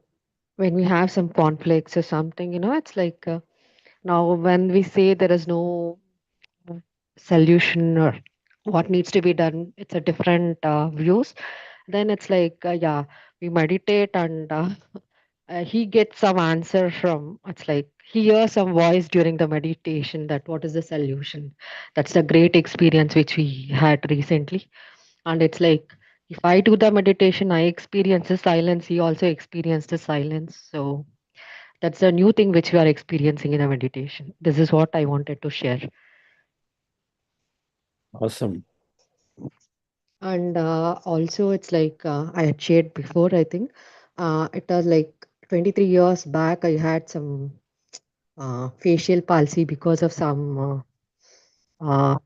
when we have some conflicts or something, it's like now when we say there is no solution or what needs to be done, it's a different views. Then it's like, yeah, we meditate and he gets some answer from, it's like he hears some voice during the meditation that what is the solution. That's a great experience which we had recently. And it's like if I do the meditation, I experience the silence, he also experienced the silence. So that's a new thing which we are experiencing in a meditation. This is what I wanted to share. Awesome. And also it's like I had shared before, I think it was like 23 years back I had some facial palsy because of some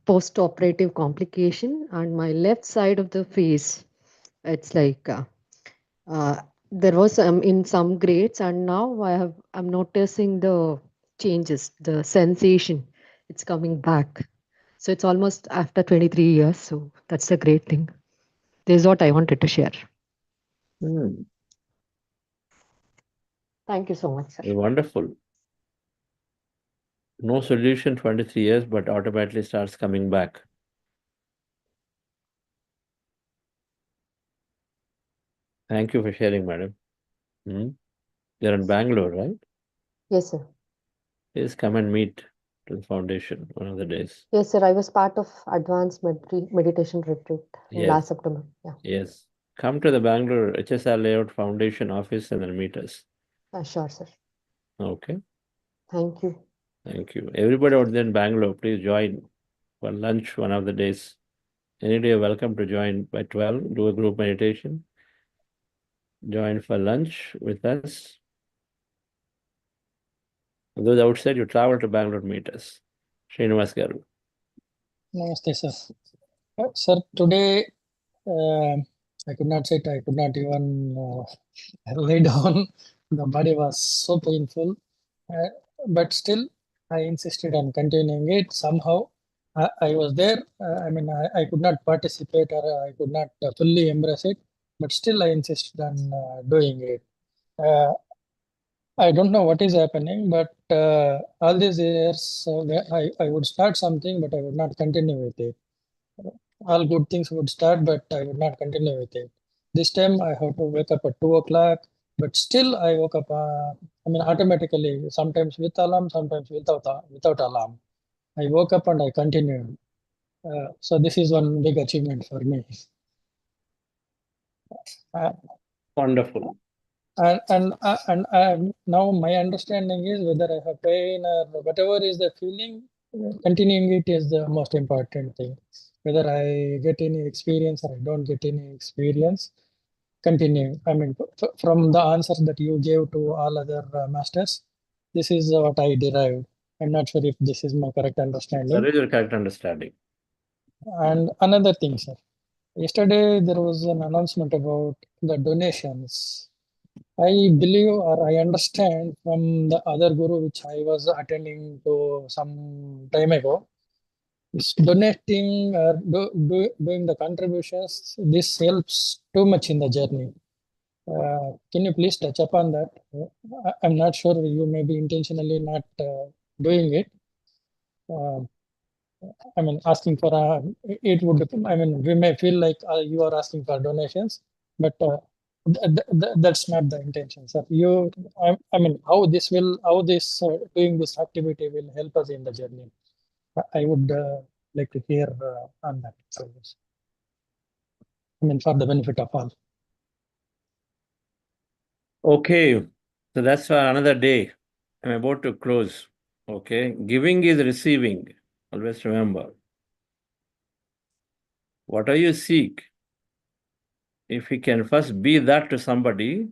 post-operative complication, and my left side of the face, it's like uh, there was in some grades, and now I'm noticing the changes, the sensation, it's coming back. So it's almost after 23 years, so that's a great thing. This is what I wanted to share. Thank you so much, sir. Wonderful. No solution, 23 years, but automatically starts coming back. Thank you for sharing, madam. You're in Bangalore, right? Yes, sir. Please come and meet to the foundation one of the days. Yes, sir. I was part of advanced meditation retreat in Yes. last September. Yeah. Yes. Come to the Bangalore HSR Layout Foundation office and then meet us. Sure, sir. Okay. Thank you. Thank you. Everybody out there in Bangalore, please join for lunch one of the days. Any day, you're welcome to join by 12, do a group meditation. Join for lunch with us. Those outside, you travel to Bangalore, meet us. Srinivas Garu. Namaste, sir. Sir, today I could not sit, I could not even lay down. The body was so painful, but still I insisted on continuing it. Somehow I was there. I mean, I could not participate or I could not fully embrace it, but still I insisted on doing it. I don't know what is happening, but all these years I would start something, but I would not continue with it. All good things would start, but I would not continue with it. This time I have to wake up at 2 o'clock, but still I woke up. I mean, automatically, sometimes with alarm, sometimes without alarm. I woke up and I continued. So this is one big achievement for me. Wonderful. And now my understanding is whether I have pain or whatever is the feeling, continuing it is the most important thing. Whether I get any experience or I don't get any experience, continue. I mean, from the answers that you gave to all other masters, this is what I derived. I'm not sure if this is my correct understanding. That is your correct understanding. And another thing, sir. Yesterday there was an announcement about the donations. I believe or I understand from the other guru which I was attending to some time ago, is donating or doing the contributions. This helps too much in the journey. Can you please touch upon that? I'm not sure you may be intentionally not doing it. I mean, asking for it would. I mean, we may feel like you are asking for donations, but that's not the intention, sir. I mean, how this doing this activity will help us in the journey. I would like to hear on that. So, yes. I mean, for the benefit of all. Okay, so that's for another day. I'm about to close. Okay, giving is receiving. Always remember. Whatever you seek, if you can first be that to somebody,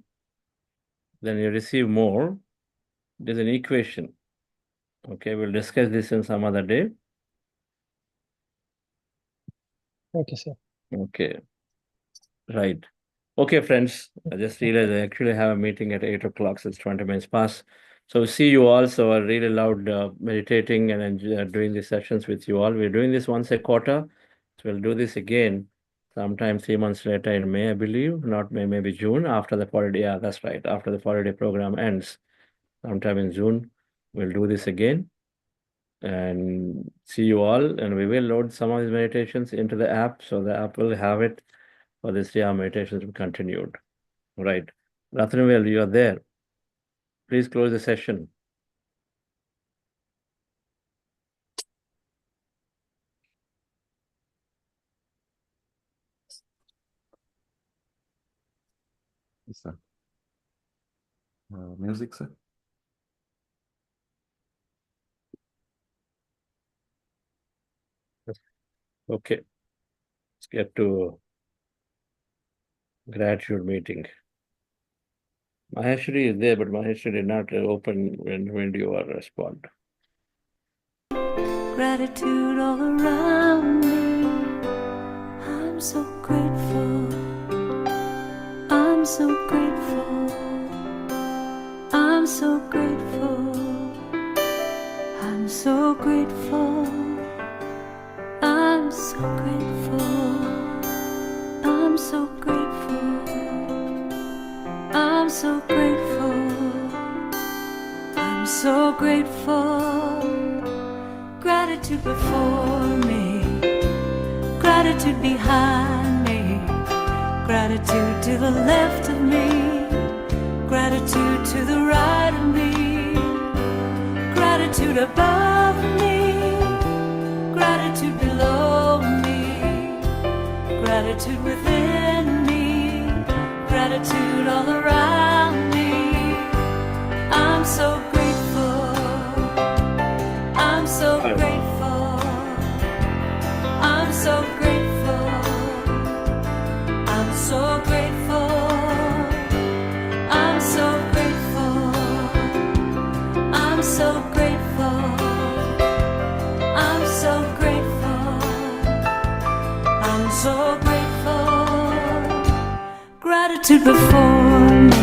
then you receive more. There's an equation. Okay, we'll discuss this in some other day. Okay, sir. Okay, right. Okay, friends, I just realized I actually have a meeting at 8 o'clock, so it's 20 minutes past. So see you all. So I really loved meditating and doing these sessions with you all. We're doing this once a quarter. So we'll do this again sometime 3 months later in May, I believe. Not May, maybe June after the 40-day. Yeah, that's right. After the 40-day program ends, sometime in June, we'll do this again. And see you all. And we will load some of these meditations into the app. So the app will have it for this year meditations to be continued. Right. Rathanvel, you are there. Please close the session. Yes, sir. Music, sir. Okay. Let's get to gratitude meeting. Maheshwari is there, but Maheshwari did not open when you are respond. Gratitude all around me. I'm so grateful. I'm so grateful. I'm so grateful. I'm so grateful. I'm so grateful. I'm so grateful. I'm so grateful. I'm so grateful. Gratitude before me, gratitude behind me, gratitude to the left of me, gratitude to the right of me, gratitude above me, gratitude below me, gratitude within me, gratitude all around me. I'm so grateful. I'm so grateful. I'm so grateful. I'm so grateful. I'm so grateful. I'm so grateful. I'm so grateful. I'm so grateful. Gratitude before me.